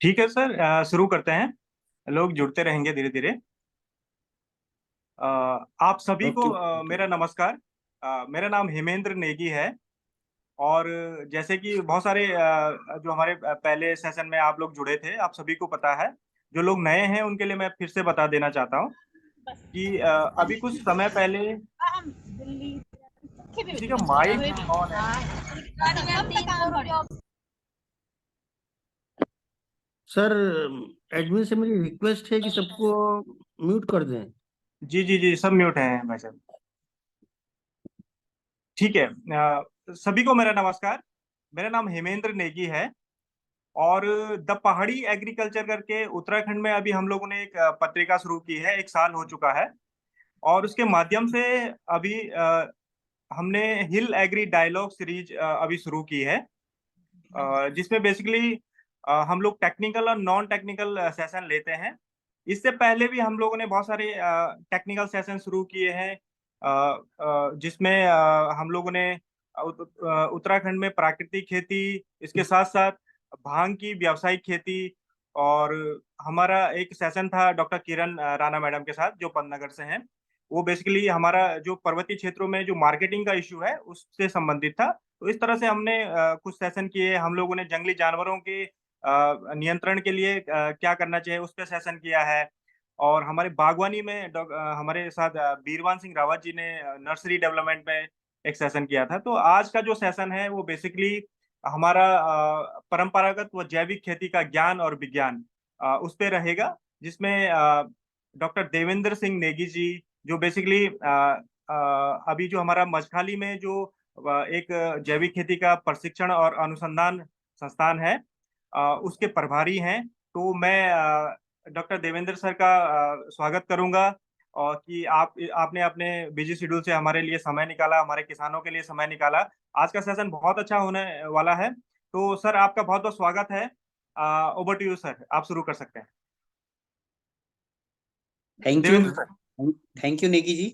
ठीक है सर, शुरू करते हैं। लोग जुड़ते रहेंगे धीरे धीरे। आप सभी को ओके ओके। मेरा नमस्कार। मेरा नाम हेमेंद्र नेगी है। और जैसे कि बहुत सारे जो हमारे पहले सेशन में आप लोग जुड़े थे, आप सभी को पता है। जो लोग नए हैं उनके लिए मैं फिर से बता देना चाहता हूँ कि अभी कुछ समय पहले किसी का माइक ऑन है। सर, एडमिन से मेरी रिक्वेस्ट है कि सबको म्यूट कर दें। जी जी जी, सब म्यूट हैं भाई साहब। ठीक है। सभी को मेरा नमस्कार। मेरा नाम हेमेंद्र नेगी है। और द पहाड़ी एग्रीकल्चर करके उत्तराखंड में अभी हम लोगों ने एक पत्रिका शुरू की है, 1 साल हो चुका है। और उसके माध्यम से अभी हमने हिल एग्री डायलॉग सीरीज अभी शुरू की है, जिसमें बेसिकली हम लोग टेक्निकल और नॉन टेक्निकल सेशन लेते हैं। इससे पहले भी हम लोगों ने बहुत सारे टेक्निकल सेशन शुरू किए हैं, जिसमें हम लोगों ने उत्तराखंड में प्राकृतिक खेती, इसके साथ साथ भांग की व्यावसायिक खेती। और हमारा एक सेशन था डॉक्टर किरण राणा मैडम के साथ, जो पंतनगर से हैं। वो बेसिकली हमारा जो पर्वतीय क्षेत्रों में जो मार्केटिंग का इश्यू है उससे संबंधित था। तो इस तरह से हमने कुछ सेशन किए। हम लोगों ने जंगली जानवरों के नियंत्रण के लिए क्या करना चाहिए उस पर सेशन किया है। और हमारे बागवानी में हमारे साथ बीरवान सिंह रावत जी ने नर्सरी डेवलपमेंट में एक सेशन किया था। तो आज का जो सेशन है वो बेसिकली हमारा परंपरागत व जैविक खेती का ज्ञान और विज्ञान उस पे रहेगा, जिसमें डॉक्टर देवेंद्र सिंह नेगी जी, जो बेसिकली अभी जो हमारा मजखाली में जो एक जैविक खेती का प्रशिक्षण और अनुसंधान संस्थान है, उसके प्रभारी हैं। तो मैं डॉक्टर देवेंद्र सर का स्वागत करूंगा। और कि आपने अपने बिजी शेड्यूल से हमारे लिए समय निकाला, हमारे किसानों के लिए समय निकाला। आज का सेशन बहुत अच्छा होने वाला है। तो सर, आपका बहुत बहुत स्वागत है। ओवर टू यू सर, आप शुरू कर सकते हैं। Thank you. Devendra sir. Thank you Negi ji.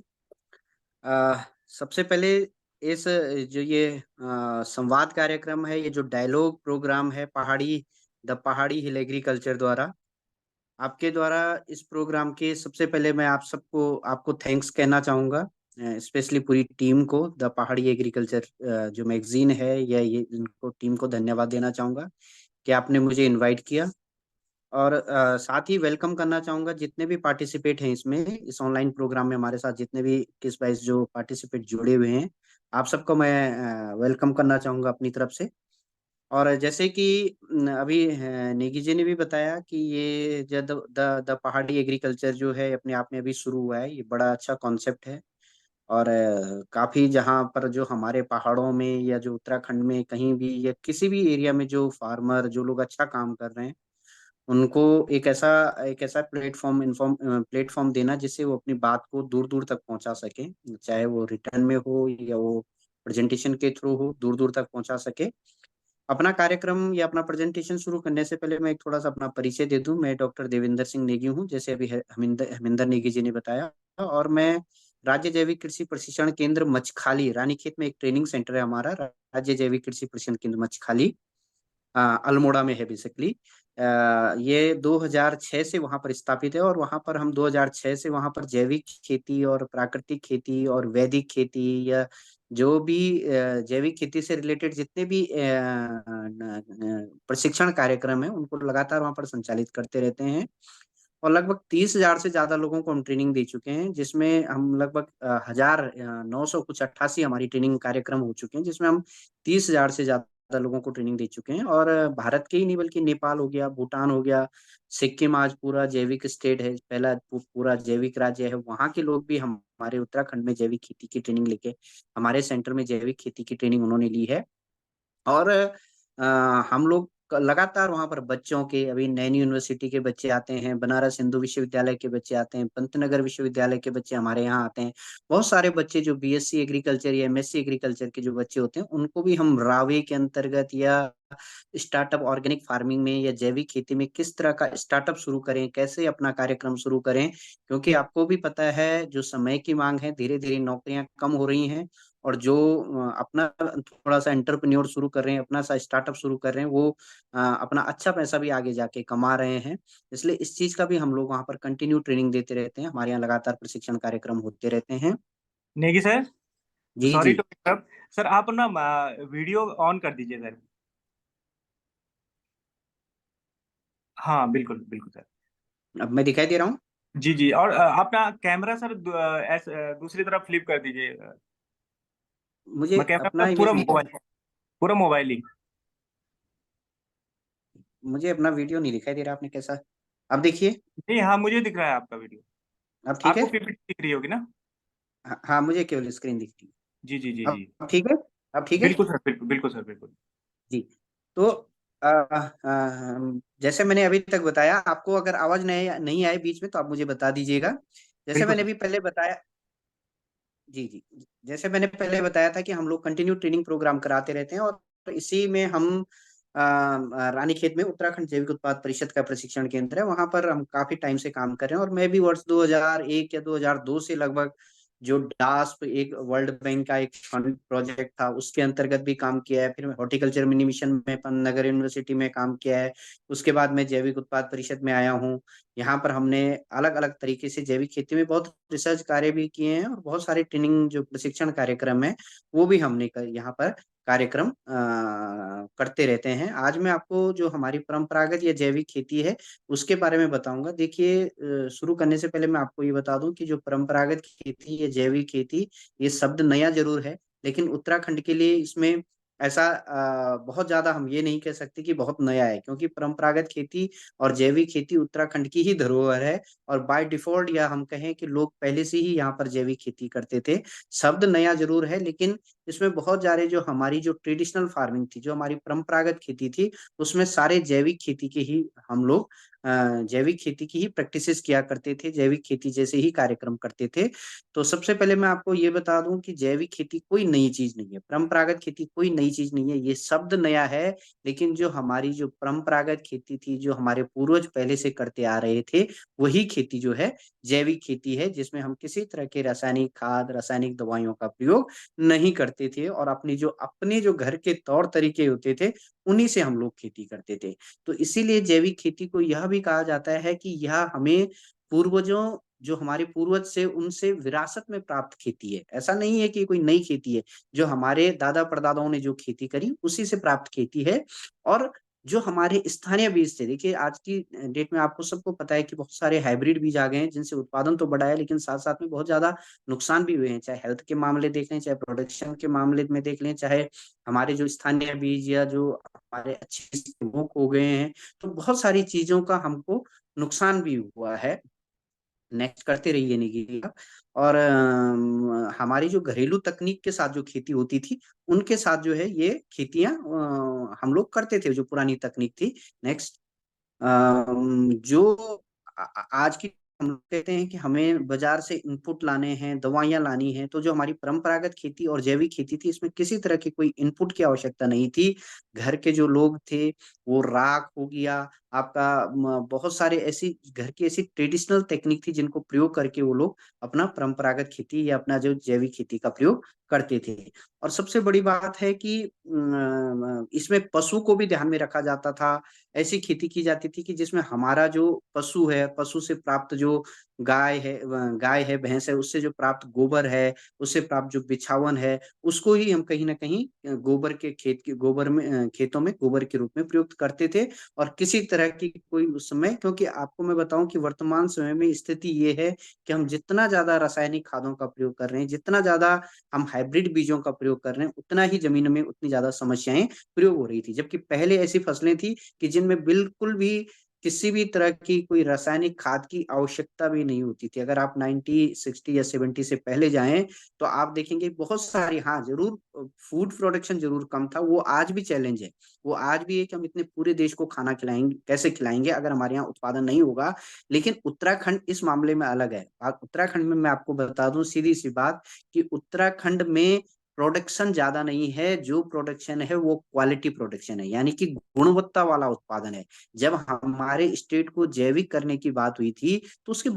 अ, सबसे पहले इस जो ये संवाद कार्यक्रम है, ये जो डायलॉग प्रोग्राम है द पहाड़ी हिल एग्रीकल्चर द्वारा, आपके द्वारा इस प्रोग्राम के सबसे पहले मैं आपको थैंक्स कहना चाहूँगा। स्पेशली पूरी टीम को, द पहाड़ी एग्रीकल्चर जो मैगजीन है, या ये इनको टीम को धन्यवाद देना चाहूँगा कि आपने मुझे इनवाइट किया। और साथ ही वेलकम करना चाहूंगा जितने भी पार्टिसिपेट हैं इसमें, इस ऑनलाइन प्रोग्राम में हमारे साथ जितने भी 21-22 जो पार्टिसिपेट जुड़े हुए हैं, आप सबको मैं वेलकम करना चाहूंगा अपनी तरफ से। और जैसे कि अभी नेगी जी ने भी बताया कि ये जो द पहाड़ी एग्रीकल्चर जो है अपने आप में अभी शुरू हुआ है, ये बड़ा अच्छा कॉन्सेप्ट है। और काफी जहाँ पर जो हमारे पहाड़ों में या जो उत्तराखंड में कहीं भी या किसी भी एरिया में जो फार्मर जो लोग अच्छा काम कर रहे हैं, उनको एक ऐसा प्लेटफॉर्म देना जिससे वो अपनी बात को दूर दूर तक पहुंचा सके, चाहे वो रिटर्न में हो या वो प्रेजेंटेशन के थ्रू हो, दूर दूर तक पहुंचा सके। अपना कार्यक्रम या अपना प्रेजेंटेशन शुरू करने से पहले मैं एक थोड़ा सा अपना परिचय दे दूं। मैं डॉक्टर देवेंद्र सिंह नेगी हूं, जैसे अभी हमिंदर नेगी जी ने बताया। और मैं राज्य जैविक कृषि प्रशिक्षण केंद्र मचखाली, रानीखेत में एक ट्रेनिंग सेंटर है हमारा, राज्य जैविक कृषि प्रशिक्षण केंद्र मचखाली, अल्मोड़ा में है बेसिकली। ये 2006 से वहां पर स्थापित है, और वहां पर हम 2006 से वहां पर जैविक खेती और प्राकृतिक खेती और वैदिक खेती, या जो भी जैविक खेती से रिलेटेड जितने भी प्रशिक्षण कार्यक्रम है, उनको लगातार वहां पर संचालित करते रहते हैं। और लगभग 30,000 से ज्यादा लोगों को हम ट्रेनिंग दे चुके हैं, जिसमें हम लगभग 1,900 कुछ 88 हमारी ट्रेनिंग कार्यक्रम हो चुके हैं, जिसमें हम 30,000 से ज्यादा लोगों को ट्रेनिंग दे चुके हैं। और भारत के ही नहीं बल्कि नेपाल हो गया, भूटान हो गया, सिक्किम आज पूरा जैविक स्टेट है, पहला पूरा जैविक राज्य है, वहाँ के लोग भी हमारे उत्तराखंड में जैविक खेती की ट्रेनिंग लेके हमारे सेंटर में जैविक खेती की ट्रेनिंग उन्होंने ली है। और हम लोग लगातार वहां पर बच्चों के, अभी नैनी यूनिवर्सिटी के बच्चे आते हैं, बनारस हिंदू विश्वविद्यालय के बच्चे आते हैं, पंतनगर विश्वविद्यालय के बच्चे हमारे यहाँ आते हैं। बहुत सारे बच्चे जो बीएससी एग्रीकल्चर या एमएससी एग्रीकल्चर के जो बच्चे होते हैं, उनको भी हम रावे के अंतर्गत या स्टार्टअप ऑर्गेनिक फार्मिंग में या जैविक खेती में किस तरह का स्टार्टअप शुरू करें, कैसे अपना कार्यक्रम शुरू करें। क्योंकि आपको भी पता है जो समय की मांग है, धीरे धीरे नौकरियां कम हो रही हैं, और जो अपना थोड़ा सा एंटरप्रेन्योर शुरू कर रहे हैं, अपना सा स्टार्टअप शुरू कर रहे हैं, वो अपना अच्छा पैसा भी आगे जाके कमा रहे हैं। इसलिए इस चीज का भी हम लोग वहाँ पर कंटिन्यू ट्रेनिंग देते रहते हैं, हमारे यहाँ लगातार प्रशिक्षण कार्यक्रम होते रहते हैं। Negi sir, ji sorry ji. To interrupt sir, आप ना वीडियो ऑन कर दीजिए सर। हाँ बिल्कुल बिल्कुल सर। अब मैं दिखाई दे रहा हूँ? जी जी, और अपना कैमरा सर दूसरी तरफ फ्लिप कर दीजिए। मुझे मैं कैमरा अपना मतलब पूरा ये मोबाइल, पूरा मोबाइल ही। मुझे अपना वीडियो नहीं दिखाई दे रहा, आपने कैसा? अब देखिए। नहीं, हाँ मुझे दिख रहा है आपका वीडियो। अब ठीक है। आपको पीपीटी दिख रही होगी ना? हाँ हाँ, मुझे केवल स्क्रीन दिख रही जी जी जी है। जी। अब ठीक है। अब ठीक है। बिल्कुल सर, बिल्कुल बिल्कुल सर, बिल्कुल। जी। तो जैसे मैंने अभी तक बताया, आपको अगर आवाज नहीं नहीं आए बीच में तो आप मुझे बता दीजिएगा। जैसे बिल्कुल मैंने सर। अभी पहले बताया। जी जी। जैसे मैंने पहले बताया था कि हम लोग कंटिन्यू ट्रेनिंग प्रोग्राम कराते रहते हैं, और इसी में हम रानीखेत में उत्तराखंड जैविक उत्पाद परिषद का प्रशिक्षण केंद्र है, वहां पर हम काफी टाइम से काम कर रहे हैं। और मैं भी वर्ष 2001 या 2002 से लगभग जो डास्प, एक वर्ल्ड बैंक का एक फंड प्रोजेक्ट था, उसके अंतर्गत भी काम किया है। फिर मैं हॉर्टिकल्चर मिनी मिशन में पन्नागर यूनिवर्सिटी में काम किया है। उसके बाद मैं जैविक उत्पाद परिषद में आया हूँ। यहाँ पर हमने अलग अलग तरीके से जैविक खेती में बहुत रिसर्च कार्य भी किए हैं, और बहुत सारे ट्रेनिंग जो प्रशिक्षण कार्यक्रम है वो भी हमने यहाँ पर कार्यक्रम करते रहते हैं। आज मैं आपको जो हमारी परंपरागत या जैविक खेती है उसके बारे में बताऊंगा। देखिए, शुरू करने से पहले मैं आपको ये बता दूं कि जो परंपरागत खेती या जैविक खेती, ये शब्द नया जरूर है, लेकिन उत्तराखंड के लिए इसमें ऐसा बहुत ज्यादा हम ये नहीं कह सकते कि बहुत नया है, क्योंकि परंपरागत खेती और जैविक खेती उत्तराखंड की ही धरोहर है। और बाय डिफॉल्ट, या हम कहें कि लोग पहले से ही यहाँ पर जैविक खेती करते थे। शब्द नया जरूर है, लेकिन इसमें बहुत सारे जो हमारी जो ट्रेडिशनल फार्मिंग थी, जो हमारी परंपरागत खेती थी, उसमें सारे जैविक खेती के ही हम लोग जैविक खेती की ही प्रैक्टिसेस किया करते थे, जैविक खेती जैसे ही कार्यक्रम करते थे। तो सबसे पहले मैं आपको ये बता दूं कि जैविक खेती कोई नई चीज नहीं है, परंपरागत खेती कोई नई चीज नहीं है। ये शब्द नया है, लेकिन जो हमारी जो परंपरागत खेती थी, जो हमारे पूर्वज पहले से करते आ रहे थे, वही खेती जो है जैविक खेती है, जिसमें हम किसी तरह के रासायनिक खाद, रासायनिक दवाइयों का प्रयोग नहीं करते थे, और अपने जो घर के तौर तरीके होते थे उन्हीं से हम लोग खेती करते थे। तो इसीलिए जैविक खेती को यह भी कहा जाता है कि यह हमें पूर्वजों, जो हमारे पूर्वज से उनसे विरासत में प्राप्त खेती है। ऐसा नहीं है कि कोई नई खेती है, जो हमारे दादा परदादाओं ने जो खेती करी उसी से प्राप्त खेती है। और जो हमारे स्थानीय बीज थे, देखिए आज की डेट में आपको सबको पता है कि बहुत सारे हाइब्रिड बीज आ गए हैं, जिनसे उत्पादन तो बढ़ा है, लेकिन साथ साथ में बहुत ज्यादा नुकसान भी हुए हैं। चाहे हेल्थ के मामले देख लें, चाहे प्रोडक्शन के मामले में देख लें, चाहे हमारे जो स्थानीय बीज या जो हमारे अच्छे वो हो गए हैं, तो बहुत सारी चीजों का हमको नुकसान भी हुआ है। नेक्स्ट करते रहिए निकी आप। और हमारी जो घरेलू तकनीक के साथ जो खेती होती थी, उनके साथ जो है ये खेतियां हम लोग करते थे, जो पुरानी तकनीक थी। नेक्स्ट। जो आज की हम लोग कहते हैं कि हमें बाजार से इनपुट लाने हैं, दवाइयां लानी हैं, तो जो हमारी परंपरागत खेती और जैविक खेती थी, इसमें किसी तरह की कोई इनपुट की आवश्यकता नहीं थी। घर के जो लोग थे, वो राख हो गया आपका, बहुत सारे ऐसी घर की ऐसी ट्रेडिशनल टेक्निक थी जिनको प्रयोग करके वो लोग अपना परंपरागत खेती या अपना जो जैविक खेती का प्रयोग करते थे। और सबसे बड़ी बात है कि इसमें पशु को भी ध्यान में रखा जाता था। ऐसी खेती की जाती थी कि जिसमें हमारा जो पशु है, पशु से प्राप्त जो गाय है, भैंस है, उससे जो प्राप्त गोबर है, उससे प्राप्त जो बिछावन है, उसको ही हम कहीं ना कहीं गोबर के खेत के गोबर में खेतों में गोबर के रूप में प्रयुक्त करते थे। और किसी तरह की कोई उस समय, क्योंकि आपको मैं बताऊं कि वर्तमान समय में स्थिति ये है कि हम जितना ज्यादा रासायनिक खादों का प्रयोग कर रहे हैं, जितना ज्यादा हम हाइब्रिड बीजों का प्रयोग कर रहे हैं, उतना ही जमीन में उतनी ज्यादा समस्याएं प्रयोग हो रही थी। जबकि पहले ऐसी फसलें थी कि जिनमें बिल्कुल भी किसी भी तरह की कोई रासायनिक खाद की आवश्यकता भी नहीं होती थी। अगर आप 90, 60 या 70 से पहले जाएं, तो आप देखेंगे बहुत सारी, हाँ जरूर, फूड प्रोडक्शन जरूर कम था, वो आज भी चैलेंज है। वो आज भी है कि हम इतने पूरे देश को खाना खिलाएंगे, कैसे खिलाएंगे अगर हमारे यहाँ उत्पादन नहीं होगा। लेकिन उत्तराखंड इस मामले में अलग है। उत्तराखंड में मैं आपको बता दूं सीधी सी बात, कि उत्तराखंड में प्रोडक्शन ज्यादा नहीं है, जो प्रोडक्शन है वो क्वालिटी प्रोडक्शन है, यानी कि गुणवत्ता वाला उत्पादन है। जब हमारे स्टेट को जैविक करने की बात हुई थी, तो उसके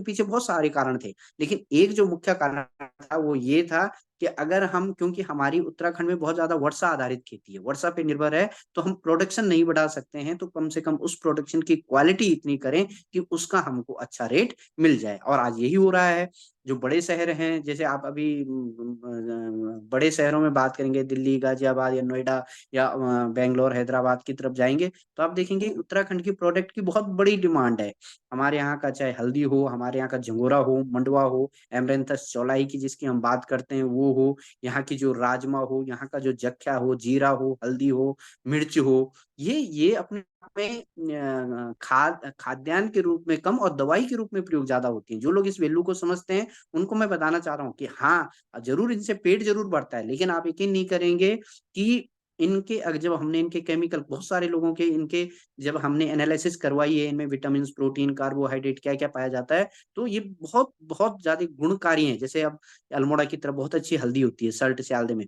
पीछे बहुत सारे कारण थे, लेकिन एक जो मुख्य कारण था वो ये था कि अगर हम, क्योंकि हमारी उत्तराखंड में बहुत ज्यादा वर्षा आधारित खेती है, वर्षा पे निर्भर है, तो हम प्रोडक्शन नहीं बढ़ा सकते हैं, तो कम से कम उस प्रोडक्शन की क्वालिटी इतनी करें कि उसका हमको अच्छा रेट मिल जाए। और आज यही हो रहा है। जो बड़े शहर हैं, जैसे आप अभी बड़े शहरों में बात करेंगे, दिल्ली, गाजियाबाद या नोएडा या बेंगलोर, हैदराबाद की तरफ जाएंगे, तो आप देखेंगे उत्तराखंड की प्रोडक्ट की बहुत बड़ी डिमांड है। हमारे यहाँ का चाहे हल्दी हो, हमारे यहाँ का झंगोरा हो, मंडुआ हो, एमरेंथस चौलाई की जिसकी हम बात करते हैं वो हो, यहाँ की जो राजमा हो, यहाँ का जो जख्या हो, जीरा हो, हल्दी हो, मिर्च हो, ये अपने आप में खाद्यान्न के रूप में कम और दवाई के रूप में प्रयोग ज्यादा होती है। जो लोग इस वैल्यू को समझते हैं, उनको मैं बताना चाह रहा हूँ कि हाँ, जरूर इनसे पेट जरूर बढ़ता है, लेकिन आप यकीन नहीं करेंगे कि इनके जब हमने इनके केमिकल, बहुत सारे लोगों के इनके जब हमने एनालिसिस करवाई है, इनमें विटामिन, प्रोटीन, कार्बोहाइड्रेट क्या क्या पाया जाता है, तो ये बहुत बहुत ज्यादा गुणकारी है। जैसे अब अल्मोड़ा की तरफ बहुत अच्छी हल्दी होती है, सल्ट सियालदे में,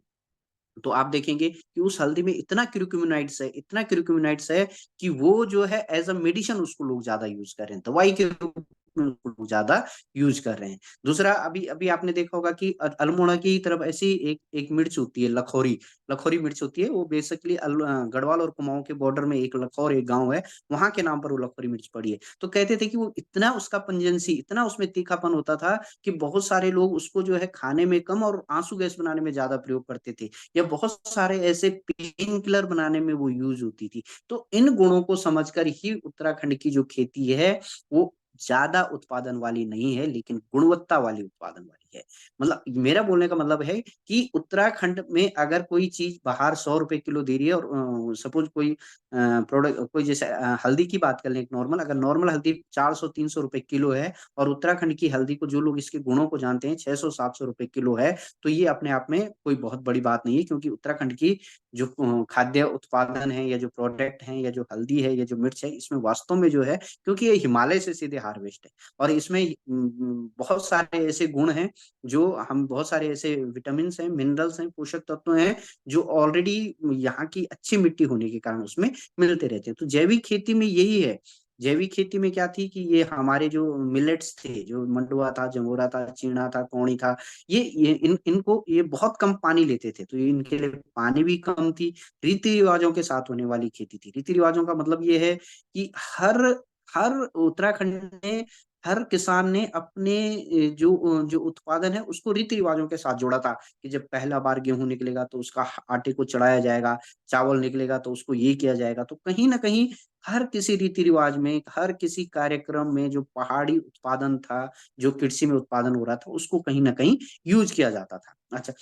तो आप देखेंगे कि उस हल्दी में इतना क्यूरक्यूमिनाइट्स है, इतना क्यूरक्यूमिनाइट्स है कि वो जो है एज अ मेडिसिन उसको लोग ज्यादा यूज कर रहे हैं, दवाई के रूप में उसको लोग ज्यादा यूज कर रहे हैं। दूसरा, अभी अभी आपने देखा होगा कि अल्मोड़ा की तरफ ऐसी एक एक मिर्च होती है, लखोरी, लखोरी मिर्च होती है। वो बेसिकली गढ़वाल और कुमाऊं के बॉर्डर में एक लखौर एक गांव है, वहां के नाम पर वो लखोरी मिर्च पड़ी है। तो कहते थे कि वो इतना उसका पंजेंसी, इतना उसमें तीखापन होता था कि बहुत सारे लोग उसको जो है खाने में कम और आंसू गैस बनाने में ज्यादा प्रयोग करते थे, या बहुत सारे ऐसे पेन किलर बनाने में वो यूज होती थी। तो इन गुणों को समझकर ही उत्तराखंड की जो खेती है वो ज्यादा उत्पादन वाली नहीं है, लेकिन गुणवत्ता वाली उत्पादन वाली है। मतलब मेरा बोलने का मतलब है कि उत्तराखंड में अगर कोई चीज बाहर 100 रुपए किलो दे रही है, और सपोज कोई प्रोडक्ट, कोई जैसे हल्दी की बात कर लें, एक नॉर्मल, अगर नॉर्मल हल्दी 400-300 रुपए किलो है, और उत्तराखंड की हल्दी को जो लोग इसके गुणों को जानते हैं 600-700 रुपए किलो है, तो ये अपने आप में कोई बहुत बड़ी बात नहीं है। क्योंकि उत्तराखंड की जो खाद्य उत्पादन है, या जो प्रोडक्ट है, या जो हल्दी है, या जो मिर्च है, इसमें वास्तव में जो है, क्योंकि ये हिमालय से सीधे हार्वेस्ट है, और इसमें बहुत सारे ऐसे गुण हैं, जो हम, बहुत सारे ऐसे विटामिन हैं, मिनरल्स हैं, पोषक तत्व हैं, जो ऑलरेडी यहाँ की अच्छी मिट्टी होने के कारण उसमें मिलते रहते हैं। तो जैविक खेती में यही है। जैविक खेती में क्या थी कि ये हमारे जो मिलेट्स थे, जो मंडुआ था, जंगोरा था, चीना था, कौड़ी था, ये इनको ये बहुत कम पानी लेते थे, तो ये इनके लिए पानी भी कम थी। रीति रिवाजों के साथ होने वाली खेती थी। रीति रिवाजों का मतलब ये है कि हर हर उत्तराखंड में हर किसान ने अपने जो उत्पादन है उसको रीति रिवाजों के साथ जोड़ा था। कि जब पहला बार गेहूं निकलेगा तो उसका आटे को चढ़ाया जाएगा, चावल निकलेगा तो उसको ये किया जाएगा। तो कहीं ना कहीं हर किसी रीति रिवाज में, हर किसी कार्यक्रम में जो पहाड़ी उत्पादन था, जो कृषि में उत्पादन हो रहा था, उसको कहीं ना कहीं यूज किया जाता था। अच्छा,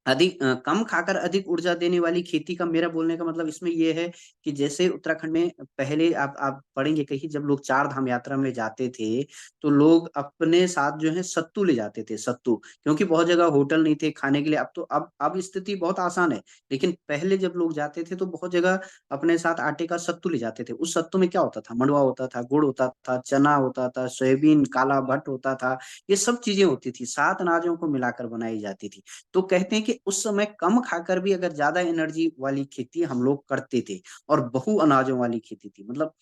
कम खाकर अधिक ऊर्जा देने वाली खेती का मेरा बोलने का मतलब इसमें यह है कि जैसे उत्तराखंड में पहले आप पढ़ेंगे कहीं, जब लोग चार धाम यात्रा में जाते थे, तो लोग अपने साथ जो है सत्तू ले जाते थे, सत्तू। क्योंकि बहुत जगह होटल नहीं थे खाने के लिए। अब तो अब स्थिति बहुत आसान है, लेकिन पहले जब लोग जाते थे तो बहुत जगह अपने साथ आटे का सत्तू ले जाते थे। उस सत्तू में क्या होता था? मंडुआ होता था, गुड़ होता था, चना होता था, सोयाबीन, काला भट्ट होता था, ये सब चीजें होती थी, 7 अनाजों को मिलाकर बनाई जाती थी। तो कहते हैं कि उस समय कम खाकर भी अगर ज्यादा एनर्जी वाली खेती हम लोग करते थे, और बहु अनाजों वाली खेती थी। मतलब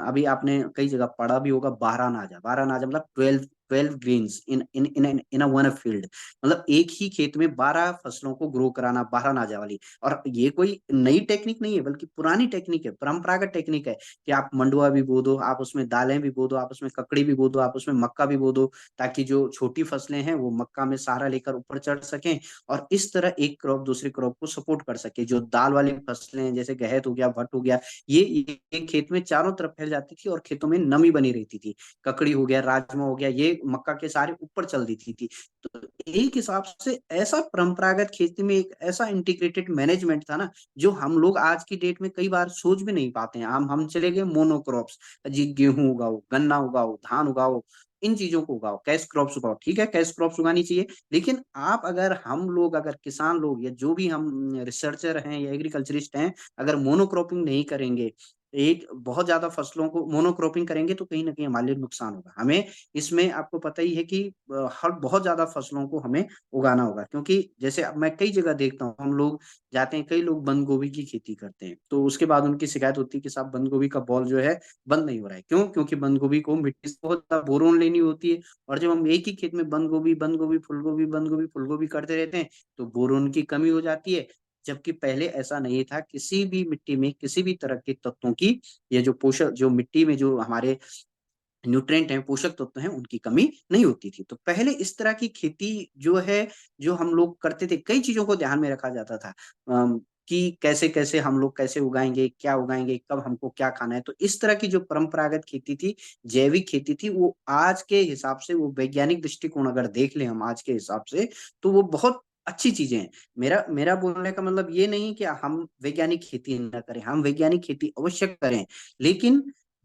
अभी आपने कई जगह पढ़ा भी होगा, 12 नाजा, 12 नाजा मतलब 12 grains in in in in a one field. मतलब एक ही खेत में 12 फसलों को ग्रो कराना, 12 नाजा वाली। और ये कोई नई टेक्निक नहीं है, बल्कि पुरानी टेक्निक है, परंपरागत टेक्निक है। कि आप मंडुआ भी बो दो, आप उसमें दालें भी बो दो, आप उसमें ककड़ी भी बो दो, आप उसमें मक्का भी बो दो, ताकि जो छोटी फसलें हैं वो मक्का में सहारा लेकर ऊपर चढ़ सकें, और इस तरह एक क्रॉप दूसरे क्रॉप को सपोर्ट कर सके। जो दाल वाली फसलें हैं, जैसे गहत हो गया, भट्ट हो गया, ये खेत में चारों तरफ फैल जाती थी और खेतों में नमी बनी रहती थी। ककड़ी हो गया, राजमा हो गया, ये मक्का के सारे ऊपर चल देती थी। तो एक हिसाब से ऐसा परंपरागत खेती में एक ऐसा इंटीग्रेटेड मैनेजमेंट था ना, जो हम लोग आज की डेट में कई बार सोच भी नहीं पाते हैं। हम चले गए मोनोक्रॉप्स, जी गेहूं उगाओ, गन्ना उगाओ, धान उगाओ, इन चीजों को उगाओ, कैश क्रॉप्स उगाओ। ठीक है, कैश क्रॉप्स उगानी चाहिए, लेकिन आप अगर, हम लोग अगर, किसान लोग, या जो भी हम रिसर्चर हैं या एग्रीकल्चरिस्ट हैं, अगर मोनोक्रॉपिंग नहीं करेंगे, एक बहुत ज्यादा फसलों को मोनोक्रॉपिंग करेंगे तो कहीं ना कहीं हमारे लिए नुकसान होगा। हमें इसमें आपको पता ही है कि हर बहुत ज्यादा फसलों को हमें उगाना होगा, क्योंकि जैसे अब मैं कई जगह देखता हूँ, हम लोग जाते हैं, कई लोग बंद गोभी की खेती करते हैं, तो उसके बाद उनकी शिकायत होती है कि साहब बंद गोभी का बॉल जो है बंद नहीं हो रहा है। क्यों? क्योंकि बंद गोभी को मिट्टी से बहुत ज्यादा बोरोन लेनी होती है, और जब हम एक ही खेत में बंद गोभी बंद गोभी फूल गोभी बंद गोभी फूल गोभी करते रहते हैं तो बोरोन की कमी हो जाती है। जबकि पहले ऐसा नहीं था, किसी भी मिट्टी में किसी भी तरह के तत्वों की, ये जो पोषक, जो मिट्टी में जो हमारे न्यूट्रिएंट हैं, पोषक तत्व हैं, उनकी कमी नहीं होती थी। तो पहले इस तरह की खेती जो है, जो हम लोग करते थे, कई चीजों को ध्यान में रखा जाता था, कि कैसे कैसे हम लोग कैसे उगाएंगे, क्या उगाएंगे, कब हमको क्या खाना है। तो इस तरह की जो परंपरागत खेती थी, जैविक खेती थी, वो आज के हिसाब से, वो वैज्ञानिक दृष्टिकोण अगर देख लें हम आज के हिसाब से, तो वो बहुत अच्छी चीजें हैं। मेरा मेरा बोलने का मतलब ये नहीं कि हम वैज्ञानिक खेती न करें, हम वैज्ञानिक खेती अवश्य करें, लेकिन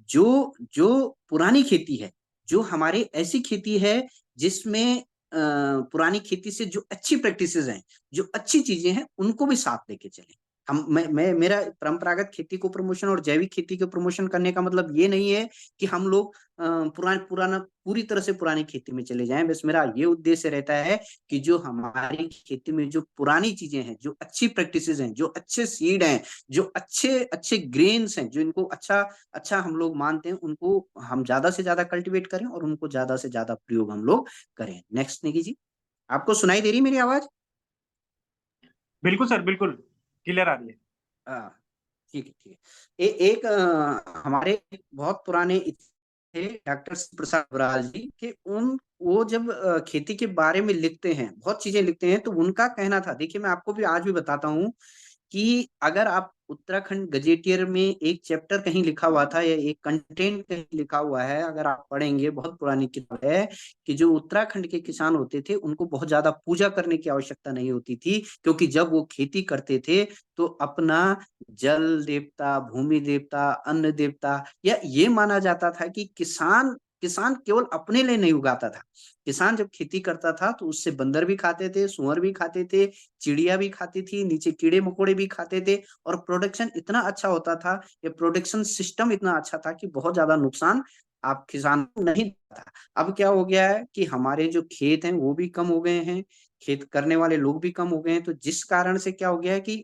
जो जो पुरानी खेती है, जो हमारी ऐसी खेती है जिसमें पुरानी खेती से जो अच्छी प्रैक्टिसेस हैं, जो अच्छी चीजें हैं, उनको भी साथ लेके चलें। हम मैं मेरा परंपरागत खेती को प्रमोशन और जैविक खेती को प्रमोशन करने का मतलब ये नहीं है कि हम लोग पुराना पूरी तरह से पुरानी खेती में चले जाएं। बस मेरा ये उद्देश्य रहता है कि जो हमारी खेती में जो पुरानी चीजें हैं, जो अच्छी प्रैक्टिसेस हैं, जो अच्छे सीड हैं, जो अच्छे अच्छे ग्रेन्स हैं, जो इनको अच्छा अच्छा हम लोग मानते हैं, उनको हम ज्यादा से ज्यादा कल्टीवेट करें और उनको ज्यादा से ज्यादा प्रयोग हम लोग करें। नेक्स्ट निकी जी, आपको सुनाई दे रही मेरी आवाज? बिल्कुल सर, बिल्कुल क्लियर आ रही है। हाँ, ठीक है, ठीक है। एक हमारे बहुत पुराने थे डॉक्टर शिव प्रसाद बराल जी के, उन वो जब खेती के बारे में लिखते हैं, बहुत चीजें लिखते हैं, तो उनका कहना था, देखिए मैं आपको भी आज भी बताता हूँ, कि अगर आप उत्तराखंड गजेटियर में एक चैप्टर कहीं लिखा हुआ था, या एक कंटेंट कहीं लिखा हुआ है, अगर आप पढ़ेंगे, बहुत पुरानी किताब है, कि जो उत्तराखंड के किसान होते थे उनको बहुत ज्यादा पूजा करने की आवश्यकता नहीं होती थी, क्योंकि जब वो खेती करते थे तो अपना जल देवता, भूमि देवता, अन्न देवता, या ये माना जाता था कि किसान किसान केवल अपने लिए नहीं उगाता था। किसान जब खेती करता था तो उससे बंदर भी खाते थे, सुअर भी खाते थे, चिड़िया भी खाती थी, नीचे कीड़े मकोड़े भी खाते थे, और प्रोडक्शन इतना अच्छा होता था, ये प्रोडक्शन सिस्टम इतना अच्छा था कि बहुत ज्यादा नुकसान आप किसान को नहीं था। अब क्या हो गया है कि हमारे जो खेत हैं वो भी कम हो गए हैं, खेत करने वाले लोग भी कम हो गए हैं, तो जिस कारण से क्या हो गया है कि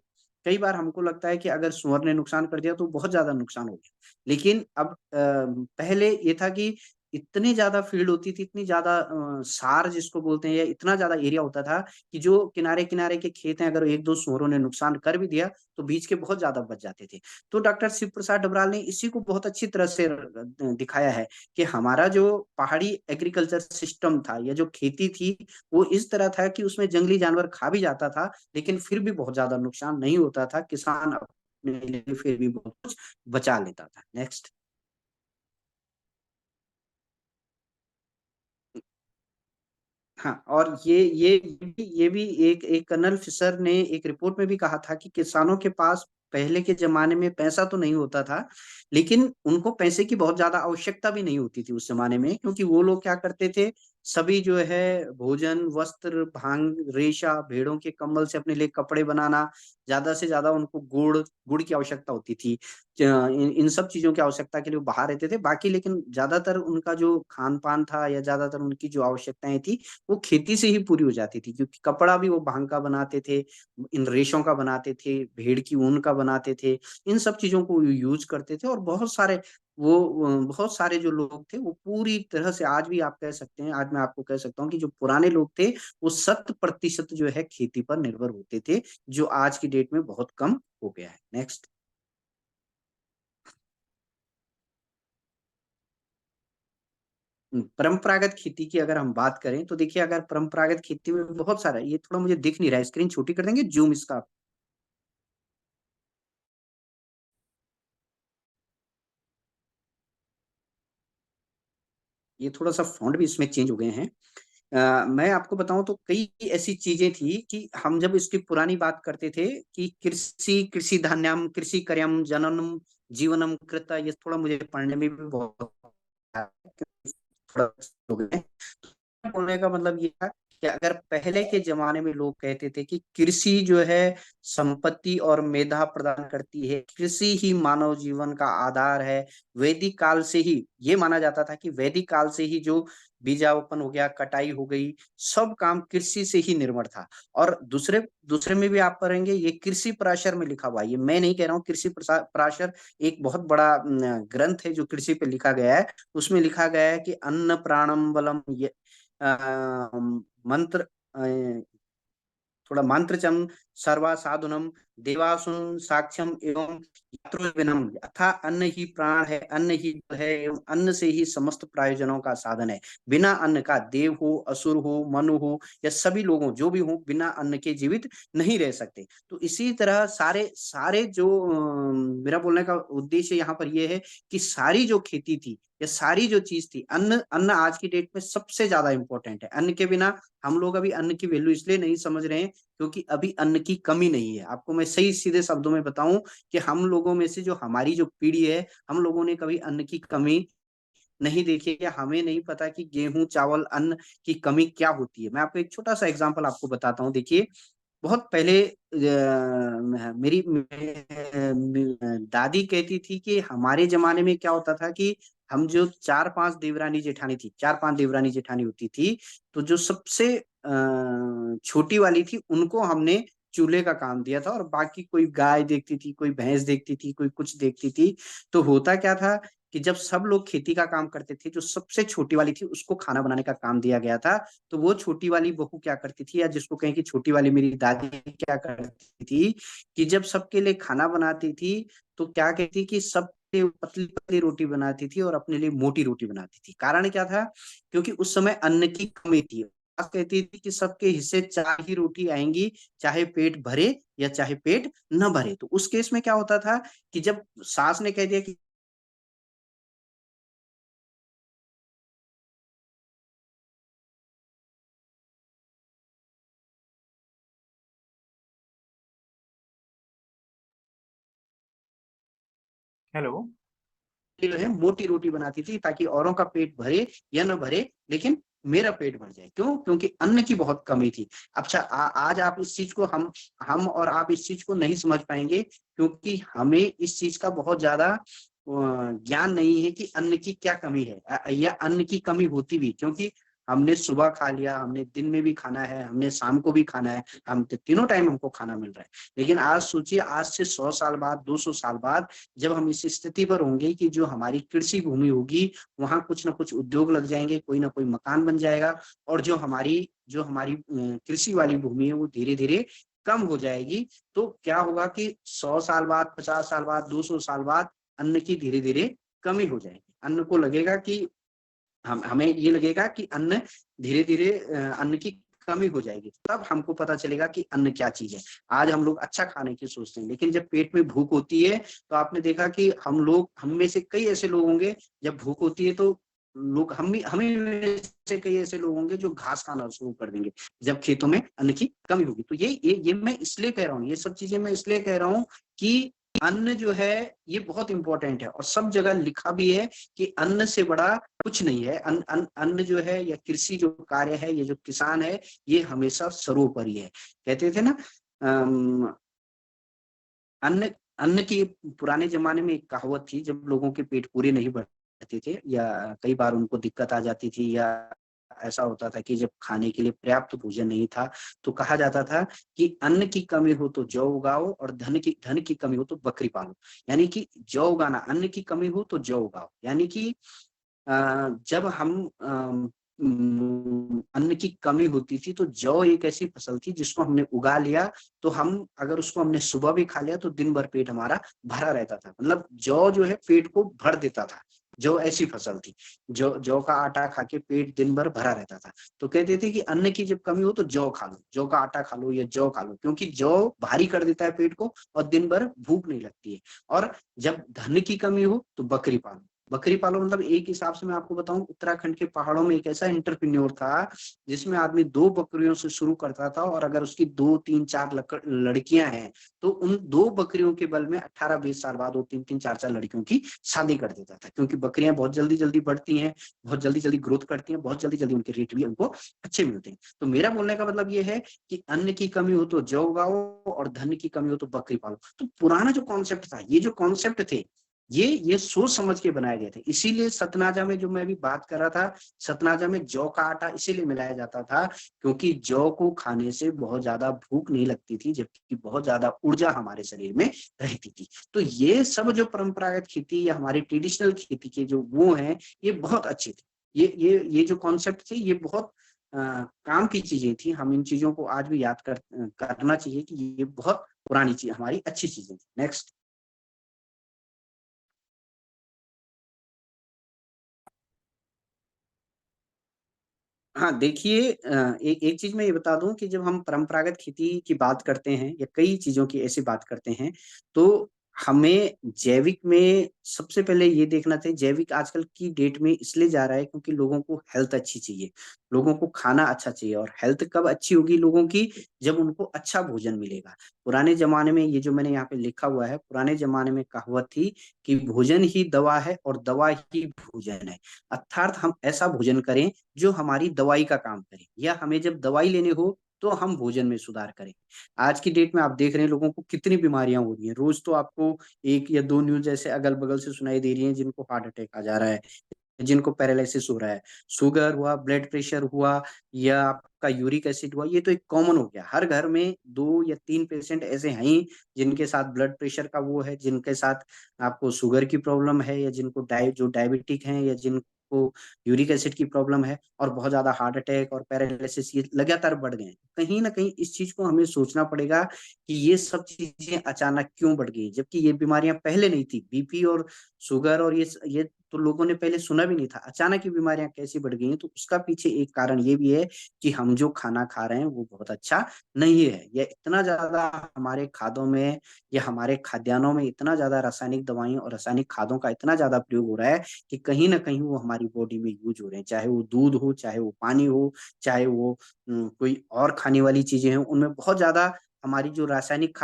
कई बार हमको लगता है कि अगर सुअर ने नुकसान कर दिया तो बहुत ज्यादा नुकसान हो गया। लेकिन अब पहले ये था कि इतनी ज्यादा फील्ड होती थी, इतनी ज्यादा सार जिसको बोलते हैं, या इतना ज्यादा एरिया होता था, कि जो किनारे किनारे के खेत हैं, अगर एक दो सूअरों ने नुकसान कर भी दिया तो बीज के बहुत ज्यादा बच जाते थे। तो डॉक्टर शिव प्रसाद डबराल ने इसी को बहुत अच्छी तरह से दिखाया है, कि हमारा जो पहाड़ी एग्रीकल्चर सिस्टम था, या जो खेती थी, वो इस तरह था कि उसमें जंगली जानवर खा भी जाता था, लेकिन फिर भी बहुत ज्यादा नुकसान नहीं होता था, किसान अपने लिए फिर भी बहुत कुछ बचा लेता था। नेक्स्ट। हाँ, और ये भी एक एक कर्नल फिशर ने एक रिपोर्ट में भी कहा था कि किसानों के पास पहले के जमाने में पैसा तो नहीं होता था, लेकिन उनको पैसे की बहुत ज्यादा आवश्यकता भी नहीं होती थी उस जमाने में, क्योंकि वो लोग क्या करते थे, सभी जो है भोजन, वस्त्र, भांग, रेशा, भेड़ों के कम्बल से अपने लिए कपड़े बनाना, ज्यादा से ज्यादा उनको गुड़ गुड़ की आवश्यकता होती थी, इन सब चीजों की आवश्यकता के लिए वो बाहर रहते थे। बाकी लेकिन ज्यादातर उनका जो खान पान था, या ज्यादातर उनकी जो आवश्यकताएं थी, वो खेती से ही पूरी हो जाती थी, क्योंकि कपड़ा भी वो भांग का बनाते थे, इन रेशों का बनाते थे, भेड़ की ऊन का बनाते थे, इन सब चीजों को यूज करते थे। और बहुत सारे जो लोग थे, वो पूरी तरह से, आज भी आप कह सकते हैं, आज मैं आपको कह सकता हूँ कि जो पुराने लोग थे, वो 100% जो है खेती पर निर्भर होते थे, जो आज की डेट में बहुत कम हो गया है। नेक्स्ट। परंपरागत खेती की अगर हम बात करें तो देखिए, अगर परंपरागत खेती में बहुत सारा, ये थोड़ा मुझे दिख नहीं रहा है, स्क्रीन छोटी कर देंगे, जूम इसका। ये थोड़ा सा फॉन्ट भी इसमें चेंज हो गए हैं। मैं आपको बताऊं तो कई ऐसी चीजें थी कि हम जब इसकी पुरानी बात करते थे, कि कृषि कृषि धान्यम कृषि कर्यम जननम जीवनम कृत, ये थोड़ा मुझे पढ़ने में भी बहुत थोड़ा हो गए हैं। बोलने का मतलब ये था कि अगर पहले के जमाने में लोग कहते थे कि कृषि जो है संपत्ति और मेधा प्रदान करती है, कृषि ही मानव जीवन का आधार है, वैदिक काल से ही ये माना जाता था कि वैदिक काल से ही जो बीजारोपण हो गया, कटाई हो गई, सब काम कृषि से ही निर्भर था। और दूसरे दूसरे में भी आप पढ़ेंगे, ये कृषि पराशर में लिखा हुआ है, ये मैं नहीं कह रहा हूँ, कृषि पराशर एक बहुत बड़ा ग्रंथ है जो कृषि पे लिखा गया है। उसमें लिखा गया है कि अन्न प्राणम बलम मंत्र थोड़ा मंत्रचम सर्वा साधुनम देवासुन साक्ष्यम एवं यात्रोविनम, अथा अन्न ही प्राण है, अन्न ही बल है, एवं अन्न से ही समस्त प्रयोजनों का साधन है। बिना अन्न का देव हो, असुर हो, मनु हो, या सभी लोगों जो भी हो, बिना अन्न के जीवित नहीं रह सकते। तो इसी तरह सारे सारे जो मेरा बोलने का उद्देश्य यहाँ पर यह है कि सारी जो खेती थी या सारी जो चीज थी, अन्न अन्न आज की डेट में सबसे ज्यादा इंपॉर्टेंट है। अन्न के बिना हम लोग अभी अन्न की वैल्यू इसलिए नहीं समझ रहे हैं क्योंकि अभी अन्न की कमी नहीं है। आपको मैं सही सीधे शब्दों में बताऊं कि हम लोगों में से जो हमारी जो पीढ़ी है, हम लोगों ने कभी अन्न की कमी नहीं देखी है, हमें नहीं पता कि गेहूं चावल अन्न की कमी क्या होती है। मैं आपको एक छोटा सा एग्जांपल आपको बताता हूँ। देखिए, बहुत पहले मेरी दादी कहती थी कि हमारे जमाने में क्या होता था कि हम जो चार पांच देवरानी जेठानी थी, चार पांच देवरानी जेठानी होती थी, तो जो सबसे छोटी वाली थी उनको हमने चूल्हे का काम दिया था, और बाकी कोई गाय देखती थी, कोई भैंस देखती थी, कोई कुछ देखती थी। तो होता क्या था कि जब सब लोग खेती का काम करते थे, जो सबसे छोटी वाली थी उसको खाना बनाने का काम दिया गया था। तो वो छोटी वाली बहू क्या करती थी, या जिसको कहें कि छोटी वाली मेरी दादी क्या करती थी, कि जब सबके लिए खाना बनाती थी तो क्या कहती कि सब पतली पतली रोटी बनाती थी और अपने लिए मोटी रोटी बनाती थी। कारण क्या था? क्योंकि उस समय अन्न की कमी थी। सास कहती थी कि सबके हिस्से चार ही रोटी आएंगी, चाहे पेट भरे या चाहे पेट न भरे। तो उस केस में क्या होता था कि जब सास ने कह दिया कि हेलो। जो है मोटी रोटी बनाती थी ताकि औरों का पेट भरे या न भरे, लेकिन मेरा पेट भर जाए। क्यों? क्योंकि अन्न की बहुत कमी थी। अच्छा, आज आप इस चीज को हम और आप इस चीज को नहीं समझ पाएंगे क्योंकि हमें इस चीज का बहुत ज्यादा ज्ञान नहीं है कि अन्न की क्या कमी है, या अन्न की कमी होती भी। क्योंकि हमने सुबह खा लिया, हमने दिन में भी खाना है, हमने शाम को भी खाना है, हम तीनों टाइम हमको खाना मिल रहा है। लेकिन आज सोचिए, आज से 100 साल बाद, 200 साल बाद जब हम इस स्थिति पर होंगे कि जो हमारी कृषि भूमि होगी वहां कुछ ना कुछ उद्योग लग जाएंगे, कोई ना कोई मकान बन जाएगा, और जो हमारी कृषि वाली भूमि है वो धीरे धीरे कम हो जाएगी। तो क्या होगा कि 100 साल बाद, 50 साल बाद, 200 साल बाद अन्न की धीरे धीरे कमी हो जाएगी। अन्न को लगेगा कि हमें ये लगेगा कि अन्न धीरे धीरे अन्न की कमी हो जाएगी। तब हमको पता चलेगा कि अन्न क्या चीज है। आज हम लोग अच्छा खाने की सोचते हैं, लेकिन जब पेट में भूख होती है तो आपने देखा कि हम में से कई ऐसे लोग होंगे, जब भूख होती है तो लोग हमें में से कई ऐसे लोग होंगे जो घास खाना शुरू कर देंगे जब खेतों में अन्न की कमी होगी। तो ये मैं इसलिए कह रहा हूँ, ये सब चीजें मैं इसलिए कह रहा हूँ कि अन्न जो है ये बहुत इंपॉर्टेंट है, और सब जगह लिखा भी है कि अन्न से बड़ा कुछ नहीं है। अन्न जो है, या कृषि जो कार्य है, ये जो किसान है, ये हमेशा सर्वोपरि है। कहते थे ना, अम, अन्न अन्न की पुराने जमाने में एक कहावत थी, जब लोगों के पेट पूरे नहीं भरते थे या कई बार उनको दिक्कत आ जाती थी, या ऐसा होता था कि जब खाने के लिए पर्याप्त भोजन नहीं था, तो कहा जाता था कि अन्न की कमी हो तो जौ उगाओ, और धन की कमी हो तो बकरी पालो। यानी कि जौ उगाना, अन्न की कमी हो तो जौ उगाओ। यानी कि जब हम अन्न की कमी होती थी तो जौ एक ऐसी फसल थी जिसको हमने उगा लिया, तो हम अगर उसको हमने सुबह भी खा लिया तो दिन भर पेट हमारा भरा रहता था। मतलब जौ जो है पेट को भर देता था। जौ ऐसी फसल थी, जौ का आटा खा के पेट दिन भर भरा रहता था। तो कहते थे कि अन्न की जब कमी हो तो जौ खा लो, जौ का आटा खा लो या जौ खा लो, क्योंकि जौ भारी कर देता है पेट को और दिन भर भूख नहीं लगती है। और जब धन की कमी हो तो बकरी पालो। बकरी पालो मतलब एक हिसाब से मैं आपको बताऊं, उत्तराखंड के पहाड़ों में एक ऐसा एंटरप्रेन्योर था जिसमें आदमी 2 बकरियों से शुरू करता था, और अगर उसकी 2 3 4 लड़कियां हैं तो उन 2 बकरियों के बल में 18-20 साल बाद वो 3-3 4-4 लड़कियों की शादी कर देता था, क्योंकि बकरियां बहुत जल्दी जल्दी बढ़ती हैं, बहुत जल्दी जल्दी ग्रोथ करती हैं, बहुत जल्दी जल्दी उनके रेट भी उनको अच्छे मिलते हैं। तो मेरा बोलने का मतलब ये है कि अन्न की कमी हो तो जौ उगाओ, और धन की कमी हो तो बकरी पालो। तो पुराना जो कॉन्सेप्ट था, ये जो कॉन्सेप्ट थे, ये सोच समझ के बनाए गए थे। इसीलिए सतनाजा में जो मैं अभी बात कर रहा था, सतनाजा में जौ का आटा इसीलिए मिलाया जाता था क्योंकि जौ को खाने से बहुत ज्यादा भूख नहीं लगती थी, जबकि बहुत ज्यादा ऊर्जा हमारे शरीर में रहती थी। तो ये सब जो परंपरागत खेती या हमारी ट्रेडिशनल खेती के जो वो हैं, ये बहुत अच्छे थे। ये जो कॉन्सेप्ट थे, ये बहुत काम की चीजें थी। हम इन चीजों को आज भी याद करना चाहिए कि ये बहुत पुरानी चीज, हमारी अच्छी चीजें थी। नेक्स्ट। हाँ, देखिए, एक चीज मैं ये बता दूं कि जब हम परंपरागत खेती की बात करते हैं या कई चीजों की ऐसी बात करते हैं, तो हमें जैविक में सबसे पहले ये देखना चाहिए। जैविक आजकल की डेट में इसलिए जा रहा है क्योंकि लोगों को हेल्थ अच्छी चाहिए, लोगों को खाना अच्छा चाहिए। और हेल्थ कब अच्छी होगी लोगों की? जब उनको अच्छा भोजन मिलेगा। पुराने जमाने में, ये जो मैंने यहाँ पे लिखा हुआ है, पुराने जमाने में कहावत थी कि भोजन ही दवा है और दवा ही भोजन है। अर्थात हम ऐसा भोजन करें जो हमारी दवाई का काम करे, या हमें जब दवाई लेने हो तो हम भोजन में सुधार करें। आज की डेट में आप देख रहे हैं लोगों को कितनी बीमारियां हो रही हैं। रोज तो आपको 1 या 2 न्यूज ऐसे अगल बगल से सुनाई दे रही हैं जिनको हार्ट अटैक आ जा रहा है, जिनको पैरालिसिस हो रहा है, शुगर हुआ, ब्लड प्रेशर हुआ, या आपका यूरिक एसिड हुआ। ये तो एक कॉमन हो गया, हर घर में 2 या 3 पेशेंट ऐसे हैं ही जिनके साथ ब्लड प्रेशर का वो है, जिनके साथ आपको शुगर की प्रॉब्लम है, या जिनको जो डायबिटिक हैं, या जिनको यूरिक एसिड की प्रॉब्लम है, और बहुत ज्यादा हार्ट अटैक और पैरालिसिस ये लगातार बढ़ गए हैं। कहीं ना कहीं इस चीज को हमें सोचना पड़ेगा कि ये सब चीजें अचानक क्यों बढ़ गई, जबकि ये बीमारियां पहले नहीं थी। बीपी और शुगर और ये तो लोगों ने पहले सुना भी नहीं था। अचानक ये बीमारियां कैसी बढ़ गई हैं? तो उसका पीछे एक कारण ये भी है कि हम जो खाना खा रहे हैं वो बहुत अच्छा नहीं है, या इतना ज्यादा हमारे खादों में या हमारे खाद्यान्नों में इतना ज्यादा रासायनिक दवाइयों और रासायनिक खादों का इतना ज्यादा प्रयोग हो रहा है कि कहीं ना कहीं वो हमारी बॉडी में यूज हो रहे हैं। चाहे वो दूध हो, चाहे वो पानी हो, चाहे वो कोई और खाने वाली चीजें हैं, उनमें बहुत ज्यादा हमारी जो रासायनिक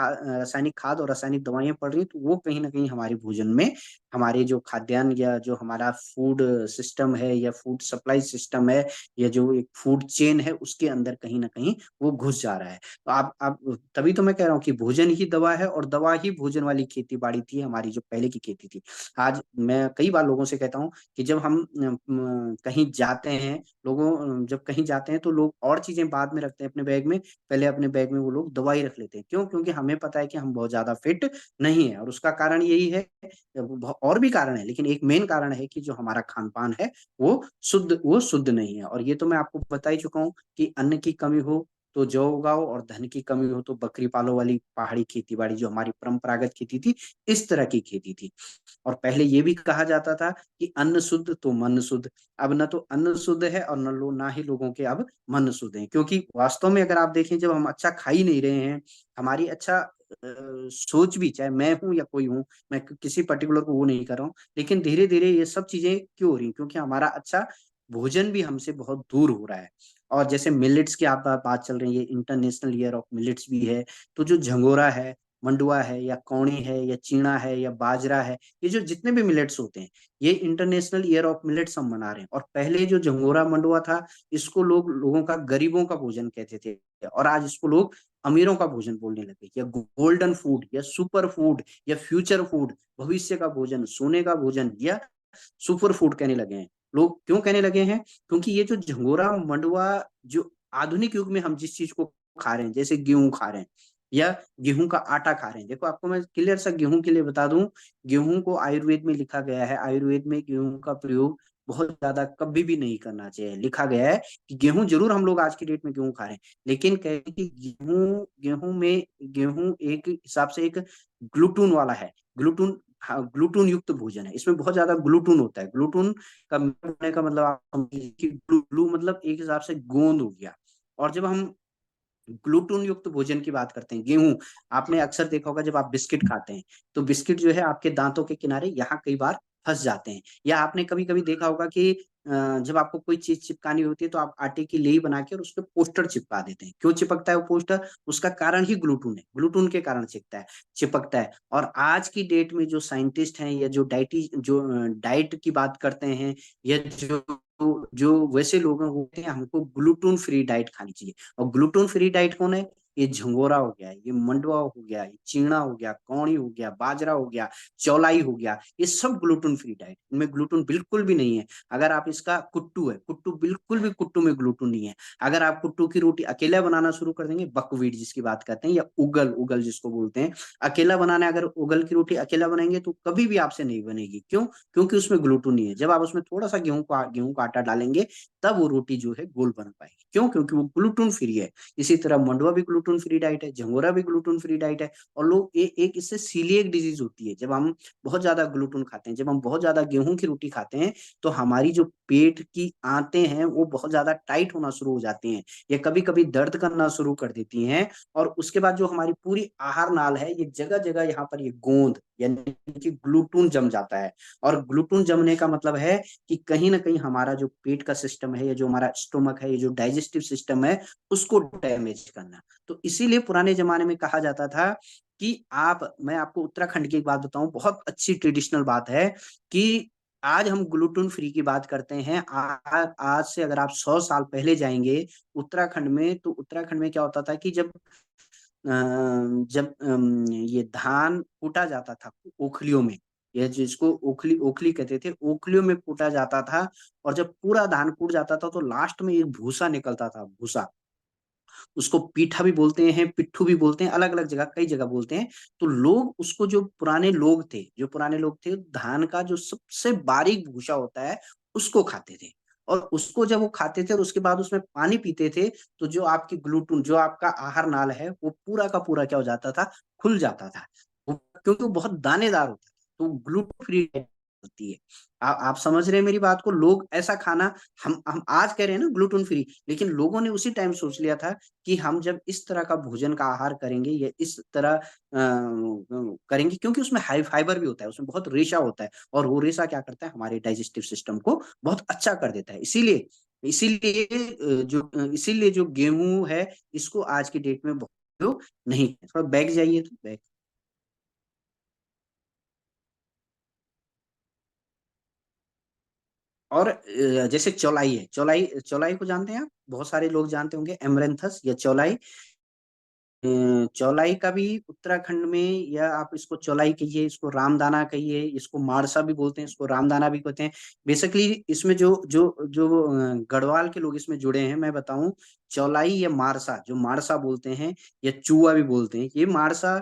खाद और रासायनिक दवाइयां पड़ रही हैं, तो वो कहीं ना कहीं हमारे भोजन में, हमारे जो खाद्यान्न या जो हमारा फूड सिस्टम है या फूड सप्लाई सिस्टम है, या जो एक फूड चेन है, उसके अंदर कहीं ना कहीं वो घुस जा रहा है। तो आप तभी तो मैं कह रहा हूँ कि भोजन ही दवा है, और दवा ही भोजन वाली खेती बाड़ी थी हमारी जो पहले की खेती थी। आज मैं कई बार लोगों से कहता हूँ कि जब हम कहीं जाते हैं, जब कहीं जाते हैं तो लोग और चीजें बाद में रखते हैं अपने बैग में, पहले अपने बैग में वो लोग दवाई रख लेते हैं। क्यों? क्योंकि हमें पता है कि हम बहुत ज्यादा फिट नहीं है, और उसका कारण यही है। और भी कारण है, लेकिन एक मेन कारण है कि जो हमारा खान पान है वो शुद्ध नहीं है। और ये तो मैं आपको बता ही चुका हूँ कि अन्न की कमी हो तो जौ उगाओ, और धन की कमी हो तो बकरी पालो वाली पहाड़ी खेती बाड़ी जो हमारी परंपरागत खेती थी, इस तरह की खेती थी। और पहले ये भी कहा जाता था कि अन्न शुद्ध तो मन शुद्ध। अब न तो अन्न शुद्ध है, और ना ही लोगों के अब मन शुद्ध है। क्योंकि वास्तव में अगर आप देखें, जब हम अच्छा खा ही नहीं रहे हैं, हमारी अच्छा सोच भी, चाहे मैं हूं या कोई हूं, मैं किसी पर्टिकुलर को वो नहीं कर रहा हूँ, लेकिन धीरे धीरे ये सब चीजें क्यों हो रही हैं? क्योंकि हमारा अच्छा भोजन भी हमसे बहुत दूर हो रहा है। और जैसे मिलेट्स की आप बात चल रही है, इंटरनेशनल ईयर ऑफ मिलेट्स भी है। तो जो झंगोरा है, मंडुआ है, या कौड़ी है, या चीणा है, या बाजरा है, ये जो जितने भी मिलेट्स होते हैं, ये इंटरनेशनल ईयर ऑफ मिलेट्स हम मना रहे हैं। और पहले जो झंगोरा मंडुआ था, इसको लोगों का, गरीबों का भोजन कहते थे, और आज इसको लोग अमीरों का भोजन बोलने लगे, या गोल्डन फूड, या सुपर फूड, या फ्यूचर फूड, भविष्य का भोजन, सोने का भोजन, या सुपर फूड कहने लगे हैं। लोग क्यों कहने लगे हैं? क्योंकि ये जो झंगोरा मंडुआ, जो आधुनिक युग में हम जिस चीज को खा रहे हैं, जैसे गेहूं खा रहे हैं, या गेहूं का आटा खा रहे हैं। देखो, आपको मैं क्लियर सा गेहूं के लिए बता दूं, गेहूं को आयुर्वेद में लिखा गया है, आयुर्वेद में गेहूं का प्रयोग बहुत ज्यादा कभी भी नहीं करना चाहिए। लिखा गया है कि गेहूं, जरूर हम लोग आज की डेट में गेहूं खा रहे हैं, लेकिन कहें कि गेहूं एक हिसाब से एक ग्लूटून वाला है। ग्लूटून, हाँ, ग्लूटून युक्त भोजन है। इसमें बहुत ज्यादा ग्लूटून होता है। ग्लूटून का बोलने का मतलब आप समझिए कि ग्लू मतलब एक हिसाब से गोंद हो गया। और जब हम ग्लूटून युक्त भोजन की बात करते हैं, गेहूं, आपने अक्सर देखा होगा जब आप बिस्किट खाते हैं, तो बिस्किट जो है आपके दांतों के किनारे यहाँ कई बार फंस जाते हैं। या आपने कभी कभी देखा होगा कि जब आपको कोई चीज चिपकानी होती है तो आप आटे की लेई बना के और उस पर पोस्टर चिपका देते हैं। क्यों चिपकता है वो पोस्टर? उसका कारण ही ग्लूटून है, ग्लूटून के कारण चिपकता है। और आज की डेट में जो साइंटिस्ट हैं या जो डाइट की बात करते हैं, या जो जो वैसे लोग हैं, वो कहते हैं हमको ग्लूटून फ्री डाइट खानी चाहिए। और ग्लूटून फ्री डाइट कौन है? ये झंगोरा हो गया, ये मंडुआ हो गया, ये चीणा हो गया, कौड़ी हो गया, बाजरा हो गया, चौलाई हो गया, ये सब ग्लूटून फ्री डाइट। इनमें ग्लूटून बिल्कुल भी नहीं है। अगर आप इसका कुट्टू है, कुट्टू बिल्कुल भी, कुट्टू में ग्लूटून नहीं है। अगर आप कुट्टू की रोटी अकेला बनाना शुरू कर देंगे, बकव्हीट जिसकी बात करते हैं, या उगल उगल जिसको बोलते हैं, अकेला बनाना है, अगर उगल की रोटी अकेला बनाएंगे तो कभी भी आपसे नहीं बनेगी। क्यों? क्योंकि उसमें ग्लूटून नहीं है। जब आप उसमें थोड़ा सा गेहूं का आटा डालेंगे, तब वो रोटी जो है गोल बन पाएगी। क्यों? क्योंकि वो ग्लूटून फ्री है। इसी तरह मंडुआ भी ग्लूटून फ्री डाइट है, झंगोरा भी ग्लूटून फ्री डाइट है। और लोग एक इससे सीलिएक डिजीज होती है। जब हम बहुत ज्यादा ग्लूटून खाते हैं, जब हम बहुत ज्यादा गेहूं की रोटी खाते हैं, तो हमारी जो पेट की आंतें हैं वो बहुत ज्यादा टाइट होना शुरू हो जाती हैं, या कभी कभी दर्द करना शुरू कर देती हैं। और उसके बाद जो हमारी पूरी आहार नाल है, ये जगह जगह यहाँ पर ये गोंद यानी कि ग्लूटून जम जाता है। और ग्लूटून जमने का मतलब है कि कहीं ना कहीं हमारा जो पेट का सिस्टम है, या जो हमारा स्टोमक है, ये जो डाइजेस्टिव सिस्टम है, उसको डैमेज करना। तो इसीलिए पुराने जमाने में कहा जाता था कि मैं आपको उत्तराखंड की एक बात बताऊं, बहुत अच्छी ट्रेडिशनल बात है कि आज हम ग्लूटन फ्री की बात करते हैं। आज से अगर आप 100 साल पहले जाएंगे उत्तराखंड में, तो उत्तराखंड में क्या होता था कि ये धान कूटा जाता था ओखलियों में, ये जिसको ओखली ओखली कहते थे, ओखलियों में कूटा जाता था। और जब पूरा धान कूट जाता था तो लास्ट में एक भूसा निकलता था, भूसा। उसको पीठा भी बोलते हैं, पिट्ठू भी बोलते हैं, अलग अलग जगह, कई जगह बोलते हैं। तो लोग उसको, जो पुराने लोग थे, धान का जो सबसे बारीक भूसा होता है उसको खाते थे। और उसको जब वो खाते थे और उसके बाद उसमें पानी पीते थे, तो जो आपकी ग्लूटून, जो आपका आहार नाल है, वो पूरा का पूरा क्या हो जाता था? खुल जाता था। क्योंकि वो बहुत दानेदार होता था, तो ग्लूटन फ्री होती है। आप समझ रहे हैं मेरी बात को? लोग ऐसा खाना, हम आज कह रहे हैं ना ग्लूटन फ्री, लेकिन लोगों ने उसी टाइम सोच लिया था कि हम जब इस तरह का भोजन का आहार करेंगे, या इस तरह करेंगे, क्योंकि उसमें हाई फाइबर भी होता है, उसमें बहुत रेशा होता है, और वो रेशा क्या करता है? हमारे डाइजेस्टिव सिस्टम को बहुत अच्छा कर देता है। इसीलिए इसीलिए जो गेहूं है, इसको आज की डेट में बहुत लोग नहीं, थोड़ा बैक जाइए, तो बैक। और जैसे चौलाई है, चौलाई चौलाई को जानते हैं आप? बहुत सारे लोग जानते होंगे, एमरेंथस या चौलाई। चौलाई का भी उत्तराखंड में, या आप इसको चौलाई कहिए, इसको रामदाना कहिए, इसको मारसा भी बोलते हैं, इसको रामदाना भी कहते हैं। बेसिकली इसमें जो जो जो गढ़वाल के लोग इसमें जुड़े हैं, मैं बताऊं, चौलाई या मारसा, जो मारसा बोलते हैं या चूआ भी बोलते हैं, ये मारसा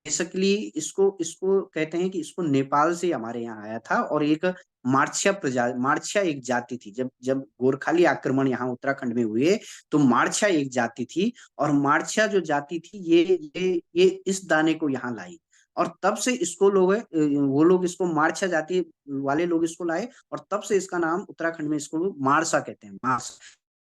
बेसिकली, इसको इसको कहते हैं कि इसको नेपाल से हमारे यहाँ आया था। और एक मारछा एक जाति थी। जब जब गोरखाली आक्रमण यहाँ उत्तराखंड में हुए, तो मारछा एक जाति थी। और मारछा जो जाति थी, ये इस दाने को यहाँ लाई। और तब से इसको वो लोग इसको मारछा जाति वाले लोग इसको लाए, और तब से इसका नाम उत्तराखंड में इसको लोग मारसा कहते हैं, मारसा।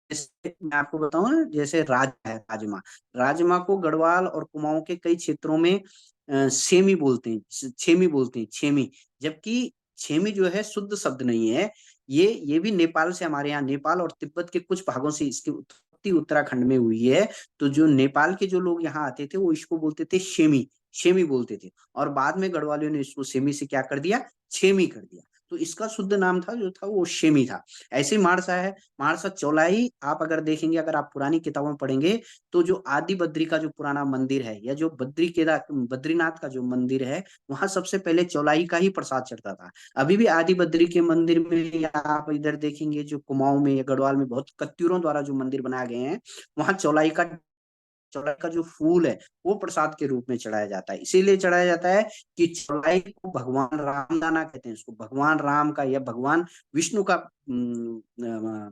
जैसे मैं आपको बताऊं ना, जैसे राजमा, राजमा को गढ़वाल और कुमाऊं के कई क्षेत्रों में सेमी बोलते हैं, छेमी बोलते हैं, छेमी। जबकि छेमी जो है शुद्ध शब्द नहीं है। ये भी नेपाल से, हमारे यहाँ नेपाल और तिब्बत के कुछ भागों से इसकी उत्पत्ति उत्तराखंड में हुई है। तो जो नेपाल के जो लोग यहाँ आते थे, वो इसको बोलते थे शेमी, शेमी बोलते थे। और बाद में गढ़वालियों ने इसको सेमी से क्या कर दिया? छेमी कर दिया। तो इसका शुद्ध नाम था, जो था वो शेमी था। ऐसे ही मारसा है, मारसा चौलाई। आप अगर देखेंगे, अगर आप पुरानी किताबों में पढ़ेंगे, तो जो आदि बद्री का जो पुराना मंदिर है, या जो बद्रीनाथ का जो मंदिर है, वहां सबसे पहले चौलाई का ही प्रसाद चढ़ता था। अभी भी आदि बद्री के मंदिर में, या आप इधर देखेंगे जो कुमाऊं में या गढ़वाल में बहुत कत्यूरों द्वारा जो मंदिर बनाए गए हैं, वहां चौलाई का जो फूल है, वो प्रसाद के रूप में चढ़ाया जाता है। इसीलिए चढ़ाया जाता है कि चौलाई को भगवान रामदाना कहते हैं, उसको भगवान राम का या भगवान विष्णु का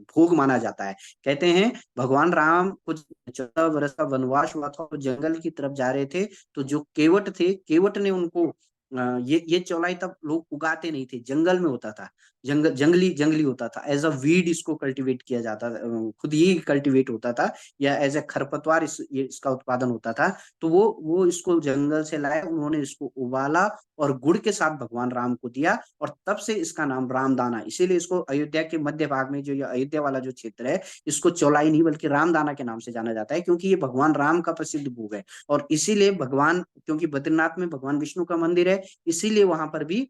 भोग माना जाता है। कहते हैं भगवान राम को 14 वर्ष का वनवास हुआ था, वो जंगल की तरफ जा रहे थे, तो जो केवट थे, केवट ने उनको ये चौलाई तब लोग उगाते नहीं थे, जंगल में होता था, जंगली जंगली होता था, एज अ वीड इसको कल्टीवेट किया जाता था, खुद ही कल्टीवेट होता था, या एज ए खरपतवार इसका उत्पादन होता था। तो वो इसको जंगल से लाए, उन्होंने इसको उबाला, और गुड़ के साथ भगवान राम को दिया, और तब से इसका नाम रामदाना, इसीलिए इसको अयोध्या के मध्य भाग में जो ये अयोध्या वाला जो क्षेत्र है, इसको चौलाई नहीं बल्कि रामदाना के नाम से जाना जाता है, क्योंकि ये भगवान राम का प्रसिद्ध भोग है। और इसीलिए भगवान, क्योंकि बद्रीनाथ में भगवान विष्णु का मंदिर है, इसीलिए वहां पर भी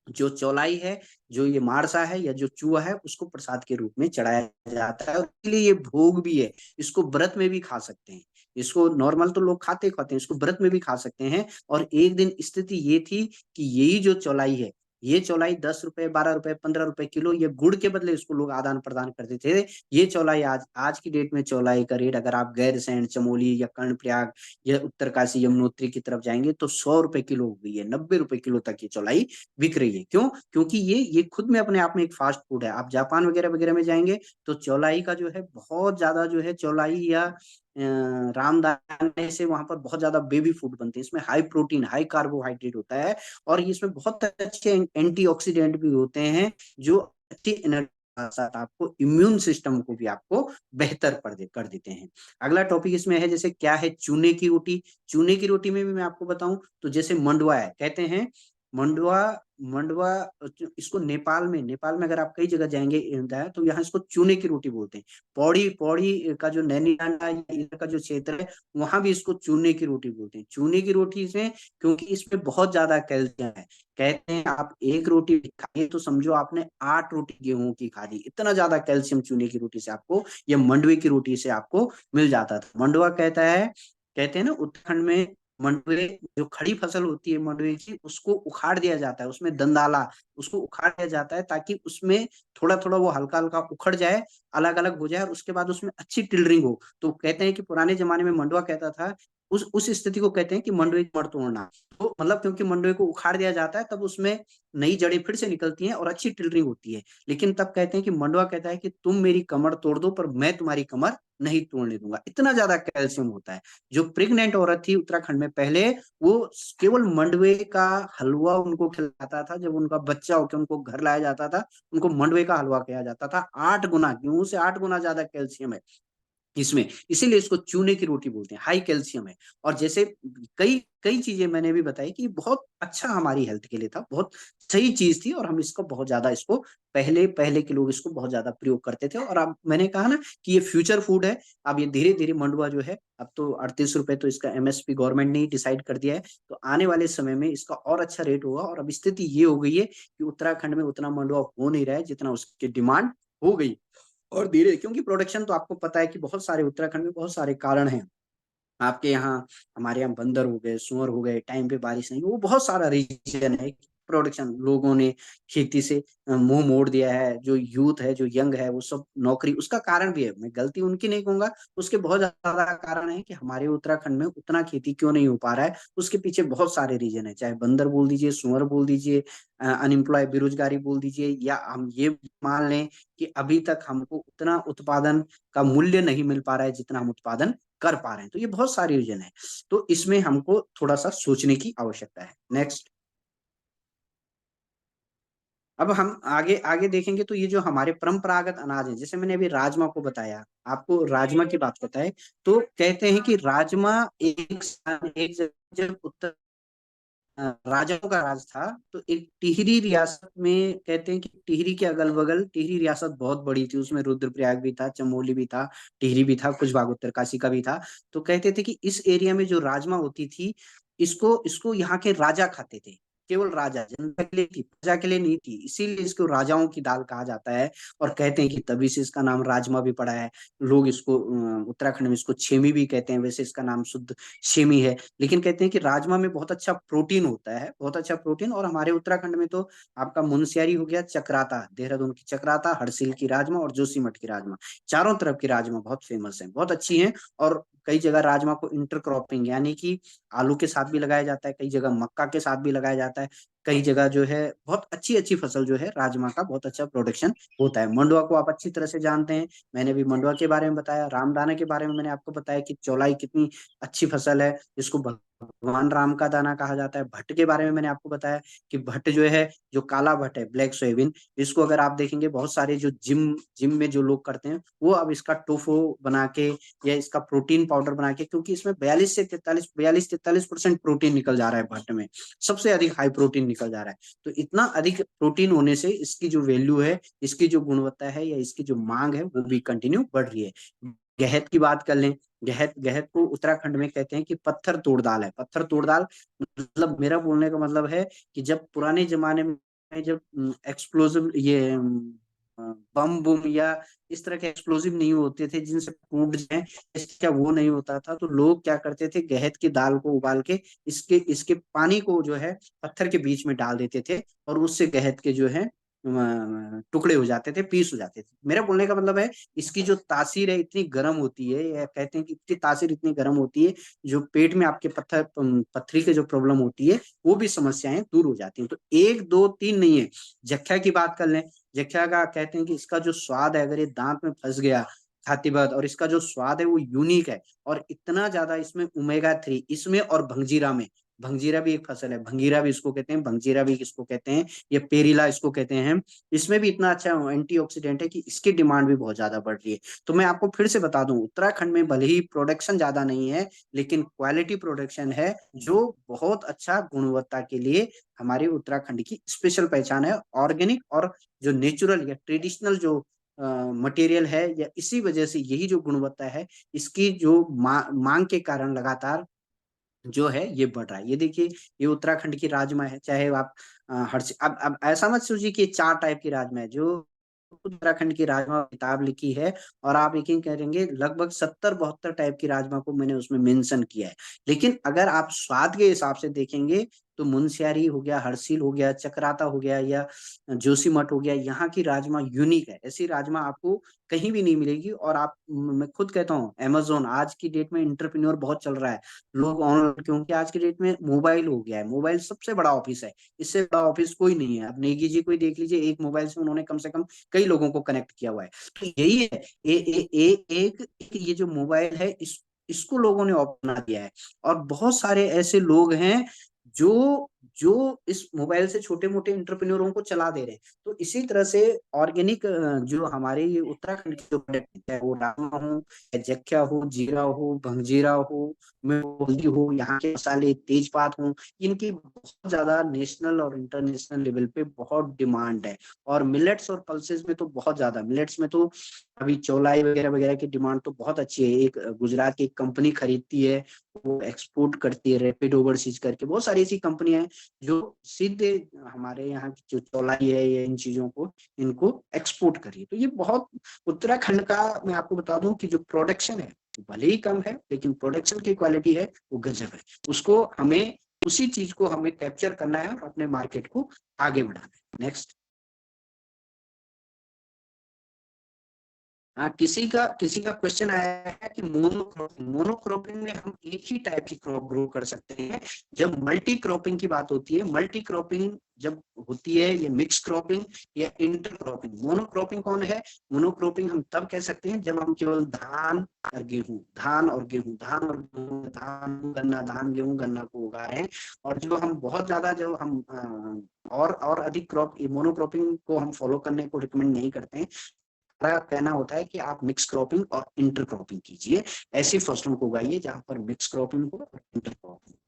जो चौलाई है, जो ये मारसा है या जो चूहा है, उसको प्रसाद के रूप में चढ़ाया जाता है, और इसलिए ये भोग भी है। इसको व्रत में भी खा सकते हैं, इसको नॉर्मल तो लोग खाते हैं, इसको व्रत में भी खा सकते हैं। और एक दिन स्थिति ये थी कि यही जो चौलाई है, ये चौलाई 10 रुपए, 12 रुपए, 15 रुपए किलो, ये गुड़ के बदले इसको लोग आदान प्रदान करते थे। ये चौलाई आज आज की डेट में चौलाई का रेट, अगर आप गैरसैंण, चमोली या कर्णप्रयाग या उत्तरकाशी, यमुनोत्री की तरफ जाएंगे तो 100 रुपए किलो हो गई है, 90 रुपए किलो तक ये चौलाई बिक रही है। क्यों? क्योंकि ये खुद में अपने आप में एक फास्ट फूड है। आप जापान वगैरह वगैरह में जाएंगे तो चौलाई का जो है बहुत ज्यादा जो है, चौलाई या रामदाने से वहां पर बहुत ज्यादा बेबी फूड बनते हैं। इसमें हाई प्रोटीन, हाई कार्बोहाइड्रेट होता है, और इसमें बहुत अच्छे एंटीऑक्सीडेंट भी होते हैं, जो अच्छी एनर्जी साथ आपको इम्यून सिस्टम को भी आपको बेहतर कर देते हैं। अगला टॉपिक इसमें है, जैसे क्या है चूने की रोटी। चूने की रोटी में भी मैं आपको बताऊं तो जैसे मंडुआ है, कहते हैं मंडुआ, मंडुआ इसको नेपाल में अगर आप कई जगह जाएंगे तो यहाँ इसको चूने की रोटी बोलते हैं। पौड़ी पौड़ी का जो नैनीताल या इधर का जो क्षेत्र है, वहां भी इसको चूने की रोटी बोलते हैं। चूने की रोटी इसमें, क्योंकि इसमें बहुत ज्यादा कैल्शियम है। कहते हैं आप एक रोटी खाइए तो समझो आपने 8 रोटी गेहूं की खा ली, इतना ज्यादा कैल्शियम चूने की रोटी से आपको, या मंडुए की रोटी से आपको मिल जाता था। मंडुआ कहता है, कहते हैं ना उत्तराखंड में मंडुए, जो खड़ी फसल होती है मंडुए की, उसको उखाड़ दिया जाता है, उसमें दंदाला, उसको उखाड़ दिया जाता है ताकि उसमें थोड़ा थोड़ा वो हल्का हल्का उखड़ जाए, अलग अलग हो जाए, और उसके बाद उसमें अच्छी टिलरिंग हो। तो कहते हैं कि पुराने जमाने में मंडुआ कहता था, उस स्थिति को कहते हैं कि मंडुए की मड़ तोड़ना। तो मतलब क्योंकि मंडुए को उखाड़ दिया जाता है, तब उसमें नई जड़ें फिर से निकलती हैं और अच्छी टिलरिंग होती है। लेकिन तब कहते हैं कि मंडुआ कहता है कि तुम मेरी कमर तोड़ दो पर मैं तुम्हारी कमर नहीं तोड़ने दूंगा, इतना ज्यादा कैल्शियम होता है। जो प्रेग्नेंट औरत थी उत्तराखंड में पहले, वो केवल मंडुए का हलवा उनको खिलाता था। जब उनका बच्चा होकर उनको घर लाया जाता था, उनको मंडुए का हलवा किया जाता था। 8 गुना, गेहूं से 8 गुना ज्यादा कैल्शियम है इसमें, इसीलिए इसको चूने की रोटी बोलते हैं, हाई कैल्शियम है। और जैसे कई कई चीजें मैंने भी बताई कि बहुत अच्छा हमारी हेल्थ के लिए था, बहुत सही चीज थी, और हम इसको बहुत ज्यादा, इसको पहले पहले के लोग इसको बहुत ज्यादा प्रयोग करते थे। और अब मैंने कहा ना कि ये फ्यूचर फूड है। अब ये धीरे धीरे मंडुआ जो है, अब तो 38 रुपए तो इसका एमएसपी गवर्नमेंट ने ही डिसाइड कर दिया है, तो आने वाले समय में इसका और अच्छा रेट होगा। और अब स्थिति ये हो गई है कि उत्तराखंड में उतना मंडुआ हो नहीं रहा है जितना उसकी डिमांड हो गई। और धीरे, क्योंकि प्रोडक्शन तो आपको पता है कि बहुत सारे उत्तराखंड में बहुत सारे कारण हैं। आपके यहाँ, हमारे यहाँ बंदर हो गए, सुअर हो गए, टाइम पे बारिश नहीं, वो बहुत सारा रीजन है। प्रोडक्शन, लोगों ने खेती से मुंह मोड़ दिया है, जो यूथ है, जो यंग है, वो सब नौकरी, उसका कारण भी है। मैं गलती उनकी नहीं कहूंगा, उसके बहुत ज्यादा कारण है कि हमारे उत्तराखंड में उतना खेती क्यों नहीं हो पा रहा है। उसके पीछे बहुत सारे रीजन है, चाहे बंदर बोल दीजिए, सुअर बोल दीजिए, अनएम्प्लॉय, बेरोजगारी बोल दीजिए, या हम ये मान लें कि अभी तक हमको उतना उत्पादन का मूल्य नहीं मिल पा रहा है जितना हम उत्पादन कर पा रहे हैं। तो ये बहुत सारी रीजन है, तो इसमें हमको थोड़ा सा सोचने की आवश्यकता है। नेक्स्ट, अब हम आगे आगे देखेंगे तो ये जो हमारे परंपरागत अनाज है, जैसे मैंने अभी राजमा को बताया, आपको राजमा की बात बताए, तो कहते हैं कि राजमा एक जगह, जब उत्तर राजाओं का राज था, तो एक टिहरी रियासत में, कहते हैं कि टिहरी के अगल बगल, टिहरी रियासत बहुत बड़ी थी, उसमें रुद्रप्रयाग भी था, चमोली भी था, टिहरी भी था, कुछ भाग उत्तरकाशी का भी था। तो कहते थे कि इस एरिया में जो राजमा होती थी, इसको इसको यहाँ के राजा खाते थे। केवल राजा, जनता के लिए थी, प्रजा के लिए नहीं थी, इसीलिए इसको राजाओं की दाल कहा जाता है। और कहते हैं कि तभी से इसका नाम राजमा भी पड़ा है। लोग इसको उत्तराखंड में इसको छेमी भी कहते हैं, वैसे इसका नाम शुद्ध छेमी है। लेकिन कहते हैं कि राजमा में बहुत अच्छा प्रोटीन होता है, बहुत अच्छा प्रोटीन। और हमारे उत्तराखंड में तो आपका मुनस्यारी हो गया, चक्राता, देहरादून की चक्राता, हरसिल की राजमा और जोशीमठ की राजमा, चारों तरफ की राजमा बहुत फेमस है, बहुत अच्छी है। और कई जगह राजमा को इंटरक्रॉपिंग, यानी कि आलू के साथ भी लगाया जाता है, कई जगह मक्का के साथ भी लगाया जाता है, कई जगह जो है बहुत अच्छी अच्छी फसल जो है राजमा का बहुत अच्छा प्रोडक्शन होता है। मंडुआ को आप अच्छी तरह से जानते हैं, मैंने भी मंडुआ के बारे में बताया। रामदाना के बारे में मैंने आपको बताया कि चौलाई कितनी अच्छी फसल है, जिसको भगवान राम का दाना कहा जाता है। भट्ट के बारे में मैंने आपको बताया कि भट्ट जो है, जो काला भट्ट है, ब्लैक सोयाबीन, इसको अगर आप देखेंगे बहुत सारे जो जिम जिम में जो लोग करते हैं वो अब इसका टोफू बना के या इसका प्रोटीन पाउडर बना के, क्योंकि इसमें 42 से 43 प्रोटीन निकल जा रहा है भट्ट में, सबसे अधिक हाई प्रोटीन निकल जा रहा है। तो इतना अधिक प्रोटीन होने से इसकी जो वैल्यू है, इसकी जो गुणवत्ता है या इसकी जो मांग है वो भी कंटिन्यू बढ़ रही है। गहत की बात कर लें, गहत गहत को उत्तराखंड में कहते हैं कि पत्थर तोड़ दाल है। पत्थर तोड़ दाल मतलब, मेरा बोलने का मतलब है कि जब पुराने जमाने में जब एक्सप्लोसिव ये बम बुम या इस तरह के एक्सप्लोसिव नहीं होते थे जिनसे टूट जाए, क्या वो नहीं होता था, तो लोग क्या करते थे, गहत की दाल को उबाल के इसके इसके पानी को जो है पत्थर के बीच में डाल देते थे और उससे गहत के जो है टुकड़े हो जाते थे, पीस हो जाते थे। मेरा बोलने का मतलब है इसकी जो तासीर है इतनी गर्म होती है, या कहते हैं कि इसकी तासीर इतनी गर्म होती है, जो पेट में आपके पथरी की जो प्रॉब्लम होती है वो भी समस्याएं दूर हो जाती हैं। तो एक दो तीन नहीं है। जख्या की बात कर लें, जख्या का कहते हैं कि इसका जो स्वाद है, अगर ये दांत में फंस गया खाते वक्त, और इसका जो स्वाद है वो यूनिक है, और इतना ज्यादा इसमें ओमेगा 3 इसमें, और भंगजीरा में, भंगजीरा भी एक फसल है, भंगीरा भी इसको कहते हैं, भंगजीरा भी किसको कहते हैं, ये पेरीला इसको कहते हैं। इसमें भी इतना अच्छा एंटीऑक्सीडेंट है कि इसकी डिमांड भी बहुत ज्यादा बढ़ रही है। तो मैं आपको फिर से बता दूं, उत्तराखंड में भले ही प्रोडक्शन ज्यादा नहीं है, लेकिन क्वालिटी प्रोडक्शन है जो बहुत अच्छा गुणवत्ता के लिए हमारे उत्तराखंड की स्पेशल पहचान है। ऑर्गेनिक और जो नेचुरल या ट्रेडिशनल जो मटेरियल है, या इसी वजह से यही जो गुणवत्ता है, इसकी जो मांग के कारण लगातार जो है ये बढ़ रहा है। ये देखिए, ये उत्तराखंड की राजमा है, चाहे आप अब ऐसा मत सोचिए कि 4 टाइप की राजमा है। जो उत्तराखंड की राजमा किताब लिखी है, और आप यकीन करेंगे लगभग 70-72 टाइप की राजमा को मैंने उसमें मेंशन किया है। लेकिन अगर आप स्वाद के हिसाब से देखेंगे तो मुनस्यारी हो गया, हरसिल हो गया, चक्राता हो गया, या जोशीमठ हो गया, यहाँ की राजमा यूनिक है। ऐसी राजमा आपको कहीं भी नहीं मिलेगी। और आप, मैं खुद कहता हूँ, अमेजोन आज की डेट में इंटरप्रेन्योर बहुत चल रहा है, लोग ऑनलाइन, क्योंकि आज की डेट में मोबाइल हो गया है, मोबाइल सबसे बड़ा ऑफिस है, इससे बड़ा ऑफिस कोई नहीं है। अब नेगी जी कोई देख लीजिए, एक मोबाइल से उन्होंने कम से कम कई लोगों को कनेक्ट किया हुआ है। तो यही है, एक ये जो मोबाइल है, इसको लोगों ने अपना दिया है। और बहुत सारे ऐसे लोग हैं जो जो इस मोबाइल से छोटे मोटे इंटरप्रेन्योरों को चला दे रहे हैं। तो इसी तरह से ऑर्गेनिक जो हमारे ये उत्तराखंड की जो प्रोडक्ट है, वो राजमा हो, जख्या हो, जीरा हो, भंगजीरा हो, हल्दी हो, यहाँ के मसाले तेजपात हो, इनकी बहुत ज्यादा नेशनल और इंटरनेशनल लेवल पे बहुत डिमांड है। और मिलेट्स और पल्सेस में तो बहुत ज्यादा, मिलेट्स में तो अभी चौलाई वगैरह वगैरह की डिमांड तो बहुत अच्छी है। एक गुजरात की एक कंपनी खरीदती है, वो एक्सपोर्ट करती है, रैपिड ओवरसीज करके। बहुत सारी ऐसी कंपनियां हैं जो सीधे हमारे यहाँ की जो चौलाई है या इन चीजों को, इनको एक्सपोर्ट करिए। तो ये बहुत, उत्तराखंड का मैं आपको बता दूं कि जो प्रोडक्शन है भले ही कम है, लेकिन प्रोडक्शन की क्वालिटी है वो गजब है। उसको हमें, उसी चीज को हमें कैप्चर करना है और अपने मार्केट को आगे बढ़ाना है। नेक्स्ट। हाँ, किसी का क्वेश्चन आया है कि मोनोक्रॉपिंग में हम एक ही टाइप की क्रॉप ग्रो कर सकते हैं। जब मल्टी क्रॉपिंग की बात होती है, मल्टी क्रॉपिंग जब होती है, ये मिक्स क्रॉपिंग या इंटर क्रॉपिंग। मोनोक्रॉपिंग कौन है? मोनोक्रॉपिंग हम तब कह सकते हैं जब हम केवल धान और गेहूं, धान और गेहूं, धान और गेहूं, धान गन्ना, धान गेहूं गन्ना को उगा रहे हैं। और जो हम बहुत ज्यादा, जो हम और अधिक क्रॉप, मोनोक्रॉपिंग को हम फॉलो करने को रिकमेंड नहीं करते हैं। हमारा कहना होता है कि आप मिक्स क्रॉपिंग और इंटर क्रॉपिंग कीजिए, ऐसी फसलों को उगाइए जहां पर मिक्स क्रॉपिंग हो और इंटर क्रॉपिंग हो।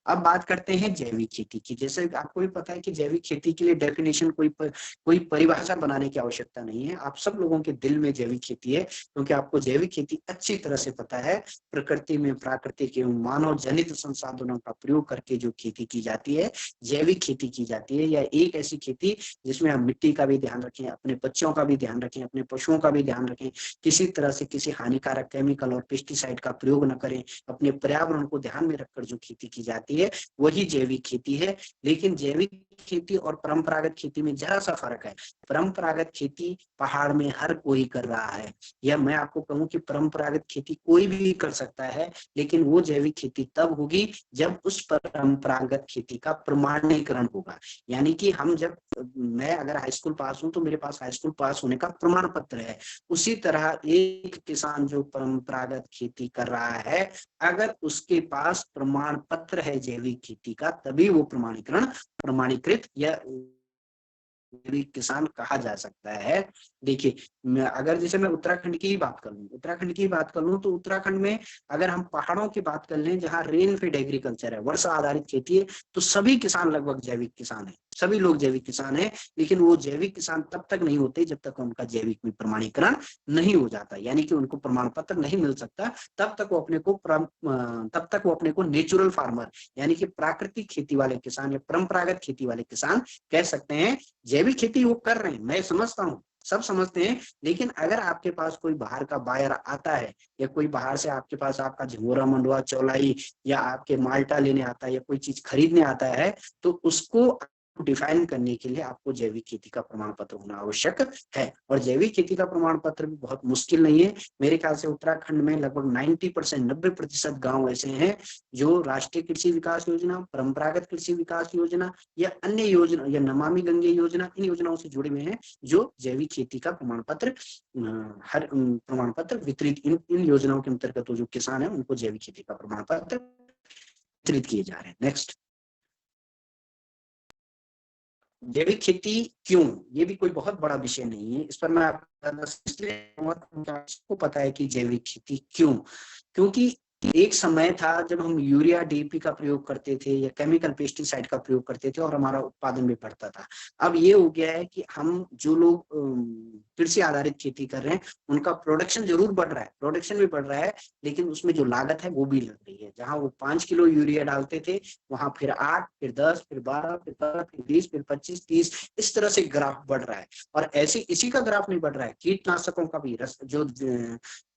अब बात करते हैं जैविक खेती की। जैसे आपको भी पता है कि जैविक खेती के लिए डेफिनेशन कोई परिभाषा बनाने की आवश्यकता नहीं है। आप सब लोगों के दिल में जैविक खेती है, क्योंकि आपको जैविक खेती अच्छी तरह से पता है। प्रकृति में प्राकृतिक एवं मानव जनित संसाधनों का प्रयोग करके जो खेती की जाती है, जैविक खेती की जाती है। या एक ऐसी खेती जिसमें हम मिट्टी का भी ध्यान रखें, अपने बच्चों का भी ध्यान रखें, अपने पशुओं का भी ध्यान रखें, किसी तरह से किसी हानिकारक केमिकल और पेस्टिसाइड का प्रयोग न करें, अपने पर्यावरण को ध्यान में रखकर जो खेती की जाती है वही जैविक खेती है। लेकिन जैविक खेती और परंपरागत खेती में जरा सा फर्क है। परंपरागत खेती पहाड़ में हर कोई कर रहा है, या मैं आपको कहूँ कि परंपरागत खेती कोई भी कर सकता है, लेकिन वो जैविक खेती तब होगी जब उस परंपरागत खेती का प्रमाणीकरण होगा। यानी कि मैं अगर हाई स्कूल पास हूँ तो मेरे पास हाई स्कूल पास होने का प्रमाण पत्र है। उसी तरह एक किसान जो परंपरागत खेती कर रहा है, अगर उसके पास प्रमाण पत्र है जैविक खेती का, तभी वो प्रमाणीकृत या जैविक किसान कहा जा सकता है। देखिए, अगर जैसे मैं उत्तराखंड की ही बात कर लूं तो उत्तराखंड में अगर हम पहाड़ों की बात कर लें, जहाँ रेन फेड एग्रीकल्चर है, वर्षा आधारित खेती है, तो सभी किसान लगभग जैविक किसान है, सभी लोग जैविक किसान है। लेकिन वो जैविक किसान तब तक नहीं होते जब तक उनका जैविक में प्रमाणीकरण नहीं हो जाता, यानी कि उनको प्रमाण पत्र नहीं मिल सकता। तब तक वो अपने को नेचुरल फार्मर, यानी कि प्राकृतिक खेती वाले किसान या परंपरागत खेती वाले किसान कह सकते हैं। जैविक खेती वो कर रहे हैं, मैं समझता हूँ, सब समझते हैं। लेकिन अगर आपके पास कोई बाहर का बायर आता है, या कोई बाहर से आपके पास आपका झिंगोरा, मंडुआ, चौलाई या आपके माल्टा लेने आता है, या कोई चीज खरीदने आता है, तो उसको डिफाइन करने के लिए आपको जैविक खेती का प्रमाण पत्र होना आवश्यक है। और जैविक खेती का प्रमाण पत्र भी बहुत मुश्किल नहीं है। मेरे ख्याल से उत्तराखंड में लगभग 90% गांव ऐसे हैं जो राष्ट्रीय कृषि विकास योजना, परंपरागत कृषि विकास योजना या अन्य योजना या नमामि गंगे योजना, इन योजनाओं से जुड़े हुए हैं, जो जैविक खेती का प्रमाण पत्र वितरित, इन योजनाओं के अंतर्गत जो किसान है उनको जैविक खेती का प्रमाण पत्र वितरित किए जा रहे हैं। नेक्स्ट, जैविक खेती क्यों, ये भी कोई बहुत बड़ा विषय नहीं है, इस पर मैं आपको पता है कि जैविक खेती क्यों, क्योंकि एक समय था जब हम यूरिया, डीएपी का प्रयोग करते थे या केमिकल पेस्टिसाइड का प्रयोग करते थे और हमारा उत्पादन भी बढ़ता था। अब ये हो गया है कि हम जो लोग कृषि आधारित खेती कर रहे हैं, उनका प्रोडक्शन जरूर बढ़ रहा है, प्रोडक्शन भी बढ़ रहा है, लेकिन उसमें जो लागत है वो भी लग रही है। जहां वो 5 किलो यूरिया डालते थे, वहां फिर 8, फिर 10, फिर 12, फिर 15, फिर 20, फिर 25, 30, इस तरह से ग्राफ बढ़ रहा है। और ऐसे इसी का ग्राफ नहीं बढ़ रहा है, कीटनाशकों का भी, जो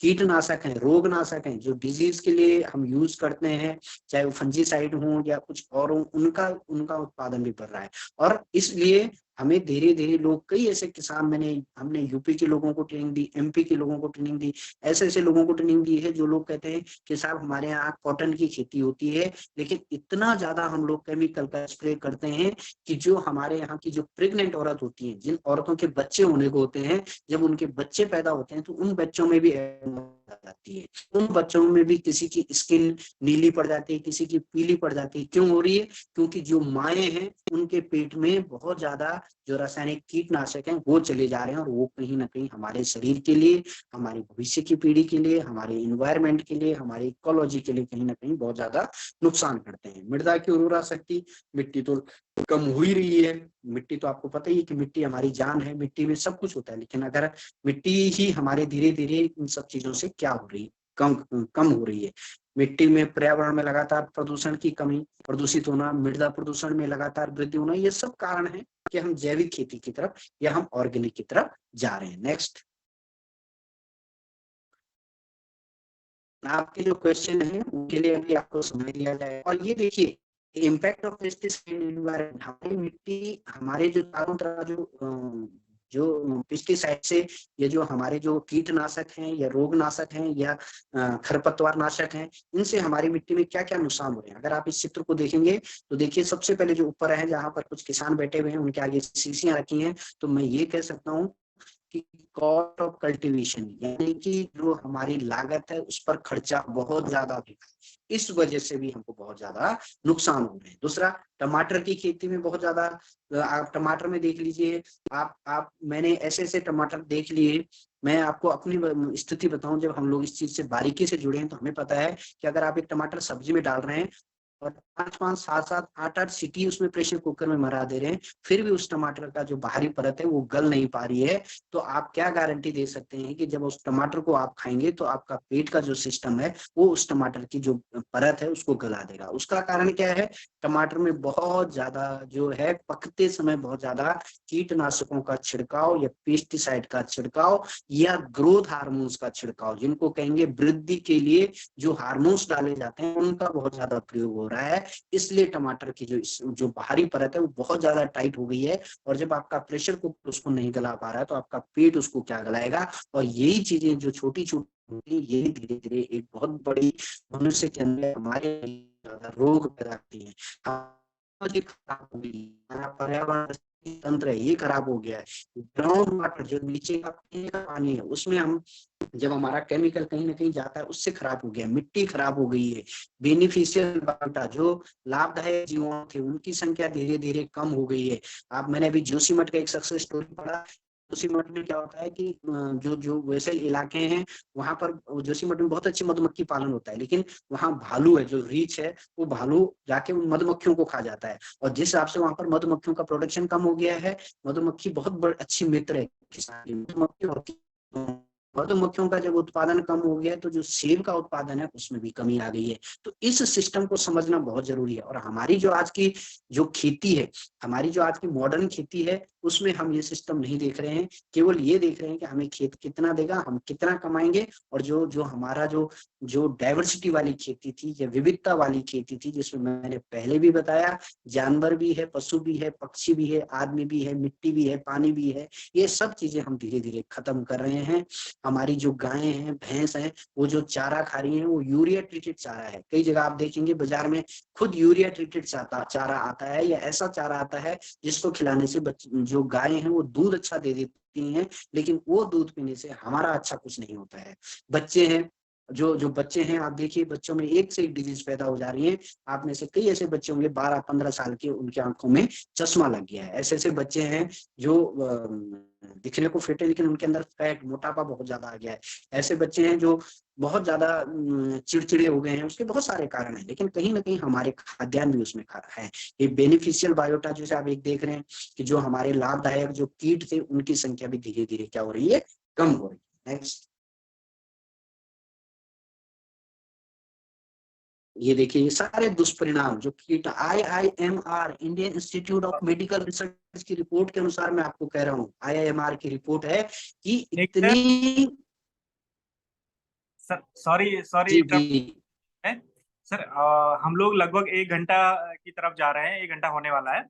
कीटनाशक हैं, रोगनाशक हैं, जो डिजीज के लिए हम यूज करते हैं, चाहे वो फंजीसाइड हो या कुछ और हो, उनका उत्पादन भी बढ़ रहा है। और इसलिए हमें धीरे धीरे लोग, कई ऐसे किसान, हमने यूपी के लोगों को ट्रेनिंग दी, एमपी के लोगों को ट्रेनिंग दी, ऐसे लोगों को ट्रेनिंग दी है जो लोग कहते हैं कि साहब हमारे यहाँ कॉटन की खेती होती है, लेकिन इतना ज्यादा हम लोग केमिकल का स्प्रे करते हैं कि जो हमारे यहाँ की जो प्रेग्नेंट औरत होती है, जिन औरतों के बच्चे होने को होते हैं, जब उनके बच्चे पैदा होते हैं तो उन बच्चों में भी जाती है, उन बच्चों में भी किसी की स्किन नीली पड़ जाती है, किसी की पीली पड़ जाती है। क्यों हो रही है? क्योंकि जो माएँ हैं उनके पेट में बहुत ज्यादा जो रासायनिक कीटनाशक हैं वो चले जा रहे हैं, और वो कहीं ना कहीं हमारे शरीर के लिए, हमारी भविष्य की पीढ़ी के लिए, हमारे इन्वायरमेंट के लिए, हमारी इकोलॉजी के लिए कहीं ना कहीं बहुत ज्यादा नुकसान करते हैं। मृदा की उर्वरा शक्ति, मिट्टी तो कम हो ही रही है। मिट्टी तो आपको पता ही है कि मिट्टी हमारी जान है, मिट्टी में सब कुछ होता है, लेकिन अगर मिट्टी ही हमारे धीरे धीरे इन सब चीजों से क्या हो रही है, कम हो रही है। मिट्टी में, पर्यावरण में लगातार प्रदूषण की कमी, प्रदूषित होना, मृदा प्रदूषण में लगातार वृद्धि होना, ये सब कारण है कि हम जैविक खेती की तरफ या हम ऑर्गेनिक की तरफ जा रहे हैं। नेक्स्ट, आपके जो क्वेश्चन है उनके लिए अभी आपको समय दिया जाए। और ये देखिए, इम्पैक्ट ऑफ पेस्टिसाइड एनवायरमेंट, हमारी मिट्टी, हमारे जो चारों तरफ जो पेस्टिसाइड से, या जो हमारे जो कीटनाशक हैं या रोगनाशक हैं या खरपतवार नाशक हैं, इनसे हमारी मिट्टी में क्या क्या नुकसान हो रहे हैं। अगर आप इस चित्र को देखेंगे तो देखिए, सबसे पहले जो ऊपर है, जहां पर कुछ किसान बैठे हुए हैं, उनके आगे शीशियां रखी हैं, तो मैं ये कह सकता हूँ कि कॉस्ट ऑफ कल्टीवेशन, यानी कि जो हमारी लागत है उस पर खर्चा बहुत ज्यादा है, इस वजह से भी हमको बहुत ज्यादा नुकसान हो रहे हैं। दूसरा, टमाटर की खेती में बहुत ज्यादा, आप टमाटर में देख लीजिए, आप मैंने ऐसे टमाटर देख लिए। मैं आपको अपनी स्थिति बताऊं, जब हम लोग इस चीज से बारीकी से जुड़े हैं तो हमें पता है कि अगर आप एक टमाटर सब्जी में डाल रहे हैं और 5-5, 7-7, 8-8 सीटी उसमें प्रेशर कुकर में मरा दे रहे हैं, फिर भी उस टमाटर का जो बाहरी परत है वो गल नहीं पा रही है, तो आप क्या गारंटी दे सकते हैं कि जब उस टमाटर को आप खाएंगे तो आपका पेट का जो सिस्टम है वो उस टमाटर की जो परत है उसको गला देगा। उसका कारण क्या है? टमाटर में बहुत ज्यादा जो है, पकते समय बहुत ज्यादा कीटनाशकों का छिड़काव या पेस्टिसाइड का छिड़काव या ग्रोथ हार्मोन्स का छिड़काव, जिनको कहेंगे वृद्धि के लिए जो हार्मोन्स डाले जाते हैं, उनका बहुत ज्यादा प्रयोग हो रहा है। रहा है, इसलिए टमाटर की जो बाहरी परत है वो बहुत ज्यादा टाइट हो गई है, और जब आपका प्रेशर कुकर उसको नहीं गला पा रहा है तो आपका पेट उसको क्या गलाएगा। और यही चीजें जो छोटी छोटी, यही धीरे धीरे एक बहुत बड़ी मनुष्य के अंदर हमारे रोग पैदा करती है। खराब हो गई, हमारा पर्यावरण तंत्र है ये खराब हो गया है। ग्राउंड वाटर जो नीचे का पीने का पानी है उसमें हम जब हमारा केमिकल कहीं ना कहीं जाता है उससे खराब हो गया, मिट्टी खराब हो गई है। बेनिफिशियल बायोटा जो लाभदायक जीवों थे उनकी संख्या धीरे धीरे कम हो गई है। आप मैंने अभी जोशीमठ का एक सक्सेस स्टोरी पढ़ा। जोशीमठ में क्या होता है कि जो जो वैसे इलाके हैं वहां पर जोशीमठ में बहुत अच्छी मधुमक्खी पालन होता है, लेकिन वहां भालू है, जो रीछ है वो भालू जाके उन मधुमक्खियों को खा जाता है। और जिस हिसाब से वहां पर मधुमक्खियों का प्रोडक्शन कम हो गया है, मधुमक्खी बहुत अच्छी मित्र है किसान की, मधुमक्खी होती है। मधुमक्खियों का जब उत्पादन कम हो गया तो जो सेब का उत्पादन है उसमें भी कमी आ गई है। तो इस सिस्टम को समझना बहुत जरूरी है। और हमारी जो आज की जो खेती है, हमारी जो आज की मॉडर्न खेती है, उसमें हम ये सिस्टम नहीं देख रहे हैं। केवल ये देख रहे हैं कि हमें खेत कितना देगा, हम कितना कमाएंगे। और जो जो हमारा जो जो डाइवर्सिटी वाली खेती थी या विविधता वाली खेती थी, जिसमें मैंने पहले भी बताया जानवर भी है, पशु भी है, पक्षी भी है, आदमी भी है, मिट्टी भी है, पानी भी है, ये सब चीजें हम धीरे धीरे खत्म कर रहे हैं। हमारी जो गायें हैं, भैंस हैं, वो जो चारा खा रही हैं वो यूरिया ट्रीटेड चारा है। कई जगह आप देखेंगे बाजार में खुद यूरिया ट्रीटेड चारा आता है, या ऐसा चारा आता है जिसको खिलाने से जो गायें हैं वो दूध अच्छा दे देती हैं, लेकिन वो दूध पीने से हमारा अच्छा कुछ नहीं होता है। बच्चे हैं, जो जो बच्चे हैं, आप देखिए बच्चों में एक से एक डिजीज पैदा हो जा रही है। आप में से कई ऐसे बच्चे होंगे 12-15 साल के, उनकी आंखों में चश्मा लग गया है। ऐसे ऐसे बच्चे हैं जो दिखने को फिट है लेकिन उनके अंदर फैट, मोटापा बहुत ज्यादा आ गया है। ऐसे बच्चे हैं जो बहुत ज्यादा चिड़चिड़े हो गए हैं। उसके बहुत सारे कारण हैं, लेकिन कहीं ना कहीं हमारे खाद्यान्न भी उसमें है। ये बेनिफिशियल बायोटा जैसे आप एक देख रहे हैं कि जो हमारे लाभदायक जो कीट थे उनकी संख्या भी धीरे धीरे क्या हो रही है, कम हो रही है। नेक्स्ट, ये देखिए ये सारे दुष्परिणाम जो कीट, IIMR Indian institute of medical research की रिपोर्ट के अनुसार मैं आपको कह रहा हूँ, IIMR की रिपोर्ट है कि सर, इतनी। सॉरी सॉरी जी जी इंटरप्ट है सर। हम लोग लगभग 1 घंटा की तरफ जा रहे हैं, 1 घंटा होने वाला है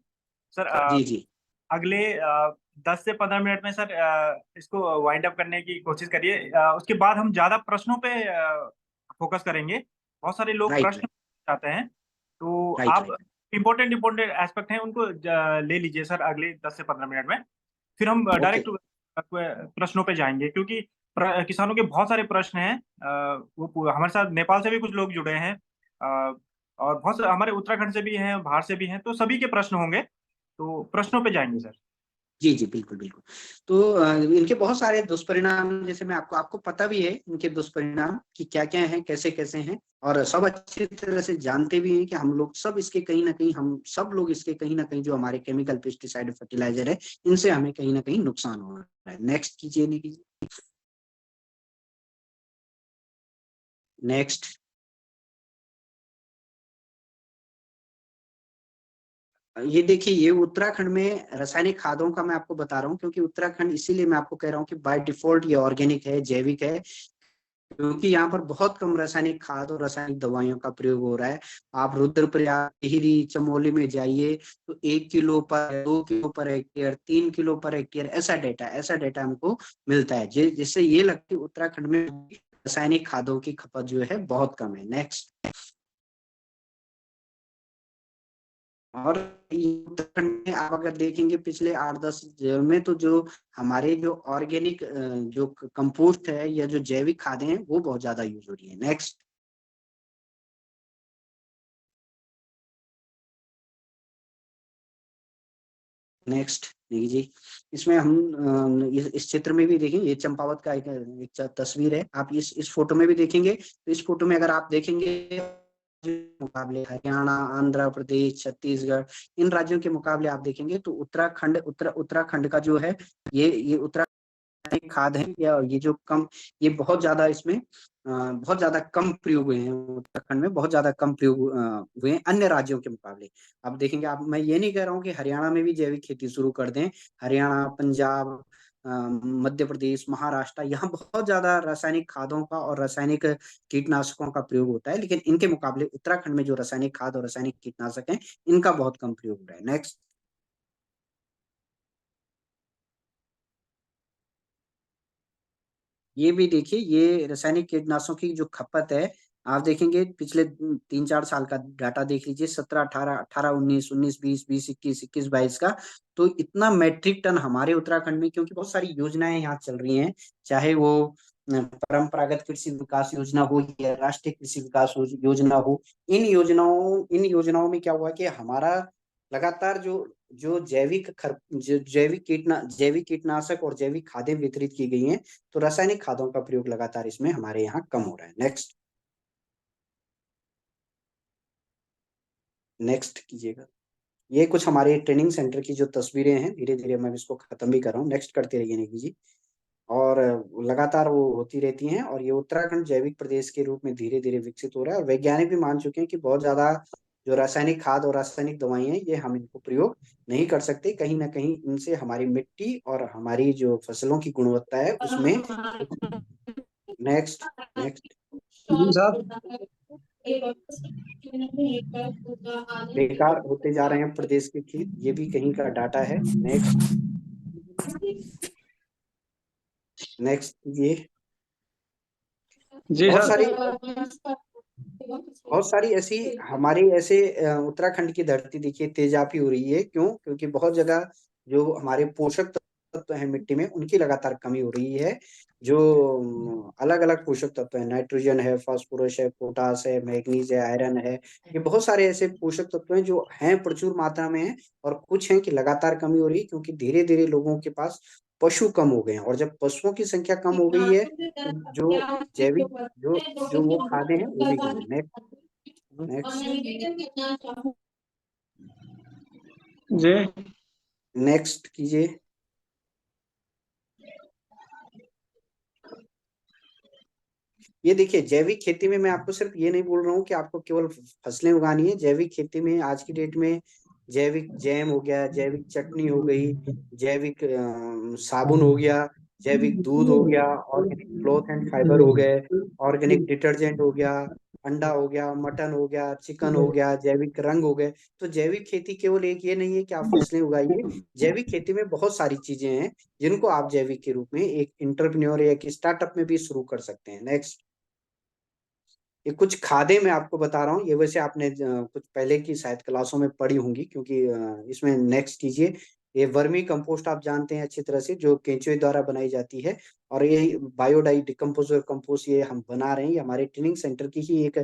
सर। जी जी अगले 10 से 15 मिनट में सर इसको वाइंड अप करने की कोशिश करिए। उसके बाद हम ज्यादा प्रश्नों पे फोकस करेंगे। बहुत सारे लोग राइट प्रश्न राइट चाहते हैं, तो राइट आप राइट इम्पोर्टेंट इम्पोर्टेंट एस्पेक्ट हैं उनको ले लीजिए सर अगले 10 से 15 मिनट में। फिर हम ओके। डायरेक्ट प्रश्नों पे जाएंगे, क्योंकि किसानों के बहुत सारे प्रश्न हैं। वो हमारे साथ नेपाल से भी कुछ लोग जुड़े हैं, और बहुत से हमारे उत्तराखंड से भी हैं, बाहर से भी हैं, तो सभी के प्रश्न होंगे। तो प्रश्नों पे जाएंगे सर। जी जी बिल्कुल बिल्कुल। तो इनके बहुत सारे दुष्परिणाम, जैसे मैं आपको आपको पता भी है इनके दुष्परिणाम कि क्या क्या हैं, कैसे कैसे हैं, और सब अच्छी तरह से जानते भी हैं कि हम लोग सब इसके कहीं ना कहीं, हम सब लोग इसके कहीं ना कहीं जो हमारे केमिकल पेस्टिसाइड फर्टिलाइजर है इनसे हमें कहीं ना कहीं नुकसान हो रहा है। नेक्स्ट कीजिए, नहीं कीजिए, नेक्स्ट। ये देखिए ये उत्तराखंड में रासायनिक खादों का मैं आपको बता रहा हूँ, क्योंकि उत्तराखंड इसीलिए मैं आपको कह रहा हूँ कि बाय डिफॉल्ट ये ऑर्गेनिक है, जैविक है, क्योंकि यहाँ पर बहुत कम रासायनिक खाद और रासायनिक दवाइयों का प्रयोग हो रहा है। आप रुद्रप्रयाग, टिहरी, चमोली में जाइए तो 1 किलो पर, 2 kilo per hectare, 3 kilo per hectare, ऐसा डेटा हमको मिलता है, जिससे ये लगता है उत्तराखंड में रासायनिक खादों की खपत जो है बहुत कम है। नेक्स्ट। और उत्तराखंड में आप अगर देखेंगे पिछले 8-10 में, तो जो हमारे जो ऑर्गेनिक जो कंपोस्ट है या जो जैविक खादें हैं वो बहुत ज्यादा यूज हो रही है। नेक्स्ट। नेक्स्ट देखिए जी, इसमें हम इस चित्र में भी देखेंगे, ये चंपावत का एक तस्वीर है। आप इस फोटो में भी देखेंगे, तो इस फोटो में अगर आप देखेंगे मुकाबले हरियाणा, आंध्र प्रदेश, छत्तीसगढ़, इन राज्यों के मुकाबले आप देखेंगे तो उत्तराखंड का जो है, ये उत्तराखंड खाद है, या ये जो कम, ये बहुत ज्यादा इसमें बहुत ज्यादा कम प्रयोग हुए हैं। उत्तराखंड में बहुत ज्यादा कम प्रयोग हुए हैं अन्य राज्यों के मुकाबले। आप देखेंगे, आप, मैं ये नहीं कह रहा हूँ कि हरियाणा में भी जैविक खेती शुरू कर दें, हरियाणा, पंजाब, मध्य प्रदेश, महाराष्ट्र, यहाँ बहुत ज्यादा रासायनिक खादों का और रासायनिक कीटनाशकों का प्रयोग होता है, लेकिन इनके मुकाबले उत्तराखंड में जो रासायनिक खाद और रासायनिक कीटनाशक हैं, इनका बहुत कम प्रयोग हो रहा है। नेक्स्ट। ये भी देखिए, ये रासायनिक कीटनाशकों की जो खपत है, आप देखेंगे पिछले 3-4 साल का डाटा देख लीजिए, 17, 18, 18, 19, 19, 20, 20, 21, 21, 22 का। तो इतना मैट्रिक टन हमारे उत्तराखंड में, क्योंकि बहुत सारी योजनाएं यहाँ चल रही हैं, चाहे वो परंपरागत कृषि विकास योजना हो या राष्ट्रीय कृषि विकास योजना हो। इन योजनाओं में क्या हुआ कि हमारा लगातार जो जैविक कीटनाशक और जैविक खादें वितरित की गई हैं, तो रासायनिक खादों का प्रयोग लगातार इसमें हमारे यहाँ कम हो रहा है। नेक्स्ट। नेक्स्ट कीजिएगा। ये कुछ हमारे ट्रेनिंग सेंटर की जो तस्वीरें हैं, धीरे धीरे मैं इसको खत्म भी कर रहा हूँ, नेक्स्ट करते रहिए निकी जी। और लगातार वो होती रहती हैं, और ये उत्तराखंड जैविक प्रदेश के रूप में धीरे धीरे विकसित हो रहा है, और वैज्ञानिक भी मान चुके हैं कि बहुत ज्यादा जो रासायनिक खाद और रासायनिक दवाई हैं, ये हम इनको प्रयोग नहीं कर सकते। कहीं ना कहीं इनसे हमारी मिट्टी और हमारी जो फसलों की गुणवत्ता है उसमें। नेक्स्ट। नेक्स्ट। जी साहब। बेकार होते जा रहे हैं प्रदेश के खेत, ये भी कहीं का डाटा है। नेक्स्ट। नेक्स्ट ये जी बहुत सर। सारी बहुत सारी ऐसी हमारे ऐसे उत्तराखंड की धरती देखिए तेजाबी हो रही है। क्यों? क्योंकि बहुत जगह जो हमारे पोषक तत्व हैं मिट्टी में, उनकी लगातार कमी हो रही है। जो अलग अलग पोषक तत्व है, नाइट्रोजन है, फास्फोरस है, पोटास है, मैग्नीज है, आयरन है, ये बहुत सारे ऐसे पोषक तत्व हैं जो हैं प्रचुर मात्रा में हैं, और कुछ हैं कि लगातार कमी हो रही है, क्योंकि धीरे धीरे लोगों के पास पशु कम हो गए हैं। और जब पशुओं की संख्या कम हो गई है, तो जो जैविक जो जो वो खाद्य हैं वो भी कम है। नेक्स्ट। नेक्स्ट। जी। नेक्स्ट कीजिए। ये देखिए, जैविक खेती में मैं आपको सिर्फ ये नहीं बोल रहा हूँ कि आपको केवल फसलें उगानी है। जैविक खेती में आज की डेट में जैविक जैम हो गया, जैविक चटनी हो गई, जैविक साबुन हो गया, जैविक दूध हो गया, ऑर्गेनिक क्लॉथ एंड फाइबर हो गए, ऑर्गेनिक डिटर्जेंट हो गया, अंडा हो गया, मटन हो गया, चिकन हो गया, जैविक रंग हो गए। तो जैविक खेती केवल एक ये नहीं है कि आप फसलें उगाइए। जैविक खेती में बहुत सारी चीजें हैं जिनको आप जैविक के रूप में एक इंटरप्रेन्योर या एक स्टार्टअप में भी शुरू कर सकते हैं। नेक्स्ट। ये कुछ खादें मैं आपको बता रहा हूँ, ये वैसे आपने कुछ पहले की शायद क्लासों में पढ़ी होंगी, क्योंकि इसमें नेक्स्ट कीजिए। ये वर्मी कंपोस्ट आप जानते हैं अच्छी तरह से, जो केंचुए द्वारा बनाई जाती है। और ये बायोडाई डिकम्पोजर कंपोस्ट ये हम बना रहे हैं। ये हमारे ट्रेनिंग सेंटर की ही एक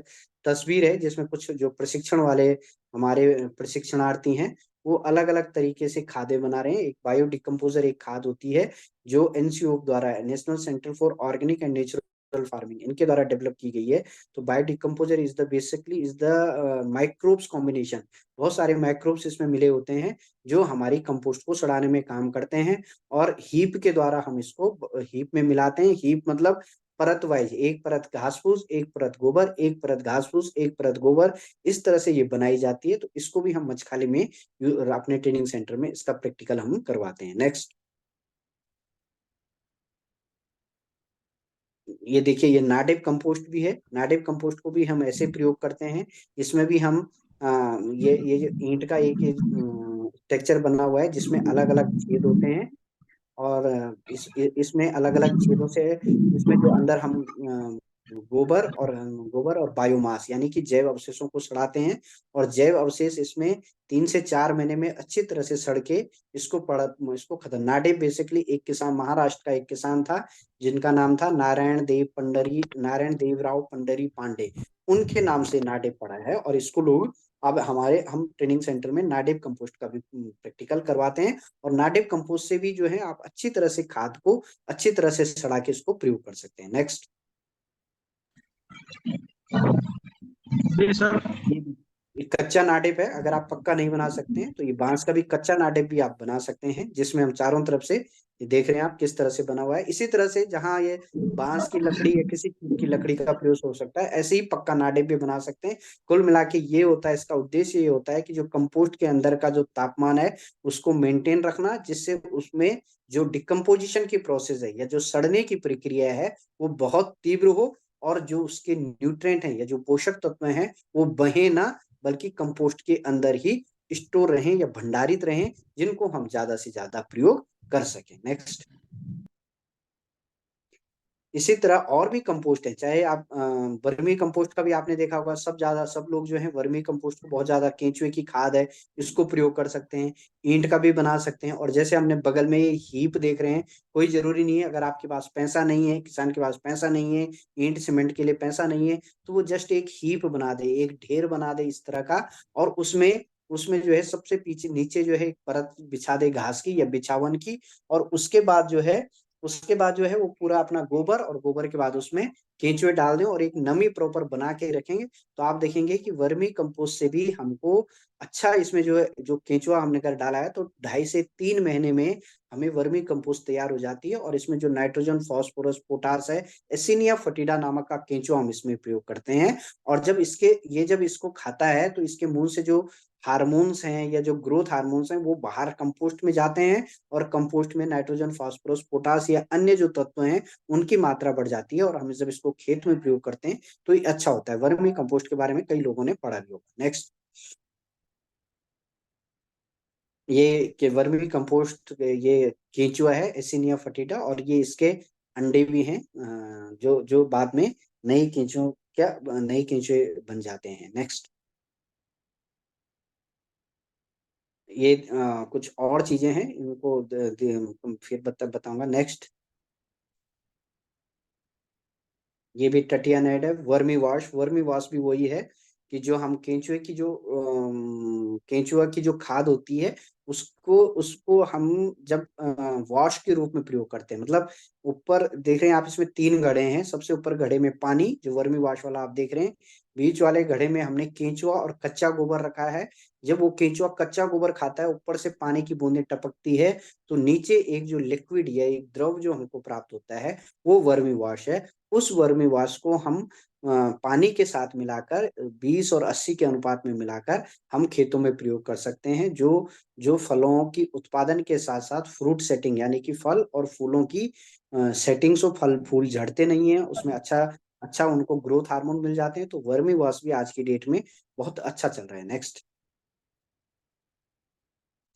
तस्वीर है, जिसमें कुछ जो प्रशिक्षण वाले हमारे प्रशिक्षणार्थी हैं, वो अलग अलग तरीके से खादें बना रहे हैं। एक बायो डिकम्पोजर एक खाद होती है जो एनसीओ द्वारा, national centre for organic and natural farming, इनके द्वारा डेवलप की गई है। तो bio decomposer is the basically is the microbes combination. बहुत सारे माइक्रोब्स इसमें मिले होते हैं जो हमारी कंपोस्ट को सड़ाने में काम करते हैं, और हीप के द्वारा हम इसको हीप में मिलाते हैं। हीप मतलब परत वाइज, एक परत घास फूस, एक परत गोबर, एक परत घास फूस, एक परत गोबर, इस तरह से ये बनाई जाती है। तो इसको भी हम मचखाली में अपने ट्रेनिंग सेंटर में इसका प्रैक्टिकल हम करवाते हैं। नेक्स्ट। ये देखिए, ये नाडेप कंपोस्ट भी है। नाडेप कंपोस्ट को भी हम ऐसे प्रयोग करते हैं, इसमें भी हम ये जो ईंट का एक स्ट्रक्चर बना हुआ है जिसमें अलग अलग छेद होते हैं, और इसमें अलग अलग छेदों से इसमें जो अंदर हम गोबर और बायोमास यानी कि जैव अवशेषों को सड़ाते हैं, और जैव अवशेष इसमें 3 से 4 महीने में अच्छी तरह से सड़ के इसको खत्म। नाडे बेसिकली एक किसान, महाराष्ट्र का एक किसान था जिनका नाम था नारायण देवराव पंडरी पांडे। उनके नाम से नाडेप पड़ा है, और इसको लोग अब हम ट्रेनिंग सेंटर में नाडेप कंपोस्ट का भी प्रैक्टिकल करवाते हैं। और नाडेप कंपोस्ट से भी जो है आप अच्छी तरह से खाद को अच्छी तरह से सड़ा के इसको प्रयोग कर सकते हैं। नेक्स्ट। जी सर। ये कच्चा नाडेप है। अगर आप पक्का नहीं बना सकते हैं तो ये बांस का भी कच्चा नाडेप भी आप बना सकते हैं, जिसमें हम चारों तरफ से ये देख रहे हैं आप किस तरह से बना हुआ है। इसी तरह से जहाँ ये बांस की लकड़ी या किसी चीज की लकड़ी का प्रयोग हो सकता है, ऐसे ही पक्का नाडेप भी बना सकते हैं। कुल मिला के ये होता है, इसका उद्देश्य ये होता है कि जो कंपोस्ट के अंदर का जो तापमान है उसको मेंटेन रखना, जिससे उसमें जो डिकम्पोजिशन की प्रोसेस है या जो सड़ने की प्रक्रिया है वो बहुत तीव्र हो, और जो उसके न्यूट्रेंट हैं या जो पोषक तत्व हैं वो बहे ना, बल्कि कंपोस्ट के अंदर ही स्टोर रहें या भंडारित रहें, जिनको हम ज्यादा से ज्यादा प्रयोग कर सकें। नेक्स्ट। इसी तरह और भी कंपोस्ट है, चाहे आप वर्मी कंपोस्ट का भी आपने देखा होगा, सब लोग जो है वर्मी कंपोस्ट को बहुत ज्यादा, केंचुए की खाद है इसको प्रयोग कर सकते हैं। ईंट का भी बना सकते हैं। और जैसे हमने बगल में ये हीप देख रहे हैं, कोई जरूरी नहीं है, अगर आपके पास पैसा नहीं है, किसान के पास पैसा नहीं है, ईंट सीमेंट के लिए पैसा नहीं है, तो वो जस्ट एक हीप बना दे, एक ढेर बना दे इस तरह का, और उसमें उसमें जो है सबसे पीछे नीचे जो है एक परत बिछा दे घास की या बिछावन की, और उसके बाद जो है वो पूरा अपना गोबर, और गोबर के बाद उसमें केंचुए डाल दें और एक नमी प्रॉपर बना के रखेंगे, तो आप देखेंगे कि वर्मी कंपोस्ट से भी हमको अच्छा, इसमें जो है जो केंचुआ हमने कर डाला है तो 2.5 से 3 महीने में हमें वर्मी कंपोस्ट तैयार हो जाती है। और इसमें जो नाइट्रोजन, फास्फोरस, पोटास है, एसिनिया फटीडा नामक का केंचुआ हम इसमें प्रयोग करते हैं। और जब इसको खाता है तो इसके मुंह से जो हार्मोन्स हैं या जो ग्रोथ हार्मोन्स हैं वो बाहर कंपोस्ट में जाते हैं, और कंपोस्ट में नाइट्रोजन, फास्फोरस, पोटास या अन्य जो तत्व हैं उनकी मात्रा बढ़ जाती है, और हम जब इसको खेत में प्रयोग करते हैं तो ये अच्छा होता है। वर्मी कंपोस्ट के बारे में कई लोगों ने पढ़ा भी होगा। नेक्स्ट। ये कि वर्मी कंपोस्ट ये केंचुआ है, एसिनिया फटीडा, और ये इसके अंडे भी हैं, जो जो बाद में नई केंचुओं क्या नई केंचुए बन जाते हैं। नेक्स्ट। ये कुछ और चीजें हैं, इनको फिर बताऊंगा। नेक्स्ट। ये भी टटियानाइड है। वर्मी वॉश भी वही है कि जो हम केंचुआ की जो खाद होती है उसको उसको हम जब वॉश के रूप में प्रयोग करते हैं, मतलब ऊपर देख रहे हैं आप, इसमें 3 घड़े हैं। सबसे ऊपर घड़े में पानी, जो वर्मी वॉश वाला आप देख रहे हैं, बीच वाले घड़े में हमने केंचुआ और कच्चा गोबर रखा है। जब वो केंचुआ कच्चा गोबर खाता है, ऊपर से पानी की बूंदें टपकती है, तो नीचे एक जो लिक्विड या एक द्रव जो हमको प्राप्त होता है वो वर्मी वॉश है। उस वर्मी वाश को हम पानी के साथ मिलाकर 20 और 80 के अनुपात में मिलाकर हम खेतों में प्रयोग कर सकते हैं, जो जो फलों की उत्पादन के साथ साथ फ्रूट सेटिंग, यानी कि फल और फूलों की सेटिंग, से फल फूल झड़ते नहीं है, उसमें अच्छा अच्छा उनको ग्रोथ हार्मोन मिल जाते हैं। तो वर्मी वॉश भी आज की डेट में बहुत अच्छा चल रहा है। नेक्स्ट।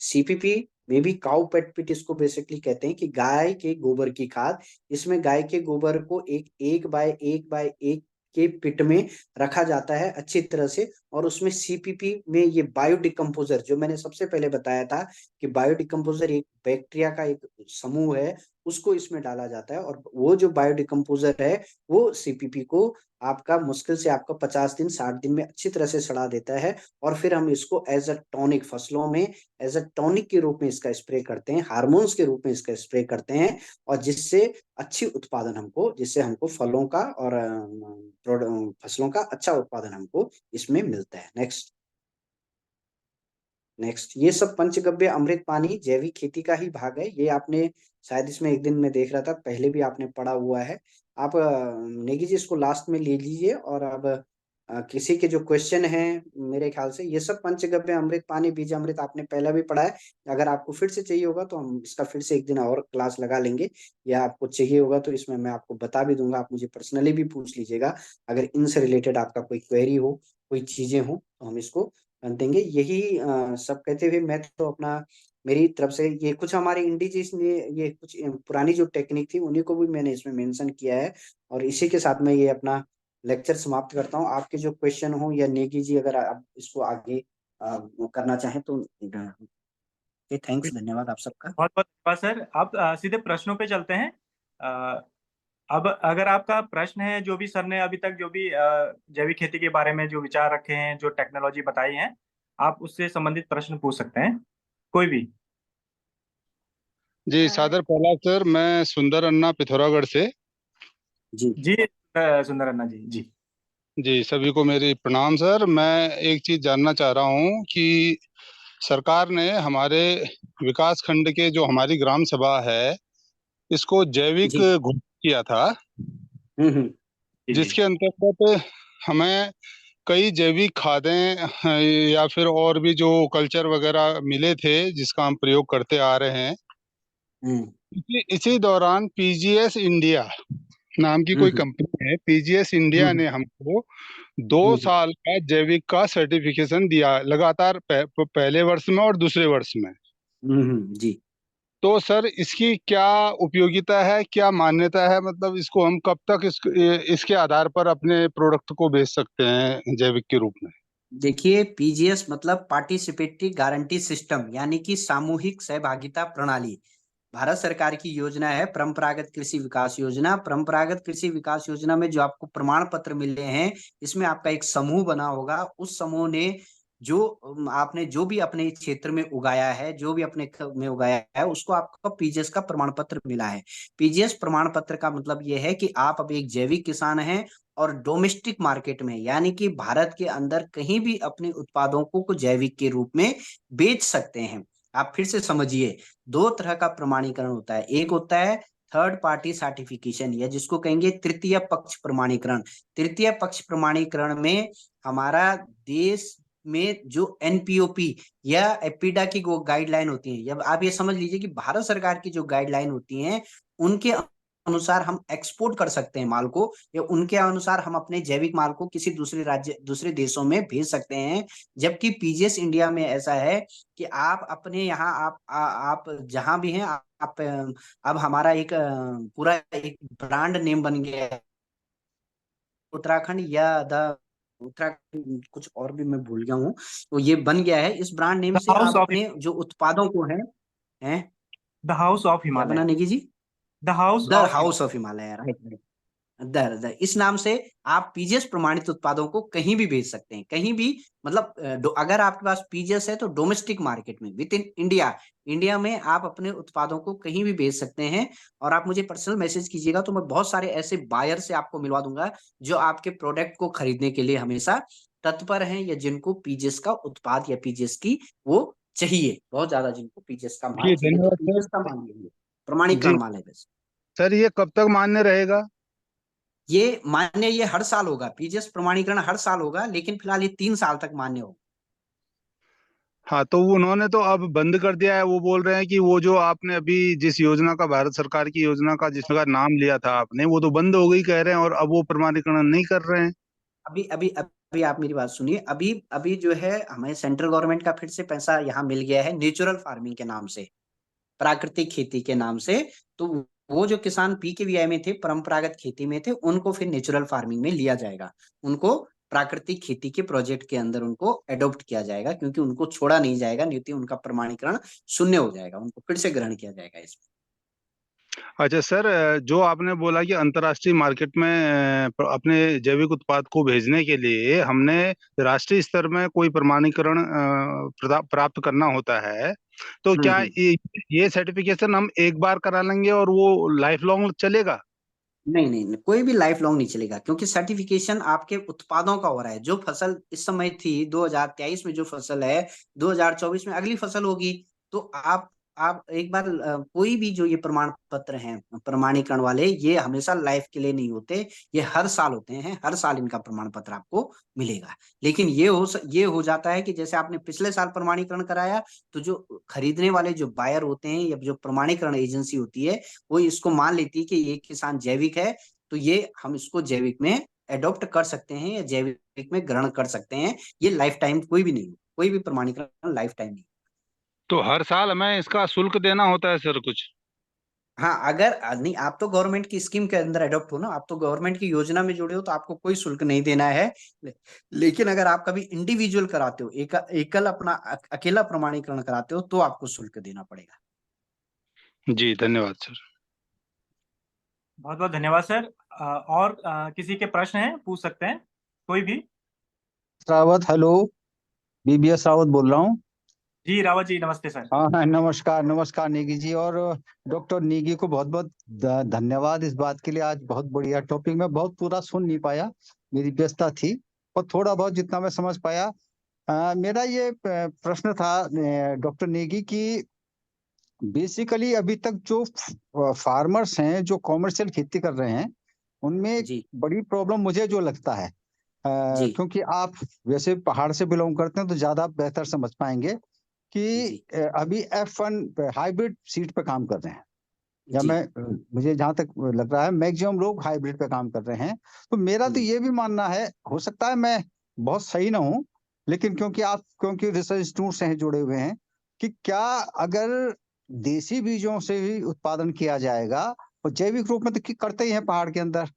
सीपीपी में भी काउ पेट पिट इसको बेसिकली कहते हैं, कि गाय के गोबर की खाद। इसमें गाय के गोबर को एक 1 बाय 1 बाय 1 के पिट में रखा जाता है अच्छी तरह से, और उसमें सीपीपी में ये बायोडिकम्पोजर, जो मैंने सबसे पहले बताया था कि बायोडिकम्पोजर एक बैक्टीरिया का एक समूह है, उसको इसमें डाला जाता है। और वो जो बायोडिकम्पोजर है वो सीपीपी को आपका मुश्किल से आपका 50 दिन 60 दिन में अच्छी तरह से सड़ा देता है। और फिर हम इसको एज अ टॉनिक फसलों में, एज अ टॉनिक के रूप में इसका स्प्रे करते हैं, हार्मोन्स के रूप में इसका स्प्रे करते हैं, और जिससे हमको फलों का और फसलों का अच्छा उत्पादन हमको इसमें मिलता है। नेक्स्ट। ये सब पंचगव्य अमृत पानी जैविक खेती का ही भाग है। ये आपने शायद इसमें एक दिन मैं देख रहा था, पहले भी आपने पढ़ा हुआ है। आप नेगी जी इसको लास्ट में ले लीजिए। और अब किसी के जो क्वेश्चन हैं, मेरे ख्याल से ये सब पंचगव्य अमृत पानी बीज अमृत आपने पहला भी पढ़ा है। अगर आपको फिर से चाहिए होगा तो हम इसका फिर से एक दिन और क्लास लगा लेंगे, या आपको चाहिए होगा तो इसमें मैं आपको बता भी दूंगा, आप मुझे पर्सनली भी पूछ लीजिएगा। अगर इनसे रिलेटेड आपका कोई क्वेरी हो, कोई चीजें हो, तो हम इसको देंगे। यही सब कहते हुए मैं तो अपना, मेरी तरफ से ये कुछ हमारे इंडिजीज ने, ये कुछ पुरानी जो टेक्निक थी उन्हीं को भी मैंने इसमें मेंशन किया है। और इसी के साथ मैं ये अपना लेक्चर समाप्त करता हूँ। आपके जो क्वेश्चन हो, या नेगी जी अगर आप इसको आगे करना चाहें तो थैंक्स, धन्यवाद आप सबका। बहुत बहुत धन्यवाद सर। आप सीधे प्रश्नों पे चलते हैं। अ, अब अगर आपका प्रश्न है, जो भी सर ने अभी तक जो भी जैविक खेती के बारे में जो विचार रखे हैं, जो टेक्नोलॉजी बताई है, आप उससे संबंधित प्रश्न पूछ सकते हैं, कोई भी। जी सादर प्रहलाद सर, मैं सुंदर अन्ना पिथौरागढ़ से। जी। जी सुंदर अन्ना जी जी। जी, सभी को मेरी प्रणाम सर। मैं एक चीज जानना चाह रहा हूँ कि सरकार ने हमारे विकास खंड के जो हमारी ग्राम सभा है, इसको जैविक जी। घोषित किया था, हम्म। जी जी। जिसके अंतर्गत हमें कई जैविक खादें या फिर और भी जो कल्चर वगैरह मिले थे, जिसका हम प्रयोग करते आ रहे हैं। हम्म। इसी दौरान पीजीएस इंडिया नाम की कोई हम्म। कंपनी है, पीजीएस इंडिया हम्म। ने हमको 2 साल का जैविक का सर्टिफिकेशन दिया, लगातार पहले वर्ष में और दूसरे वर्ष में। जी। तो सर, इसकी क्या उपयोगिता है, क्या मान्यता है? मतलब इसको हम कब तक इसके आधार पर अपने प्रोडक्ट को बेच सकते हैं जैविक के रूप में? देखिए, पीजीएस मतलब पार्टिसिपेटरी गारंटी सिस्टम, यानी कि सामूहिक सहभागिता प्रणाली। भारत सरकार की योजना है परंपरागत कृषि विकास योजना। परंपरागत कृषि विकास योजना में जो आपको प्रमाण पत्र मिले हैं, इसमें आपका एक समूह बना होगा। उस समूह ने जो आपने जो भी अपने क्षेत्र में उगाया है, जो भी अपने में उगाया है, उसको आपको पीजीएस का प्रमाण पत्र मिला है। पीजीएस प्रमाण पत्र का मतलब यह है कि आप अब एक जैविक किसान हैं और डोमेस्टिक मार्केट में, यानी कि भारत के अंदर कहीं भी अपने उत्पादों को जैविक के रूप में बेच सकते हैं। आप फिर से समझिए, दो तरह का प्रमाणीकरण होता है। एक होता है थर्ड पार्टी सर्टिफिकेशन, या जिसको कहेंगे तृतीय पक्ष प्रमाणीकरण। तृतीय पक्ष प्रमाणीकरण में हमारा देश में जो एनपीओपी या एपिडा की गाइडलाइन होती है, जब आप ये समझ लीजिए कि भारत सरकार की जो गाइडलाइन होती हैं, उनके अनुसार हम एक्सपोर्ट कर सकते हैं माल को, या उनके अनुसार हम अपने जैविक माल को किसी दूसरे राज्य, दूसरे देशों में भेज सकते हैं। जबकि पीजीएस इंडिया में ऐसा है कि आप अपने यहाँ आप जहां भी हैं, आप अब हमारा एक पूरा एक ब्रांड नेम बन गया है, उत्तराखंड या द उत्तराखंड, कुछ और भी मैं भूल गया हूँ। तो ये बन गया है, इस ब्रांड नेम द से हाउस आप ऑफ अपने जो उत्पादों को हैं। द हाउस ऑफ क्या हिमालय। बनाने की जी? The house the of house Himalaya. Of Himalaya, right. दर दर इस नाम से आप पीजीएस प्रमाणित उत्पादों को कहीं भी बेच सकते हैं, कहीं भी। मतलब अगर आपके पास पीजीएस है तो डोमेस्टिक मार्केट में, विद इन इंडिया, इंडिया में आप अपने उत्पादों को कहीं भी बेच सकते हैं। और आप मुझे पर्सनल मैसेज कीजिएगा तो मैं बहुत सारे ऐसे बायर से आपको मिलवा दूंगा, जो आपके प्रोडक्ट को खरीदने के लिए हमेशा तत्पर हैं, या जिनको पीजीएस का उत्पाद या पीजीएस की वो चाहिए, बहुत ज्यादा जिनको पीजीएस का माल जी, चाहिए, तो धन्यवाद पीजीएस का सर। माल लेंगे, जी प्रमाणीकरण माल है बस। सर, ये कब तक मान्य रहेगा? ये मान्य, ये हर साल होगा, पीजीएस प्रमाणीकरण हर साल होगा, लेकिन फिलहाल ये 3 साल तक मान्य होगा। हाँ, तो उन्होंने तो अब बंद कर दिया है। वो बोल रहे हैं कि वो जो आपने अभी जिस योजना का, भारत सरकार की योजना का जिसका नाम लिया था आपने, वो तो बंद हो गई कह रहे हैं, और अब वो प्रमाणीकरण नहीं कर रहे हैं। अभी अभी अभी आप मेरी बात सुनिए। अभी अभी जो है, हमें सेंट्रल गवर्नमेंट का फिर से पैसा यहाँ मिल गया है, नेचुरल फार्मिंग के नाम से, प्राकृतिक खेती के नाम से। तो वो जो किसान पीकेवीआई में थे, परंपरागत खेती में थे, उनको फिर नेचुरल फार्मिंग में लिया जाएगा। उनको प्राकृतिक खेती के प्रोजेक्ट के अंदर उनको एडॉप्ट किया जाएगा, क्योंकि उनको छोड़ा नहीं जाएगा, नहीं तो उनका प्रमाणीकरण शून्य हो जाएगा, उनको फिर से ग्रहण किया जाएगा इसमें। अच्छा सर, जो आपने बोला कि अंतर्राष्ट्रीय मार्केट में अपने जैविक उत्पाद को भेजने के लिए हमने राष्ट्रीय स्तर में कोई प्रमाणीकरण प्राप्त करना होता है, तो क्या हम्म। ये सर्टिफिकेशन हम एक बार करा लेंगे और वो लाइफ लॉन्ग चलेगा? नहीं नहीं नहीं, कोई भी लाइफ लॉन्ग नहीं चलेगा, क्योंकि सर्टिफिकेशन आपके उत्पादों का हो रहा है। जो फसल इस समय थी 2023 में, जो फसल है 2024 में अगली फसल होगी। तो आप एक बार कोई भी जो ये प्रमाण पत्र हैं प्रमाणीकरण वाले, ये हमेशा लाइफ के लिए नहीं होते, ये हर साल होते हैं, हर साल इनका प्रमाण पत्र आपको मिलेगा। लेकिन ये हो जाता है कि जैसे आपने पिछले साल प्रमाणीकरण कराया, तो जो खरीदने वाले जो बायर होते हैं, या जो प्रमाणीकरण एजेंसी होती है, वो इसको मान लेती है कि ये किसान जैविक है, तो ये हम इसको जैविक में एडॉप्ट कर सकते हैं, या जैविक में ग्रहण कर सकते हैं। ये लाइफ टाइम कोई भी नहीं, कोई भी प्रमाणीकरण लाइफ टाइम नहीं। तो हर साल हमें इसका शुल्क देना होता है सर कुछ? हाँ, अगर नहीं, आप तो गवर्नमेंट की स्कीम के अंदर एडॉप्ट हो ना, आप तो गवर्नमेंट की योजना में जुड़े हो, तो आपको कोई शुल्क नहीं देना है। लेकिन अगर आप कभी इंडिविजुअल कराते हो, एकल अपना अकेला प्रमाणीकरण कराते हो, तो आपको शुल्क देना पड़ेगा। जी, धन्यवाद सर। बहुत बहुत धन्यवाद सर। और किसी के प्रश्न हैं, पूछ सकते हैं कोई भी। रावत, हेलो। बीबीएस रावत बोल रहा हूँ। जी रावत जी, नमस्ते सर। हाँ हाँ, नमस्कार नमस्कार नेगी जी, और डॉक्टर नेगी को बहुत बहुत धन्यवाद इस बात के लिए। आज बहुत बढ़िया टॉपिक, मैं बहुत पूरा सुन नहीं पाया, मेरी व्यस्तता थी, और थोड़ा बहुत जितना मैं समझ पाया। मेरा ये प्रश्न था डॉक्टर नेगी की, बेसिकली अभी तक जो फार्मर्स हैं जो कॉमर्शियल खेती कर रहे हैं, उनमें जी बड़ी प्रॉब्लम मुझे जो लगता है, जी क्योंकि आप वैसे पहाड़ से बिलोंग करते हैं तो ज्यादा बेहतर समझ पाएंगे कि जी अभी F1 हाइब्रिड सीड पे काम कर रहे हैं, या जी मुझे जहां तक लग रहा है मैक्सिमम लोग हाइब्रिड पे काम कर रहे हैं। तो मेरा तो ये भी मानना है, हो सकता है मैं बहुत सही ना हूं, लेकिन क्योंकि रिसर्च इंस्टीट्यूट से हैं जुड़े हुए हैं, कि क्या अगर देसी बीजों से ही उत्पादन किया जाएगा, और जैविक रूप में तो करते ही हैं पहाड़ के अंदर,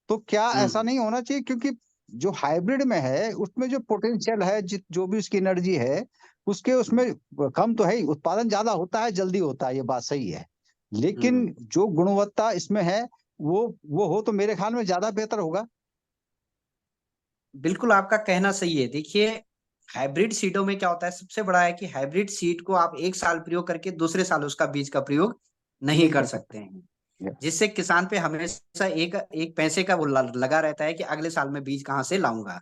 तो क्या ऐसा हम्म नहीं होना चाहिए? क्योंकि जो हाइब्रिड में है उसमें जो पोटेंशियल है, जो भी उसकी एनर्जी है, उसमें कम तो है ही, उत्पादन ज्यादा होता है, जल्दी होता है, ये बात सही है। लेकिन हम्म जो गुणवत्ता इसमें है, वो हो तो मेरे ख्याल में ज्यादा बेहतर होगा। बिल्कुल आपका कहना सही है। देखिए, हाइब्रिड सीडों में क्या होता है, सबसे बड़ा है कि हाइब्रिड सीड को आप एक साल प्रयोग करके दूसरे साल उसका बीज का प्रयोग नहीं नहीं कर कर सकते हैं, सकते। यस। जिससे किसान पे हमेशा एक एक पैसे का वो लगा रहता है कि अगले साल में बीज कहाँ से लाऊंगा।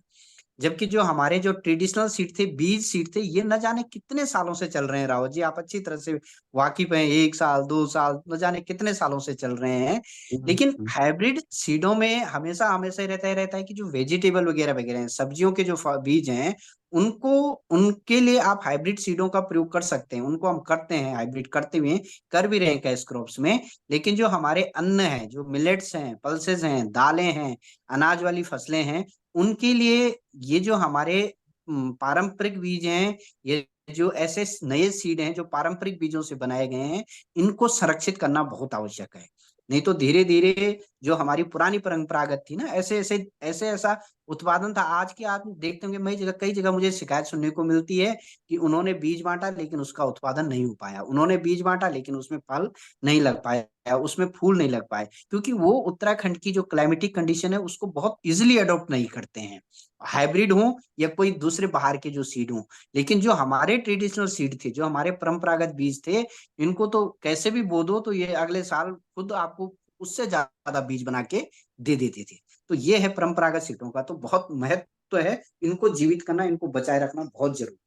जबकि जो हमारे जो ट्रेडिशनल सीड थे, बीज सीड थे, ये न जाने कितने सालों से चल रहे हैं। रावत जी, आप अच्छी तरह से वाकिफ हैं, 1 साल 2 साल न जाने कितने सालों से चल रहे हैं। लेकिन हम्म। हाइब्रिड सीडों में हमेशा हमेशा रहता है कि जो वेजिटेबल वगैरह वगैरह हैं, सब्जियों के जो बीज हैं, उनको उनके लिए आप हाइब्रिड सीडों का प्रयोग कर सकते हैं। उनको हम करते हैं, हाइब्रिड करते हुए कर भी रहे हैं कैश क्रॉप्स में। लेकिन जो हमारे अन्न है, जो मिलेट्स हैं, पल्सेस हैं, दालें हैं, अनाज वाली फसलें हैं, उनके लिए ये जो हमारे पारंपरिक बीज हैं, ये जो ऐसे नए सीड हैं जो पारंपरिक बीजों से बनाए गए हैं, इनको संरक्षित करना बहुत आवश्यक है। नहीं तो धीरे धीरे जो हमारी पुरानी परंपरागत थी ना, ऐसे ऐसे ऐसे ऐसा उत्पादन था। आज की आप देखते होंगे, कई जगह मुझे शिकायत सुनने को मिलती है कि उन्होंने बीज बांटा लेकिन उसका उत्पादन नहीं हो पाया, उन्होंने बीज बांटा लेकिन उसमें फल नहीं लग पाया, उसमें फूल नहीं लग पाए, क्योंकि वो उत्तराखंड की जो क्लाइमेटिक कंडीशन है उसको बहुत इजिली अडॉप्ट नहीं करते हैं, हाइब्रिड हो या कोई दूसरे बाहर के जो सीड हो। लेकिन जो हमारे ट्रेडिशनल सीड थे, जो हमारे परंपरागत बीज थे, इनको तो कैसे भी बो दो तो ये अगले साल खुद आपको उससे ज्यादा बीज बना के दे देते थे। तो ये है परंपरागत सीडों का तो बहुत महत्व है, इनको जीवित करना, इनको बचाए रखना बहुत जरूरी।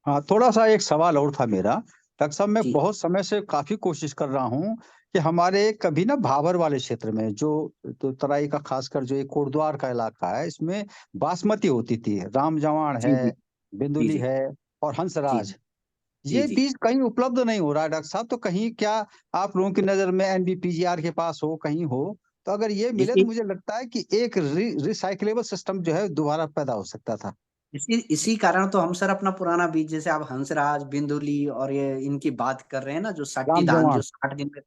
हाँ, थोड़ा सा एक सवाल और था मेरा। डॉक्टर साहब, मैं जी बहुत समय से काफी कोशिश कर रहा हूँ कि हमारे कभी ना भाबर वाले क्षेत्र में, जो तो तराई का खासकर जो एक कोटद्वार का इलाका है, इसमें बासमती होती थी, राम जवान जी है, जी जी बिंदुली जी है, और जी हंसराज। जी ये जी बीज कहीं उपलब्ध नहीं हो रहा है डॉक्टर साहब, तो कहीं क्या आप लोगों की नजर में NBPGR के पास हो, कहीं हो? तो अगर ये मिले तो देखिए, मुझे लगता है कि एक रिसाइकलेबल सिस्टम जो है दोबारा पैदा हो सकता था। इसी कारण तो हम सर अपना पुराना बीज, जैसे आप हंसराज, बिंदुली और ये इनकी बात कर रहे हैं ना, जो साटी राम धान, जवान। जो 60 दिन में,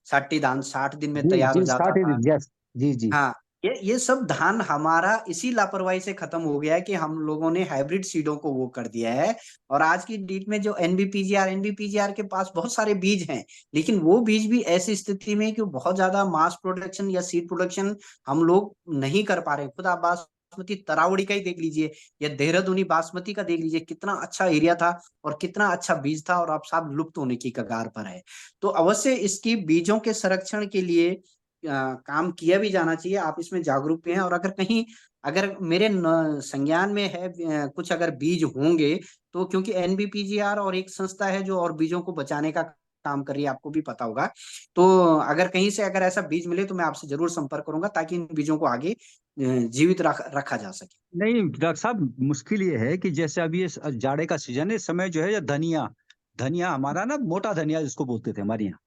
साटी धान 60 दिन में जी तैयार हो जी, जाता 60 था। दिन, यस। जी जी। हाँ, ये सब धान हमारा इसी लापरवाही से खत्म हो गया है कि हम लोगों ने हाइब्रिड सीडों को वो कर दिया है। और आज की डेट में जो एनबीपीजीआर के पास बहुत सारे बीज हैं, लेकिन वो बीज भी ऐसी स्थिति में कि बहुत ज्यादा मास प्रोडक्शन या सीड प्रोडक्शन हम लोग नहीं कर पा रहे। खुद आप बासमती तरावड़ी का ही देख लीजिए, या देहरादूनी बासमती का देख लीजिए, कितना अच्छा एरिया था और कितना अच्छा बीज था, और अब सब लुप्त होने की कगार पर है। तो अवश्य इसकी बीजों के संरक्षण के लिए काम किया भी जाना चाहिए। आप इसमें जागरूक भी हैं, और अगर कहीं, अगर मेरे संज्ञान में है कुछ अगर बीज होंगे, तो क्योंकि एनबीपीजीआर और एक संस्था है जो और बीजों को बचाने का काम कर रही है, आपको भी पता होगा। तो अगर कहीं से अगर ऐसा बीज मिले तो मैं आपसे जरूर संपर्क करूंगा, ताकि इन बीजों को आगे जीवित रखा जा सके। नहीं डॉक्टर साहब, मुश्किल ये है कि जैसे अभी ये जाड़े का सीजन है, इस समय जो है, ये धनिया, धनिया हमारा ना मोटा धनिया जिसको बोलते थे हमारे यहाँ,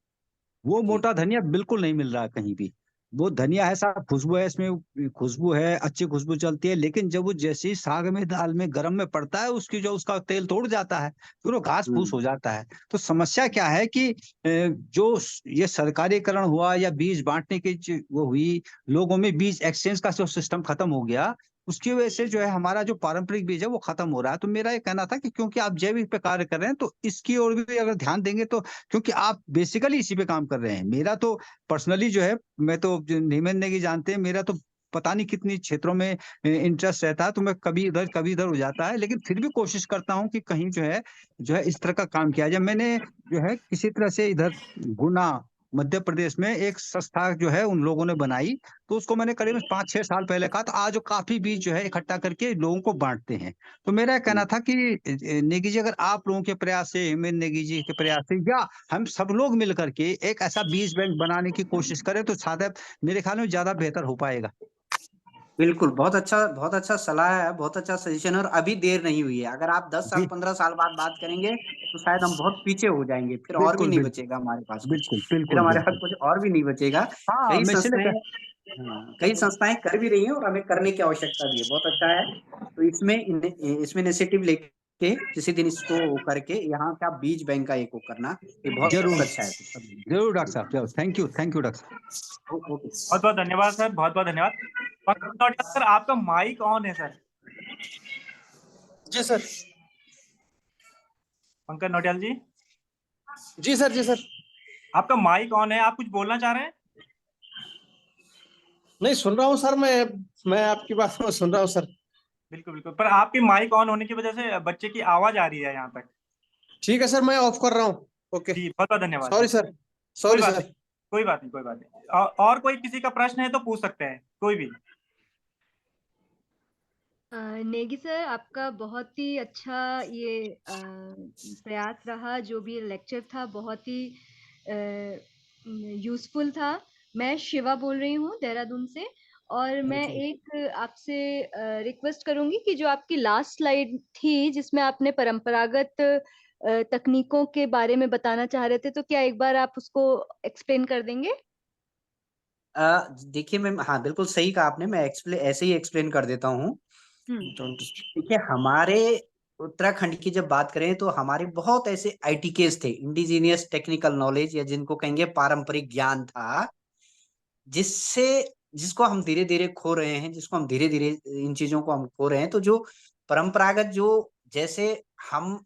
वो जी मोटा धनिया बिल्कुल नहीं मिल रहा है कहीं भी। वो धनिया है, साहब खुशबू है इसमें, खुशबू है, अच्छी खुशबू चलती है, लेकिन जब वो जैसे ही साग में दाल में गरम में पड़ता है, उसकी जो उसका तेल तोड़ जाता है, फिर वो घास फूस हम्म हो जाता है। तो समस्या क्या है कि जो ये सरकारीकरण हुआ या बीज बांटने की वो हुई, लोगों में बीज एक्सचेंज का जो सिस्टम खत्म हो गया, उसकी वजह से जो है हमारा जो पारंपरिक बीज है वो खत्म हो रहा है। तो मेरा ये कहना था कि क्योंकि आप जैविक पे कार्य कर रहे हैं, तो इसकी ओर भी अगर ध्यान देंगे तो, क्योंकि आप बेसिकली इसी पे काम कर रहे हैं। मेरा तो पर्सनली जो है, मैं तो नीमेन नेगी जानते हैं, मेरा तो पता नहीं कितनी क्षेत्रों में इंटरेस्ट रहता है, तो मैं कभी इधर हो जाता है, लेकिन फिर भी कोशिश करता हूँ कि कहीं जो है इस तरह का काम किया जाए। मैंने जो है किसी तरह से इधर गुना मध्य प्रदेश में एक संस्था जो है उन लोगों ने बनाई, तो उसको मैंने करीब 5-6 साल पहले कहा, तो आज वो काफ़ी बीज जो है इकट्ठा करके लोगों को बाँटते हैं। तो मेरा कहना था कि नेगी जी, अगर आप लोगों के प्रयास से, हेमेंद्र नेगी जी के प्रयास से, या हम सब लोग मिल कर के एक ऐसा बीज बैंक बनाने की कोशिश करें, तो शायद मेरे ख्याल में ज़्यादा बेहतर हो पाएगा। बिल्कुल, बहुत अच्छा सलाह है, बहुत अच्छा सजेशन है और अभी देर नहीं हुई है। अगर आप 10 साल, जी, 15 साल बाद बात करेंगे, तो शायद हम बहुत पीछे हो जाएँगे, फिर और भी बिल्कुल, नहीं बिल्कुल। बचेगा हमारे पास कुछ। बिल्कुल, फिर बिल्कुल, हमारे पास बिल्कुल। कुछ और भी नहीं बचेगा। हाँ, कई मैं इसलिए संस्थाएँ कह हाँ, कई संस्थाएँ कर भी रही हैं और हमें करने की आवश्यकता भी है, बहुत अच्छा है। तो इसमें इनिशिएटिव लेके किसी दिन इसको वो करके यहाँ का बीज बैंक का एक वो करना, ये बहुत ज़रूर, अच्छा है। ज़रूर डॉक्टर साहब, ज़रूर। थैंक यू डॉक्टर साहब। ओके। बहुत बहुत धन्यवाद सर, बहुत बहुत धन्यवाद। पंकज नौटियाल सर, आपका माइक ऑन है सर। जी सर। पंकज नौटियाल जी, जी सर, जी सर। आपका माइक ऑन है, आप कुछ बोलना चाह रहे हैं? नहीं, सुन रहा हूँ सर, मैं आपकी बात में सुन रहा हूँ सर। बिल्कुल बिल्कुल, पर आपके माइक ऑन होने की वजह से बच्चे की आवाज आ रही है यहाँ तक। ठीक है सर, मैं ऑफ कर रहा हूँ। ओके। जी, बहुत बहुत धन्यवाद सॉरी जी। सर, कोई सॉरी बात सर। नहीं, कोई बात नहीं, कोई बात नहीं। और कोई किसी का प्रश्न है तो पूछ सकते हैं, कोई भी। नेगी सर, आपका बहुत ही अच्छा ये प्रयास रहा, जो भी लेक्चर था बहुत ही यूज़फुल था। मैं शिवा बोल रही हूँ देहरादून से, और मैं एक आपसे रिक्वेस्ट करूँगी कि जो आपकी लास्ट स्लाइड थी जिसमें आपने परंपरागत तकनीकों के बारे में बताना चाह रहे थे, तो क्या एक बार आप उसको एक्सप्लेन कर देंगे? देखिए मैम, हाँ बिल्कुल सही कहा आपने, मैं ऐसे ही एक्सप्लेन कर देता हूँ। देखिए हमारे उत्तराखंड की जब बात करें तो हमारे बहुत ऐसे आईटीकेस थे, इंडिजीनियस टेक्निकल नॉलेज, या जिनको कहेंगे पारंपरिक ज्ञान था, जिससे जिसको हम धीरे धीरे खो रहे हैं, जिसको हम धीरे धीरे इन चीजों को हम खो रहे हैं। तो जो परंपरागत जो जैसे हम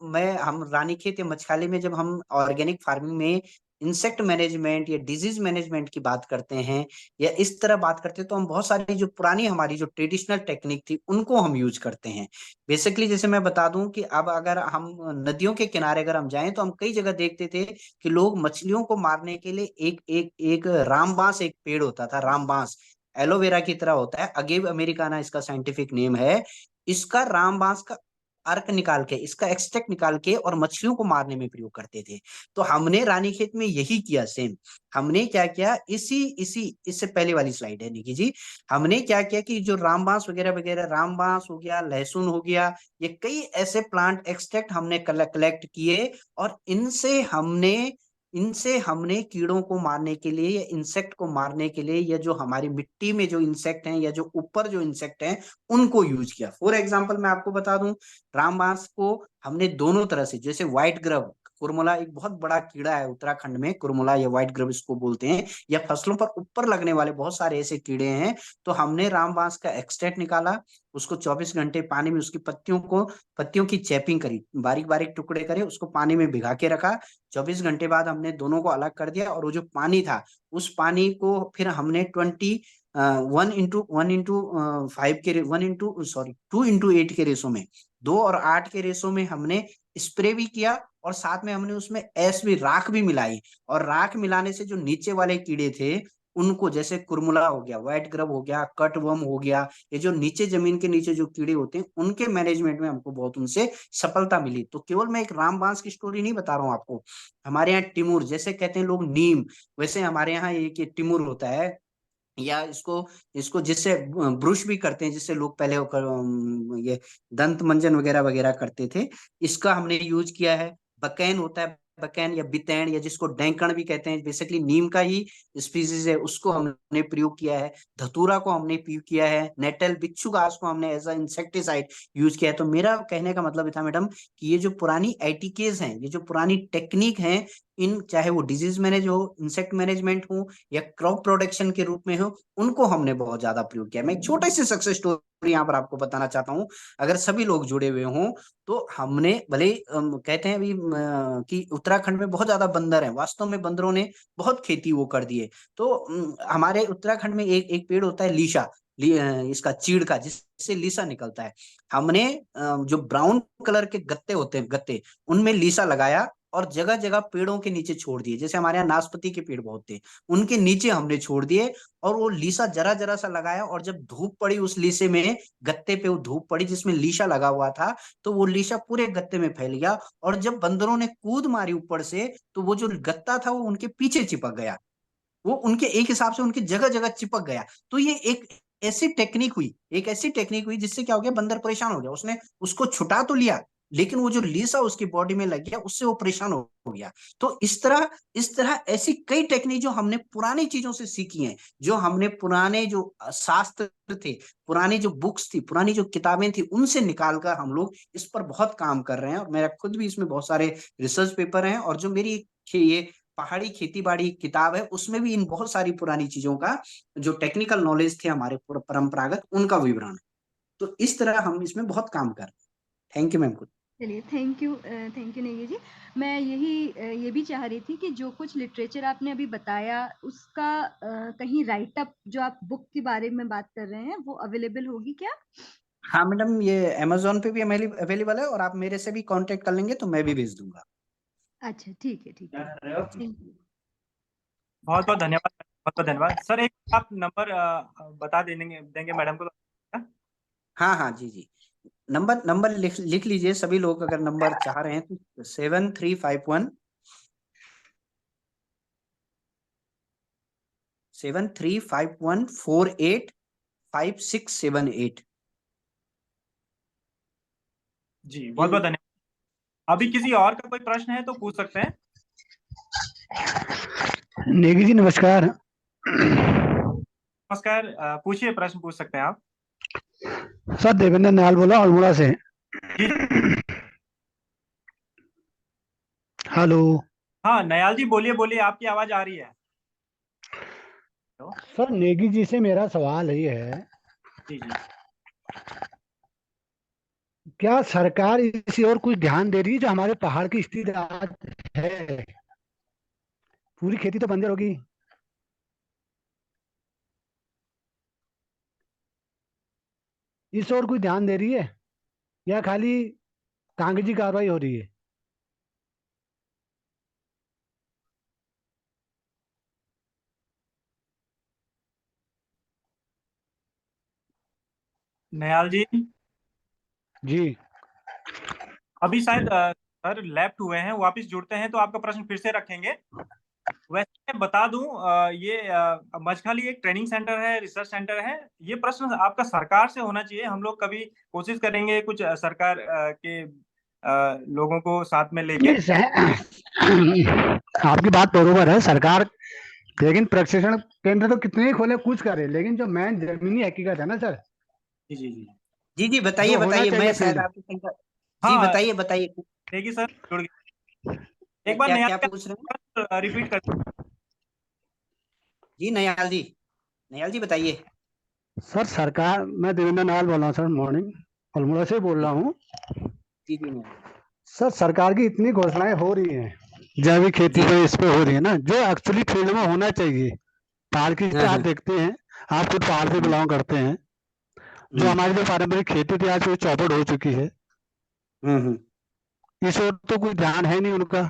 रानीखेत या मछली में जब हम ऑर्गेनिक फार्मिंग में इंसेक्ट मैनेजमेंट या डिजीज मैनेजमेंट की बात करते हैं या इस तरह बात करते हैं, तो हम बहुत सारी जो पुरानी हमारी जो ट्रेडिशनल टेक्निक थी उनको हम यूज करते हैं। बेसिकली जैसे मैं बता दूं कि अब अगर हम नदियों के किनारे अगर हम जाएं तो हम कई जगह देखते थे कि लोग मछलियों को मारने के लिए एक रामबांस, एक पेड़ होता था रामबांस, एलोवेरा की तरह होता है, अगेव अमेरिकाना इसका साइंटिफिक नेम है। इसका रामबांस का अर्क निकाल के, इसका एक्सट्रैक्ट निकाल के और मछलियों को मारने में प्रयोग करते थे। तो हमने रानीखेत में यही किया सेम। हमने क्या किया, इसी इसी इससे पहले वाली स्लाइड है निकी जी, हमने क्या किया कि जो रामबांस वगैरह वगैरह, रामबांस हो गया, लहसुन हो गया, ये कई ऐसे प्लांट एक्सट्रैक्ट हमने कलेक्ट किए और इनसे हमने कीड़ों को मारने के लिए या इंसेक्ट को मारने के लिए, या जो हमारी मिट्टी में जो इंसेक्ट हैं या जो ऊपर जो इंसेक्ट हैं उनको यूज किया। फॉर एग्जांपल मैं आपको बता दूं, रामबांस को हमने दोनों तरह से, जैसे व्हाइट ग्रब, कुरमुला एक बहुत बड़ा कीड़ा है उत्तराखंड में, कुरमुला या व्हाइट ग्रब इसको बोलते हैं, या फसलों पर ऊपर लगने वाले बहुत सारे ऐसे कीड़े हैं। तो हमने रामबांस का एक्सट्रैक्ट निकाला, उसको 24 घंटे पानी में उसकी पत्तियों की चैपिंग करी, बारीक बारीक टुकड़े करे, उसको पानी में भिगा के रखा। 24 घंटे बाद हमने दोनों को अलग कर दिया और वो जो पानी था उस पानी को फिर हमने 2:8 के रेशो में, 2 और 8 के रेशो में हमने स्प्रे भी किया और साथ में हमने उसमें राख भी मिलाई। और राख मिलाने से जो नीचे वाले कीड़े थे उनको, जैसे कुरमुला हो गया, व्हाइट ग्रब हो गया, कटवर्म हो गया, ये जो नीचे जमीन के नीचे जो कीड़े होते हैं उनके मैनेजमेंट में हमको बहुत उनसे सफलता मिली। तो केवल मैं एक रामबांस की स्टोरी नहीं बता रहा हूँ आपको, हमारे यहाँ टिमुर, जैसे कहते हैं लोग नीम, वैसे हमारे यहाँ एक ये टिमुर होता है, या इसको इसको जिससे ब्रुश भी करते हैं, जिससे लोग पहले ये दंत मंजन वगैरह वगैरह करते थे, इसका हमने यूज किया है। बकैन होता है, बकैन या बितैन, या जिसको डैंकण भी कहते हैं, बेसिकली नीम का ही स्पीसीज है, उसको हमने प्रयोग किया है। धतूरा को हमने प्रयोग किया है, नेटल बिच्छू घास को हमने एज अ इंसेक्टिसाइड यूज किया है। तो मेरा कहने का मतलब था मैडम कि ये जो पुरानी आईटीकेज हैं, ये जो पुरानी टेक्निक हैं, इन चाहे वो डिजीज मैनेज हो, इंसेक्ट मैनेजमेंट हो या क्रॉप प्रोडक्शन के रूप में हो, उनको हमने बहुत ज्यादा प्रयोग किया। मैं एक छोटे से सक्सेस स्टोरी यहाँ पर आपको बताना चाहता हूँ। अगर सभी लोग जुड़े हुए हों तो हमने भले कहते हैं अभी कि उत्तराखंड में बहुत ज्यादा बंदर हैं, वास्तव में बंदरों ने बहुत खेती वो कर दी है। तो हमारे उत्तराखंड में एक पेड़ होता है लीशा, इसका चीड़ का, जिससे लीसा निकलता है। हमने जो ब्राउन कलर के गत्ते होते हैं, गत्ते, उनमें लीसा लगाया और जगह जगह पेड़ों के नीचे छोड़ दिए। जैसे हमारे यहाँ नाशपाती के पेड़ बहुत थे, उनके नीचे हमने छोड़ दिए, और वो लीसा जरा जरा सा लगाया, और जब धूप पड़ी उस लीसे में, गत्ते पे वो धूप पड़ी जिसमें लीसा लगा हुआ था, तो वो लीसा पूरे गत्ते में फैल गया, और जब बंदरों ने कूद मारी ऊपर से, तो वो जो गत्ता था वो उनके पीछे चिपक गया, वो उनके एक हिसाब से उनकी जगह जगह चिपक गया। तो ये एक ऐसी टेक्निक हुई जिससे क्या हो गया, बंदर परेशान हो गया। उसने उसको छुटा तो लिया, लेकिन वो जो लीसा उसकी बॉडी में लग गया, उससे वो परेशान हो गया। तो इस तरह ऐसी कई टेक्निक जो हमने पुरानी चीजों से सीखी हैं, जो हमने पुराने जो शास्त्र थे, पुरानी जो बुक्स थी, पुरानी जो किताबें थी, उनसे निकाल कर हम लोग इस पर बहुत काम कर रहे हैं। और मेरा खुद भी इसमें बहुत सारे रिसर्च पेपर हैं, और जो मेरी ये पहाड़ी खेती बाड़ी किताब है, उसमें भी इन बहुत सारी पुरानी चीजों का जो टेक्निकल नॉलेज थे हमारे परंपरागत, उनका विवरण है। तो इस तरह हम इसमें बहुत काम कर रहे हैं। Thank you ma'am. चलिए, थैंक यू नेगी जी। मैं ये भी चाह रही थी कि जो कुछ लिटरेचर आपने अभी बताया, उसका कहीं राइट अप, जो आप बुक के बारे में बात कर रहे हैं, वो अवेलेबल होगी क्या? हाँ मैडम, ये अमेजोन पे भी अवेलेबल है, और आप मेरे से भी कांटेक्ट कर लेंगे तो मैं भी भेज दूंगा। अच्छा, ठीक है, ठीक है। Thank you. बहुत बहुत धन्यवाद, बहुत बहुत धन्यवाद सर। एक आप नंबर बता देंगे मैडम को? हाँ हाँ जी जी, नंबर लिख लीजिए सभी लोग, अगर नंबर चाह रहे हैं तो 7351 485678। जी, बहुत बहुत धन्यवाद। अभी किसी और का कोई प्रश्न है तो पूछ सकते हैं। नेगी जी नमस्कार। नमस्कार, पूछिए, प्रश्न पूछ सकते हैं आप। सर देवेंद्र नाल बोला अल्मोड़ा से। हेलो। हाँ नयाल जी, बोलिए बोलिए, आपकी आवाज आ रही है। सर नेगी जी से मेरा सवाल ये है, जी जी, क्या सरकार इसी और कुछ ध्यान दे रही है? जो हमारे पहाड़ की स्थिति आज है, पूरी खेती तो बंजर होगी। इस और कुछ ध्यान दे रही है या खाली कागजी कार्रवाई हो रही है? नयाल जी जी अभी शायद सर लेफ्ट हुए हैं, वापस जुड़ते हैं तो आपका प्रश्न फिर से रखेंगे। वैसे मैं बता दूं, ये मजखाली एक ट्रेनिंग सेंटर है, रिसर्च सेंटर है। ये प्रश्न आपका सरकार से होना चाहिए। हम लोग कभी कोशिश करेंगे कुछ सरकार के लोगों को साथ में लेके। आपकी बात बरोबर है सरकार, लेकिन प्रशिक्षण केंद्र तो कितने ही खोले, कुछ करे, लेकिन जो मेन जमीनी हकीकत है ना सर। जी जी जी जी जी, बताइए जो होना बताइए, चाहिए मैं शायद फील्ड। आपकी जी हाँ, बताइए बताइए, देखिए सर, जुड़ गए। एक बार क्या नयाल क्या पूछ रहे हैं? रिपीट कर। जी नयाल जी बताइए। सर सरकार, मैं देवेंद्र नाल बोल रहा हूँ सर, मॉर्निंग अल्मोड़ा से बोल रहा हूँ। जी जी नयाल सर सरकार की इतनी घोषणाएं हो रही हैं जैविक खेती जी पे, इस पे हो रही है ना, जो एक्चुअली फील्ड में होना चाहिए। पहाड़ की हाँ आप हाँ देखते हैं, आप खुद पहाड़ से बिलोंग करते हैं, जो हमारी जो पारंपरिक खेती थी आज वो चौपट हो चुकी है। हम्म। इस ओर तो कोई ध्यान है नहीं उनका।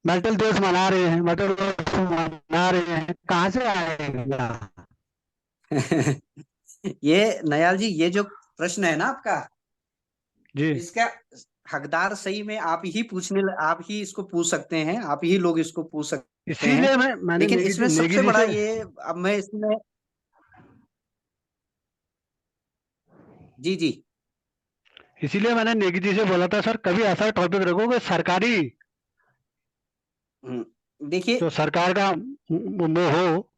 मेटल दिवस मना रहे हैं, मेटल दिवस मना रहे हैं, कहाँ से आएगा? ये नयाल जी, ये जो प्रश्न है ना आपका, जी इसका हकदार सही में आप ही इसको पूछ सकते हैं, आप ही लोग इसको पूछ सकते हैं। इसीलिए मैंने लेकिन नेगी इसमें नेगी सबसे जी बड़ा से, ये, अब मैं इसमें, जी जी इसीलिए मैंने नेगी जी से बोला था सर, कभी ऐसा टॉपिक रखो कि सरकारी, देखिए, जो सरकार का वो हो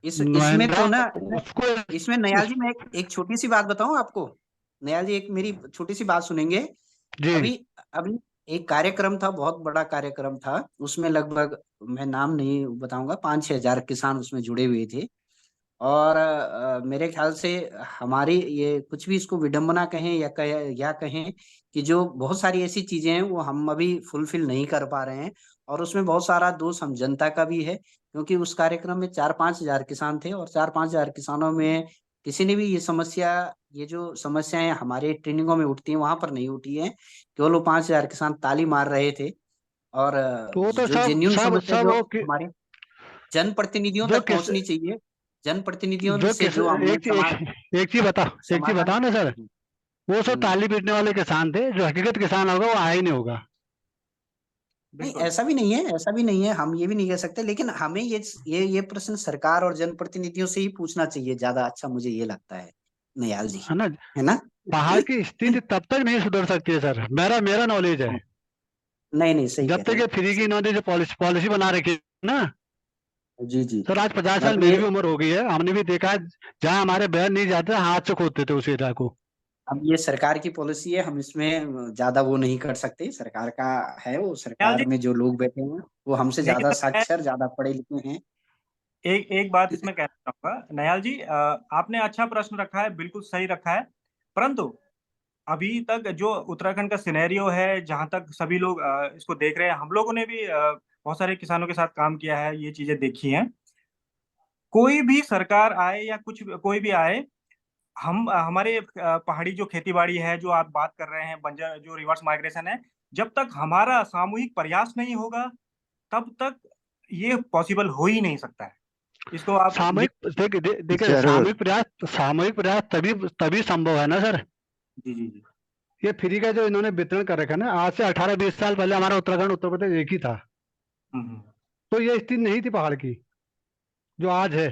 इसमें नुमाइंदा, तो ना, उसको इसमें नयाल उस, जी मैं एक छोटी सी बात बताऊं आपको। नयाल जी, एक मेरी छोटी सी बात सुनेंगे। जी अभी अभी एक कार्यक्रम था, बहुत बड़ा कार्यक्रम था, उसमें लगभग, मैं नाम नहीं बताऊंगा, 5-6 हजार किसान उसमें जुड़े हुए थे। और मेरे ख्याल से हमारी ये कुछ भी इसको विडंबना कहें या कहें कि जो बहुत सारी ऐसी चीजें हैं वो हम अभी फुलफिल नहीं कर पा रहे हैं। और उसमें बहुत सारा दोष हम जनता का भी है, क्योंकि उस कार्यक्रम में 4-5 हजार किसान थे, और 4-5 हजार किसानों में किसी ने भी ये जो समस्याएं हमारे ट्रेनिंगों में उठती हैं वहां पर नहीं उठी है। केवल वो 5 हजार किसान ताली मार रहे थे। और तो वो तो जो सब जेन्युइन सब समस्या सब जो वो हमारे जनप्रतिनिधियों जो तक किस पहुंचनी चाहिए, जनप्रतिनिधियों जो से किस जो हमने एक एक चीज बताओ, एक चीज समाधान। बताओ ना सर। वो सब हम्म। ताली पीटने वाले किसान थे, जो हकीकत किसान होगा वो आया ही नहीं होगा। नहीं, बिल्कुल। ऐसा भी नहीं है, ऐसा भी नहीं है, हम ये भी नहीं कह सकते, लेकिन हमें ये प्रश्न सरकार और जनप्रतिनिधियों से ही पूछना चाहिए, ज्यादा अच्छा मुझे ये लगता है नयाल जी, है ना। है ना? पहाड़ की स्थिति तब तक नहीं सुधर सकती है सर, मेरा मेरा नॉलेज है। नहीं नहीं, सही जब कह रहे तक ये हैं, फ्री की सही। इन्होंने जो पॉलिसी बना रखी है ना जी जी। सर, आज 50 साल मतलब मेरी ये, भी उम्र हो गई है, हमने भी देखा है जहाँ हमारे बैल नहीं जाते हाथ से खोदते थे उस एरिया को। अब ये सरकार की पॉलिसी है, हम इसमें ज्यादा वो नहीं कर सकते, सरकार का है वो, नयाल सरकार जी, में जो लोग बैठे हैं वो हमसे लेकिन ज्यादा सर मैं साक्षर, ज्यादा पढ़े लिखे हैं। एक एक बात इसमें कहना चाहूंगा नयाल जी, आपने अच्छा प्रश्न रखा है, बिल्कुल सही रखा है। परंतु अभी तक जो उत्तराखंड का सिनेरियो है, जहां तक सभी लोग इसको देख रहे हैं, हम लोगों ने भी बहुत सारे किसानों के साथ काम किया है, ये चीजें देखी हैं। कोई भी सरकार आए या कोई भी आए, हम हमारे पहाड़ी जो खेती बाड़ी है, जो आप बात कर रहे हैं, बंजर जो रिवर्स माइग्रेशन है, जब तक हमारा सामूहिक प्रयास नहीं होगा तब तक ये पॉसिबल हो ही नहीं सकता है। इसको आप ये देखिए जरूर। सामूहिक प्रयास तभी तभी संभव है ना सर। जी जी जी। ये फ्री का जो इन्होंने वितरण कर रखा है ना, आज से 18-20 साल पहले हमारा उत्तराखंड उत्तर प्रदेश एक ही था, हम्म। तो ये स्थिति नहीं थी पहाड़ की जो आज है।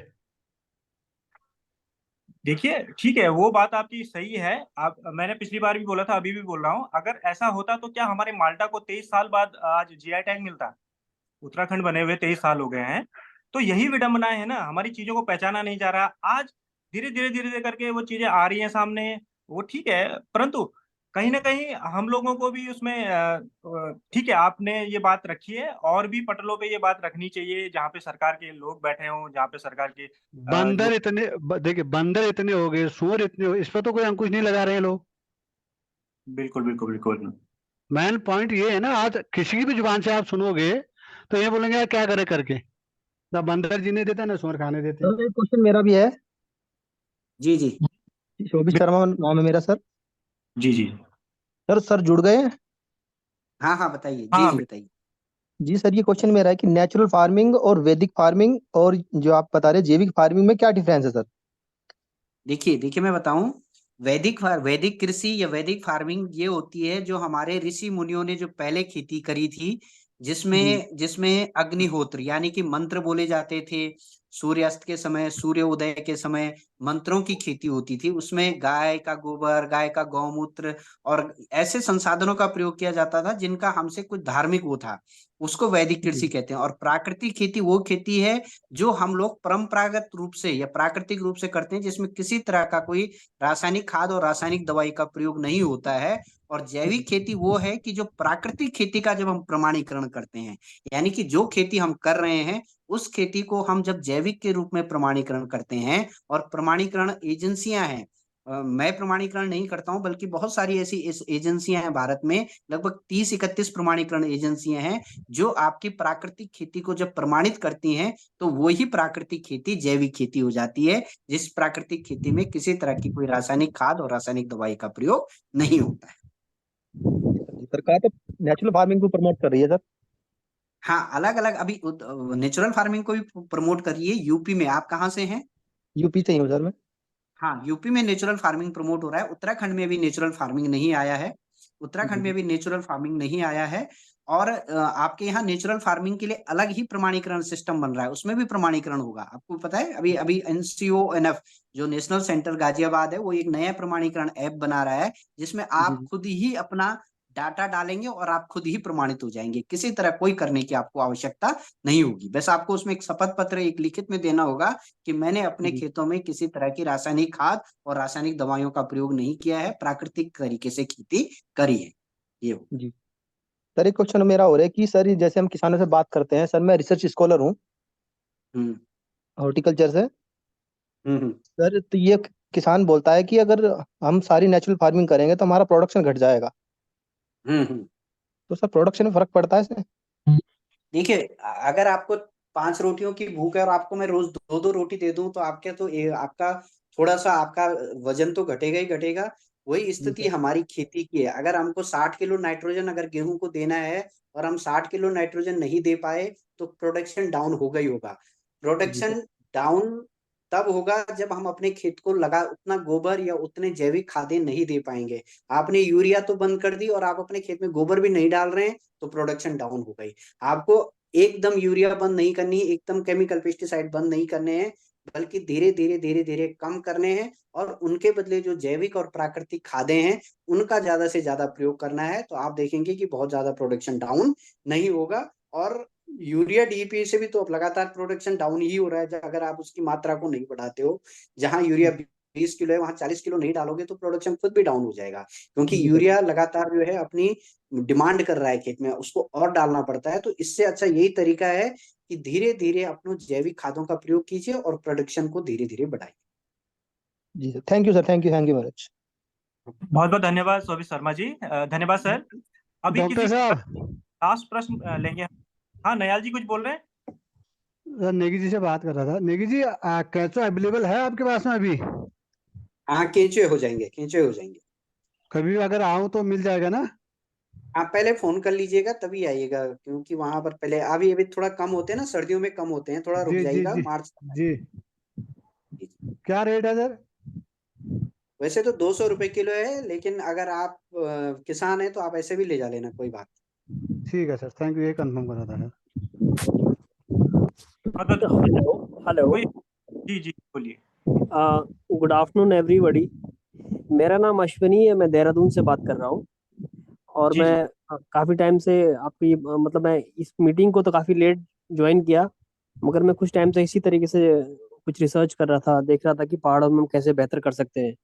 देखिए, ठीक है, वो बात आपकी सही है। आप, मैंने पिछली बार भी बोला था, अभी भी बोल रहा हूँ, अगर ऐसा होता तो क्या हमारे माल्टा को 23 साल बाद आज जीआई टैग मिलता? उत्तराखंड बने हुए 23 साल हो गए हैं। तो यही विडंबनाएं है ना, हमारी चीजों को पहचाना नहीं जा रहा। आज धीरे धीरे करके वो चीजें आ रही हैं सामने, वो ठीक है। परंतु कहीं ना कहीं हम लोगों को भी उसमें ठीक है, आपने ये बात रखी है, और भी पटलों पे ये बात रखनी चाहिए, जहाँ पे सरकार के लोग बैठे हों, जहाँ पे सरकार के जो। देखिए बंदर इतने हो गए, सुअर इतने हो गए, इस पर तो कोई अंकुश नहीं लगा रहे लोग। बिल्कुल बिल्कुल बिल्कुल। मेन पॉइंट ये है ना, आज किसी की भी जुबान से आप सुनोगे तो ये बोलेंगे यार क्या करे करके, ना बंदर जीने देते ना सुअर खाने देते। सर एक क्वेश्चन मेरा भी है। जी जी। शोभित शर्मा नाम है मेरा सर। जी जी। सर जुड़ गए हैं। हाँ हाँ, बताइए, जी हाँ जी बताइए। जी सर, ये क्वेश्चन मेरा है कि नेचुरल फार्मिंग और वैदिक फार्मिंग और जो आप बता रहे हैं जैविक फार्मिंग में क्या डिफरेंस है सर? देखिए देखिए, मैं बताऊं, वैदिक कृषि या वैदिक फार्मिंग ये होती है जो हमारे ऋषि मुनियों ने जो पहले खेती करी थी, जी जिसमें जिसमें अग्निहोत्र यानी कि मंत्र बोले जाते थे, सूर्यास्त के समय, सूर्य उदय के समय मंत्रों की खेती होती थी, उसमें गाय का गोबर, गाय का गौमूत्र और ऐसे संसाधनों का प्रयोग किया जाता था जिनका हमसे कुछ धार्मिक वो था, उसको वैदिक कृषि जी कहते हैं। और प्राकृतिक खेती वो खेती है जो हम लोग परंपरागत रूप से या प्राकृतिक रूप से करते हैं, जिसमें किसी तरह का कोई रासायनिक खाद और रासायनिक दवाई का प्रयोग नहीं होता है। और जैविक खेती वो है कि जो प्राकृतिक खेती का जब हम प्रमाणीकरण करते हैं, यानी कि जो खेती हम कर रहे हैं उस खेती को हम जब जैविक के रूप में प्रमाणीकरण करते हैं, और प्रमाणीकरण एजेंसियां हैं, मैं प्रमाणीकरण नहीं करता हूं बल्कि बहुत सारी ऐसी एजेंसियां हैं भारत में, लगभग 30-31 प्रमाणीकरण एजेंसियां हैं जो आपकी प्राकृतिक खेती को जब प्रमाणित करती हैं, तो वही प्राकृतिक खेती जैविक खेती हो जाती है, जिस प्राकृतिक खेती में किसी तरह की कोई रासायनिक खाद और रासायनिक दवाई का प्रयोग नहीं होता है। सरकार तो नेचुरल फार्मिंग को प्रमोट कर रही है सर। हाँ, अलग अलग अभी नेचुरल फार्मिंग को भी प्रमोट करिए। यूपी में, आप कहाँ से हैं? यूपी से ही हूँ सर मैं। हाँ, यूपी में नेचुरल फार्मिंग प्रमोट हो रहा है, उत्तराखंड में भी नेचुरल फार्मिंग नहीं आया है, उत्तराखंड में जी भी नेचुरल फार्मिंग नहीं आया है। और आपके यहाँ नेचुरल फार्मिंग के लिए अलग ही प्रमाणीकरण सिस्टम बन रहा है, उसमें भी प्रमाणीकरण होगा। आपको पता है, अभी अभी NCONF जो नेशनल सेंटर गाजियाबाद है, वो एक नया प्रमाणीकरण ऐप बना रहा है, जिसमें आप जी खुद ही अपना डाटा डालेंगे और आप खुद ही प्रमाणित हो जाएंगे, किसी तरह कोई करने की आपको आवश्यकता नहीं होगी। बस आपको उसमें एक शपथ पत्र, एक लिखित में देना होगा कि मैंने अपने जी खेतों में किसी तरह की रासायनिक खाद और रासायनिक दवाइयों का प्रयोग नहीं किया है, प्राकृतिक तरीके से खेती करी है। ये जी। सर एक क्वेश्चन मेरा हो रहा है कि सर जैसे हम किसानों से बात करते हैं, सर मैं रिसर्च स्कॉलर हूँ हम्म हॉर्टिकल्चर से। हम्म। सर तो ये किसान बोलता है कि अगर हम सारी नेचुरल फार्मिंग करेंगे तो हमारा प्रोडक्शन घट जाएगा। हम्म। तो सर प्रोडक्शन में फर्क पड़ता है इसमें? देखिए, अगर आपको 5 रोटियों की भूख है और आपको मैं रोज 2-2 रोटी दे दूं, तो आपके तो आपका थोड़ा सा आपका वजन तो घटेगा ही घटेगा, वही स्थिति हमारी खेती की है। अगर हमको 60 किलो नाइट्रोजन अगर गेहूं को देना है और हम 60 किलो नाइट्रोजन नहीं दे पाए तो प्रोडक्शन डाउन होगा ही होगा। प्रोडक्शन डाउन तब होगा जब हम अपने खेत को लगा उतना गोबर या उतने जैविक खादें नहीं दे पाएंगे। आपने यूरिया तो बंद कर दी और आप अपने खेत में गोबर भी नहीं डाल रहे हैं तो प्रोडक्शन डाउन हो गई। आपको एकदम यूरिया बंद नहीं करनी है, एकदम केमिकल पेस्टिसाइड बंद नहीं करने हैं, बल्कि धीरे धीरे धीरे धीरे कम करने हैं और उनके बदले जो जैविक और प्राकृतिक खादें हैं उनका ज्यादा से ज्यादा प्रयोग करना है। तो आप देखेंगे कि बहुत ज्यादा प्रोडक्शन डाउन नहीं होगा। और यूरिया डीएपी से भी तो अब लगातार प्रोडक्शन डाउन ही हो रहा है अगर आप उसकी मात्रा को नहीं बढ़ाते हो। जहां यूरिया 20 किलो है वहां 40 किलो नहीं डालोगे तो प्रोडक्शन खुद भी डाउन हो जाएगा, क्योंकि यूरिया लगातार जो है अपनी डिमांड कर रहा है खेत में, उसको और डालना पड़ता है। तो इससे अच्छा यही तरीका है कि धीरे धीरे अपनों जैविक खादों का प्रयोग कीजिए और प्रोडक्शन को धीरे धीरे बढ़ाइए। जी sir, thank you sir, thank you very much. बहुत बहुत धन्यवाद शोभित शर्मा जी, धन्यवाद सर। अभी डॉक्टर किसी साहब, लास्ट प्रश्न लेंगे। हाँ नयाल जी कुछ बोल रहे हैं? सर नेगी जी से बात कर रहा था। नेगी जी, कैचो अवेलेबल है आपके पास में अभी? हाँ केंचुए हो जाएंगे, केंचुए हो जाएंगे। कभी अगर आऊं तो मिल जाएगा ना? आप पहले फोन कर लीजिएगा तभी आइएगा, क्योंकि वहां पर पहले अभी अभी थोड़ा कम होते हैं ना, सर्दियों में कम होते हैं, थोड़ा रुक जी जी जाइएगा जी मार्च तक जी। आइए। क्या रेट है सर? वैसे तो 200 रुपए किलो है, लेकिन अगर आप किसान हैं तो आप ऐसे भी ले जा लेना, कोई बात ठीक है सर, थैंक यू, ये कंफर्म करा था सर। Hello hello. कोई जी जी बोलिए। Good afternoon everybody. मेरा नाम अश्विनी है, मैं देहरादून से बात कर रहा हूँ। और जी मैं जी काफ़ी टाइम से आपकी मतलब मैं इस मीटिंग को तो काफ़ी लेट ज्वाइन किया, मगर मैं कुछ टाइम से इसी तरीके से कुछ रिसर्च कर रहा था, देख रहा था कि पहाड़ों में हम कैसे बेहतर कर सकते हैं।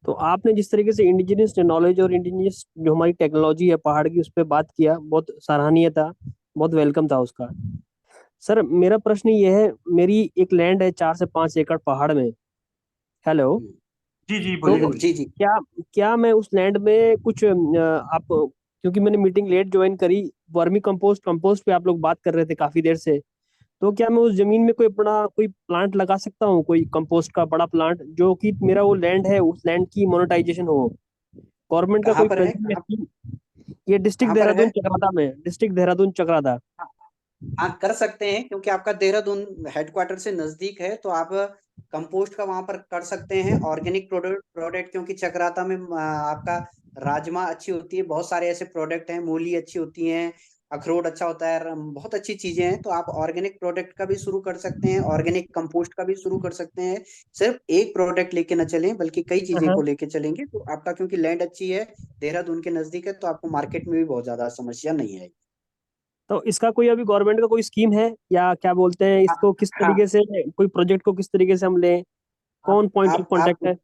तो आपने जिस तरीके से इंडिजिनियस नॉलेज और इंडिजिनियस जो हमारी टेक्नोलॉजी है पहाड़ की, उस पर बात किया, बहुत सराहनीय था, बहुत वेलकम था उसका। सर मेरा प्रश्न ये है, मेरी एक लैंड है 4 से 5 एकड़ पहाड़ में। हेलो। नहीं। जी जी तो बोलिए जी जी। क्या क्या मैं उस लैंड में कुछ आप, क्योंकि मैंने मीटिंग लेट ज्वाइन करी, वर्मी कंपोस्ट कंपोस्ट पे आप लोग बात कर रहे थे काफी देर से, तो क्या मैं उस जमीन में कोई बड़ा कोई प्लांट लगा सकता हूँ, कोई कंपोस्ट का बड़ा प्लांट, जो कि मेरा वो लैंड है उस लैंड की मोनेटाइजेशन हो? गवर्नमेंट का कहाँ कोई पर है, प्रिंसिपल या स्कीम? ये डिस्ट्रिक्ट कहाँ पर है? देहरादून चक्राता में, डिस्ट्रिक्ट देहरादून चक्राता। हाँ कर सकते हैं, क्योंकि आपका देहरादून हेडक्वार्टर से नजदीक है, तो आप कंपोस्ट का वहां पर कर सकते हैं। ऑर्गेनिक प्रोडक्ट क्योंकि चक्राता में आपका राजमा अच्छी होती है, बहुत सारे ऐसे प्रोडक्ट हैं, मूली अच्छी होती हैं, अखरोट अच्छा होता है, बहुत अच्छी चीजें हैं। तो आप ऑर्गेनिक प्रोडक्ट का भी शुरू कर सकते हैं, ऑर्गेनिक कंपोस्ट का भी शुरू कर सकते हैं। सिर्फ एक प्रोडक्ट लेके ना चलें, बल्कि कई चीजें को लेके चलेंगे तो आपका, क्योंकि लैंड अच्छी है, देहरादून के नजदीक है, तो आपको मार्केट में भी बहुत ज्यादा समस्या नहीं है। तो इसका कोई अभी गवर्नमेंट का कोई स्कीम है, या क्या बोलते हैं हाँ इसको, किस हाँ। तरीके से कोई प्रोजेक्ट को किस तरीके से हम लें, आप कौन पॉइंट ऑफ आप कांटेक्ट आप है?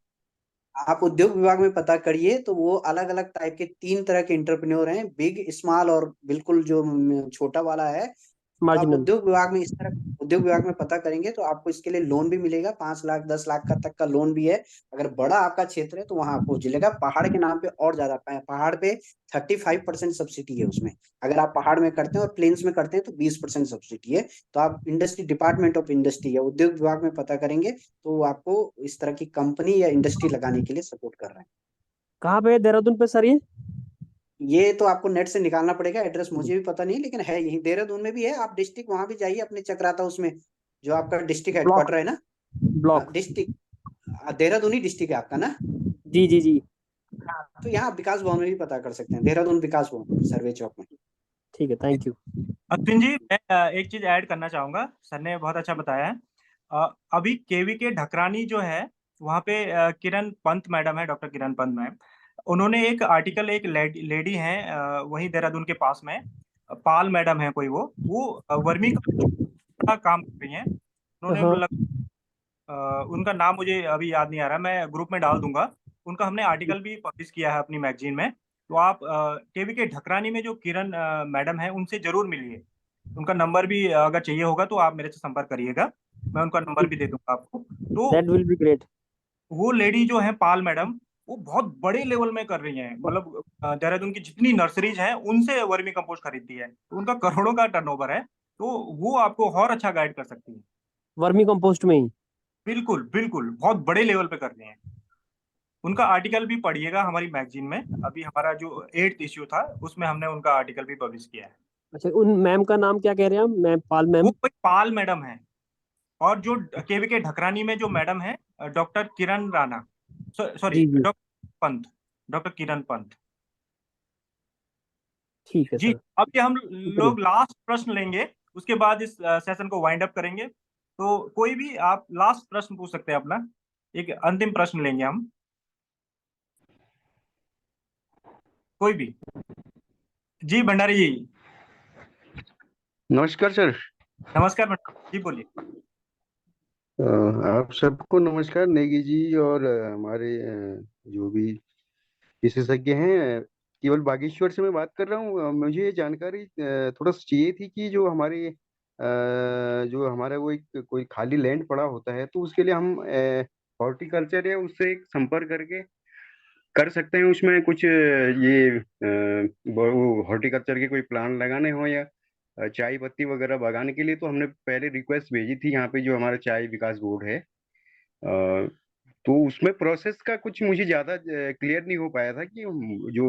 आप उद्योग विभाग में पता करिए, तो वो अलग अलग टाइप के 3 तरह के इंटरप्रेन्योर हैं, बिग, स्मॉल और बिल्कुल जो छोटा वाला है। तो आप मार्जिनल। उद्योग विभाग में इस तरह उद्योग विभाग में पता करेंगे तो आपको इसके लिए लोन भी मिलेगा, 5 लाख 10 लाख का तक का लोन भी है। अगर बड़ा आपका क्षेत्र है तो वहां आपको मिलेगा। पहाड़ के नाम पे और ज्यादा पहाड़ पे 35% सब्सिडी है उसमें। अगर आप पहाड़ में करते हैं और प्लेन्स में करते हैं तो 20% सब्सिडी है। तो आप इंडस्ट्री, डिपार्टमेंट ऑफ इंडस्ट्री या उद्योग विभाग में पता करेंगे तो वो आपको इस तरह की कंपनी या इंडस्ट्री लगाने के लिए सपोर्ट कर रहे हैं। कहाँ पे है देहरादून पे सर ये? ये तो आपको नेट से निकालना पड़ेगा, एड्रेस मुझे भी पता नहीं, लेकिन है यही देहरादून में भी है। आप डिस्ट्रिक्ट वहां भी जाइए अपने चक्राता, उसमें जो आपका डिस्ट्रिक्ट ब्लॉक। हेडक्वार्टर है ना। ब्लॉक। डिस्ट्रिक्ट देहरादून ही डिस्ट्रिक्ट है आपका ना। जी जी जी। हाँ तो यहाँ विकास भवन में भी पता कर सकते हैं, देहरादून विकास भवन सर्वे चौक में। ठीक है, थैंक यू। अश्विन जी, मैं एक चीज ऐड करना चाहूंगा, सर ने बहुत अच्छा बताया है। अभी केवी के ढकरानी जो है वहाँ पे किरण पंत मैडम है, डॉक्टर किरण पंत मैम, उन्होंने एक आर्टिकल, एक लेडी है वही देहरादून के पास में, पाल मैडम है कोई, वो वर्मी का काम कर रही हैं। उन्होंने हाँ। उनका नाम मुझे अभी याद नहीं आ रहा, मैं ग्रुप में डाल दूंगा। उनका हमने आर्टिकल भी पब्लिश किया है अपनी मैगजीन में। तो आप केवी के ढकरानी में जो किरण मैडम है उनसे जरूर मिलिए। उनका नंबर भी अगर चाहिए होगा तो आप मेरे से संपर्क करिएगा, मैं उनका नंबर भी दे दूंगा आपको। तो दैट विल बी ग्रेट। वो लेडी जो है पाल मैडम, वो बहुत बड़े लेवल में कर रही हैं, मतलब देहरादून की जितनी नर्सरीज हैं उनसे वर्मी कंपोस्ट खरीदती है, तो उनका करोड़ों का टर्नओवर है। तो वो आपको और अच्छा गाइड कर सकती है। वर्मी कंपोस्ट में ही? बिल्कुल बिल्कुल, बहुत बड़े लेवल पे कर रही हैं। उनका आर्टिकल भी पढ़िएगा हमारी मैगजीन में। अभी हमारा जो 8th इश्यू था उसमें हमने उनका आर्टिकल भी पब्लिश किया है। अच्छा, उन मैम का नाम क्या कह रहे हैं आप? मैम पाल मैम? वो कोई पाल मैडम है, और जो केवीके ढकरानी में जो मैडम है डॉक्टर किरण राणा, सॉरी जी जी, डॉक्टर पंत, डॉक्टर किरण पंत। ठीक है जी, सर, अब ये हम शुक्रिया। लोग लास्ट प्रश्न लेंगे, उसके बाद इस सेशन को वाइंड अप करेंगे। तो कोई भी आप लास्ट प्रश्न पूछ सकते हैं अपना, एक अंतिम प्रश्न लेंगे हम, कोई भी। जी भंडारी जी। नमस्कार सर। नमस्कार भंडारी जी, बोलिए। आप सबको नमस्कार, नेगी जी और हमारे जो भी विशेषज्ञ हैं। केवल बागेश्वर से मैं बात कर रहा हूँ। मुझे ये जानकारी थोड़ा सा चाहिए थी कि जो हमारा वो एक कोई खाली लैंड पड़ा होता है, तो उसके लिए हम हॉर्टिकल्चर या उससे एक संपर्क करके कर सकते हैं उसमें कुछ वो हॉर्टिकल्चर के कोई प्लांट लगाने हो या चाय पत्ती वगैरह लगाने के लिए। तो हमने पहले रिक्वेस्ट भेजी थी यहाँ पे जो हमारा चाय विकास बोर्ड है। तो उसमें प्रोसेस का कुछ मुझे ज्यादा क्लियर नहीं हो पाया था कि जो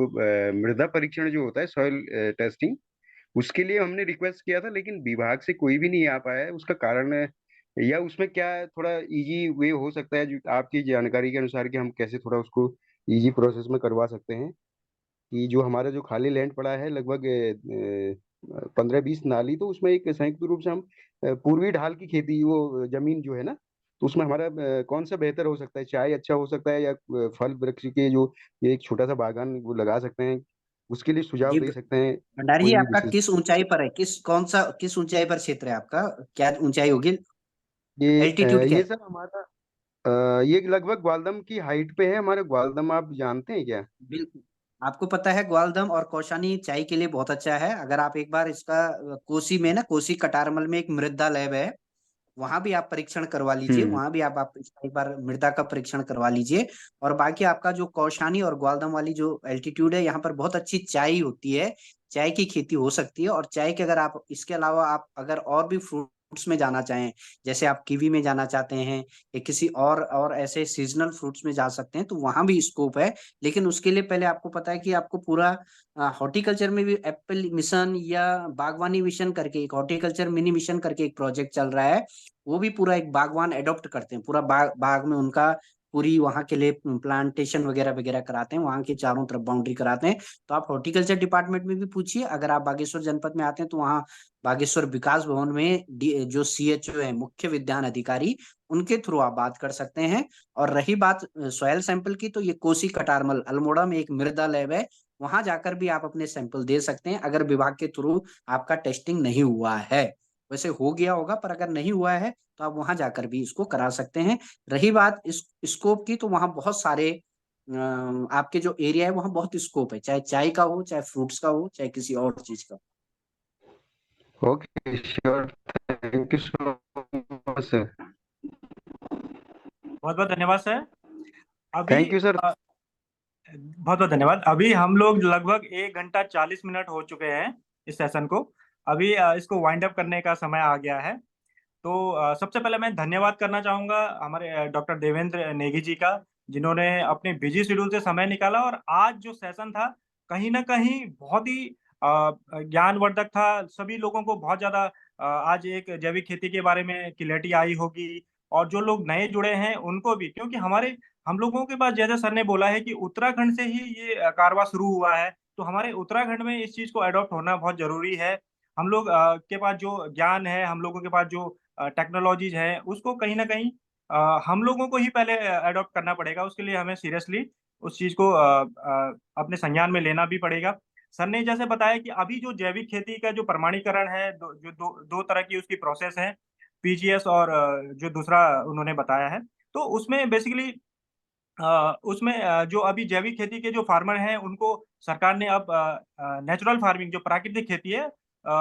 मृदा परीक्षण जो होता है, सॉइल टेस्टिंग, उसके लिए हमने रिक्वेस्ट किया था, लेकिन विभाग से कोई भी नहीं आ पाया है। उसका कारण या उसमें क्या थोड़ा इजी वे हो सकता है जो आपकी जानकारी के अनुसार, कि हम कैसे थोड़ा उसको इजी प्रोसेस में करवा सकते हैं, कि जो हमारा जो खाली लैंड पड़ा है लगभग 15-20 नाली, तो उसमें एक संयुक्त रूप से हम पूर्वी ढाल की खेती, वो जमीन जो है ना, तो उसमें हमारा कौन सा बेहतर हो सकता है? चाय अच्छा हो सकता है या फल वृक्ष के जो ये एक छोटा सा बागान वो लगा सकते हैं, उसके लिए सुझाव जी दे सकते हैं भंडारी जी, कोई भी आपका विशेष? किस ऊंचाई पर है? किस ऊंचाई पर क्षेत्र है आपका? क्या ऊंचाई होगी? एल्टीट्यूड क्या ये है? सर हमारा ये लगभग ग्वालदम की हाइट पे है। हमारे ग्वालदम आप जानते हैं क्या? बिल्कुल। आपको पता है ग्वालदम और कौशानी चाय के लिए बहुत अच्छा है। अगर आप एक बार इसका कोसी में ना, कोसी कटारमल में एक मृदा लैब है, वहां भी आप परीक्षण करवा लीजिए। हम्म। वहां भी आप इसका एक बार मृदा का परीक्षण करवा लीजिए। और बाकी आपका जो कौशानी और ग्वालदम वाली जो एल्टीट्यूड है, यहाँ पर बहुत अच्छी चाय होती है, चाय की खेती हो सकती है। और चाय के अगर आप इसके अलावा आप अगर और भी फ्रूट्स में जाना चाहें, जैसे आप कीवी में जाना चाहते हैं या किसी और ऐसे सीजनल फ्रूट्स में जा सकते हैं, तो वहां भी स्कोप है। लेकिन उसके लिए पहले आपको पता है कि आपको पूरा हॉर्टिकल्चर में भी एप्पल मिशन या बागवानी मिशन करके एक हॉर्टिकल्चर मिनी मिशन करके एक प्रोजेक्ट चल रहा है। वो भी पूरा एक बागवान एडॉप्ट करते हैं, पूरा बाग में उनका पूरी वहां के लिए प्लांटेशन वगैरह वगैरह कराते हैं, वहां के चारों तरफ बाउंड्री कराते हैं। तो आप हॉर्टिकल्चर डिपार्टमेंट में भी पूछिए। अगर आप बागेश्वर जनपद में आते हैं तो वहाँ बागेश्वर विकास भवन में जो CHO है, मुख्य विज्ञान अधिकारी, उनके थ्रू आप बात कर सकते हैं। और रही बात सॉयल सैंपल की, तो ये कोसी कटारमल अल्मोड़ा में एक मृदा लैब है, वहां जाकर भी आप अपने सैंपल दे सकते हैं अगर विभाग के थ्रू आपका टेस्टिंग नहीं हुआ है। वैसे हो गया होगा, पर अगर नहीं हुआ है तो आप वहां जाकर भी इसको करा सकते हैं। रही बात इस स्कोप की, तो वहां बहुत सारे आपके जो एरिया है वहां बहुत स्कोप है, चाहे चाय का हो, चाहे फ्रूट्स का हो, चाहे किसी और चीज का। Okay, sure, thank you so much sir. बहुत बहुत धन्यवाद सर। अभी थैंक यू सर। बहुत बहुत धन्यवाद। अभी हम लोग लगभग 1 घंटा 40 मिनट हो चुके हैं इस सेशन को। अभी इसको वाइंड अप करने का समय आ गया है। तो सबसे पहले मैं धन्यवाद करना चाहूंगा हमारे डॉक्टर देवेंद्र नेगी जी का, जिन्होंने अपने बिजी शेड्यूल से समय निकाला, और आज जो सेशन था कहीं ना कहीं बहुत ही ज्ञानवर्धक था। सभी लोगों को बहुत ज्यादा आज एक जैविक खेती के बारे में क्लैरिटी आई होगी, और जो लोग नए जुड़े हैं उनको भी, क्योंकि हम लोगों के पास, जैसे सर ने बोला है कि उत्तराखंड से ही ये कारवा शुरू हुआ है, तो हमारे उत्तराखंड में इस चीज को अडॉप्ट होना बहुत जरूरी है। हम लोग के पास जो ज्ञान है, हम लोगों के पास जो टेक्नोलॉजीज है, उसको कहीं ना कहीं हम लोगों को ही पहले अडॉप्ट करना पड़ेगा। उसके लिए हमें सीरियसली उस चीज को अपने संज्ञान में लेना भी पड़ेगा। सर ने जैसे बताया कि अभी जो जैविक खेती का जो प्रमाणीकरण है, दो तरह की उसकी प्रोसेस है, PGS और जो दूसरा उन्होंने बताया है, तो उसमें बेसिकली उसमें जो अभी जैविक खेती के जो फार्मर हैं उनको सरकार ने अब नेचुरल फार्मिंग जो प्राकृतिक खेती है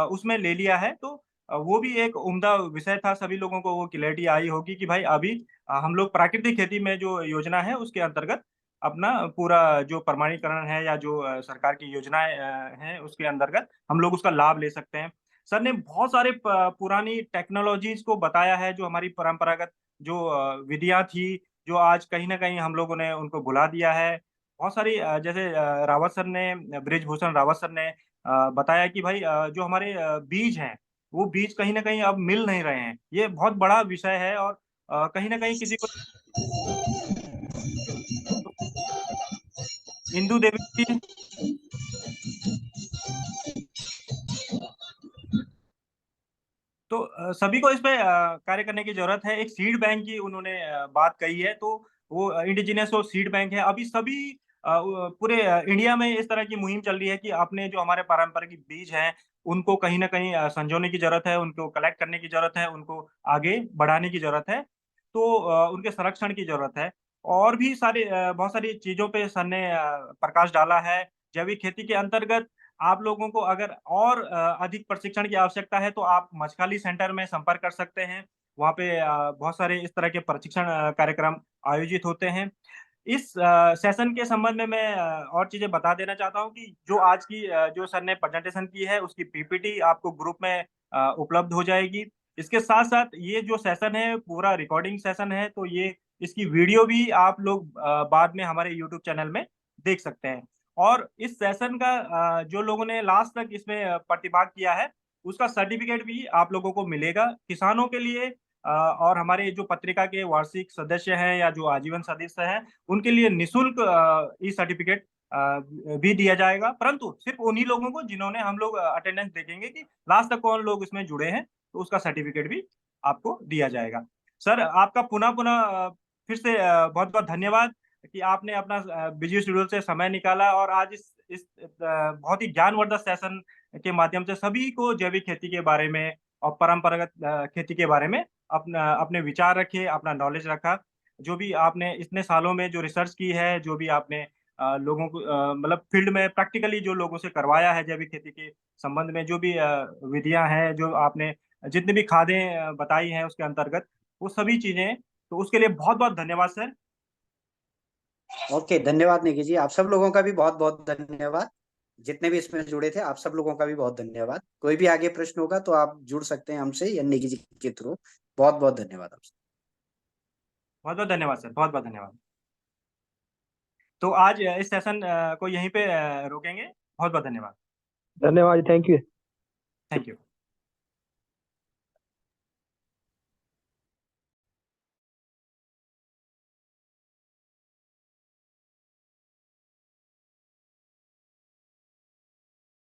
उसमें ले लिया है। तो वो भी एक उम्दा विषय था, सभी लोगों को वो क्लैरिटी आई होगी कि भाई अभी हम लोग प्राकृतिक खेती में जो योजना है उसके अंतर्गत अपना पूरा जो प्रमाणीकरण है या जो सरकार की योजनाएं हैं उसके अंतर्गत हम लोग उसका लाभ ले सकते हैं। सर ने बहुत सारे पुरानी टेक्नोलॉजीज को बताया है, जो हमारी परंपरागत जो विधियां थी, जो आज कहीं ना कहीं हम लोगों ने उनको भुला दिया है। बहुत सारी जैसे रावत सर ने, बृजभूषण रावत सर ने बताया कि भाई जो हमारे बीज हैं, वो बीज कहीं ना कहीं अब मिल नहीं रहे हैं। ये बहुत बड़ा विषय है और कहीं ना कहीं किसी को इंदु देवी जी, तो सभी को इस पे कार्य करने की जरूरत है। एक सीड बैंक की उन्होंने बात कही है, तो वो इंडिजिनस और सीड बैंक है। अभी सभी पूरे इंडिया में इस तरह की मुहिम चल रही है कि अपने जो हमारे पारंपरिक बीज हैं उनको कहीं ना कहीं संजोने की जरूरत है, उनको कलेक्ट करने की जरूरत है, उनको आगे बढ़ाने की जरूरत है, तो उनके संरक्षण की जरूरत है। और भी सारे बहुत सारी चीजों पे सर ने प्रकाश डाला है। जैविक खेती के अंतर्गत आप लोगों को अगर और अधिक प्रशिक्षण की आवश्यकता है तो आप मछखाली सेंटर में संपर्क कर सकते हैं। वहाँ पे बहुत सारे इस तरह के प्रशिक्षण कार्यक्रम आयोजित होते हैं। इस सेशन के संबंध में मैं और चीजें बता देना चाहता हूँ कि जो आज की जो सर ने प्रेजेंटेशन की है उसकी पीपीटी आपको ग्रुप में उपलब्ध हो जाएगी। इसके साथ साथ ये जो सेशन है पूरा रिकॉर्डिंग सेशन है, तो ये इसकी वीडियो भी आप लोग बाद में हमारे यूट्यूब चैनल में देख सकते हैं। और इस सेशन का जो लोगों ने लास्ट तक इसमें प्रतिभाग किया है उसका सर्टिफिकेट भी आप लोगों को मिलेगा। किसानों के लिए और हमारे जो पत्रिका के वार्षिक सदस्य हैं या जो आजीवन सदस्य हैं उनके लिए निःशुल्क ई सर्टिफिकेट भी दिया जाएगा, परंतु सिर्फ उन्हीं लोगों को जिन्होंने, हम लोग अटेंडेंस देखेंगे कि लास्ट तक कौन लोग इसमें जुड़े हैं, तो उसका सर्टिफिकेट भी आपको दिया जाएगा। सर आपका पुनः पुनः फिर से बहुत बहुत धन्यवाद कि आपने अपना बिजी शेड्यूल से समय निकाला और आज इस बहुत ही ज्ञानवर्धक सेशन के माध्यम से सभी को जैविक खेती के बारे में और परंपरागत खेती के बारे में अपने विचार रखे, अपना नॉलेज रखा। जो भी आपने इतने सालों में जो रिसर्च की है, जो भी आपने लोगों को मतलब फील्ड में प्रैक्टिकली जो लोगों से करवाया है जैविक खेती के संबंध में, जो भी विधियां हैं, जो आपने जितनी भी खादें बताई हैं उसके अंतर्गत, वो सभी चीजें, तो उसके लिए बहुत बहुत धन्यवाद सर। ओके, धन्यवाद निखिल जी। आप सब लोगों का भी बहुत बहुत धन्यवाद। जितने भी इसमें जुड़े थे आप सब लोगों का भी बहुत धन्यवाद। कोई भी आगे प्रश्न होगा तो आप जुड़ सकते हैं हमसे या निखिल जी के थ्रू। बहुत बहुत धन्यवाद आपसे। बहुत बहुत धन्यवाद सर, बहुत बहुत धन्यवाद। तो आज इस सेशन को यहीं पे रोकेंगे। बहुत बहुत धन्यवाद। धन्यवाद, थैंक यू। Thank you.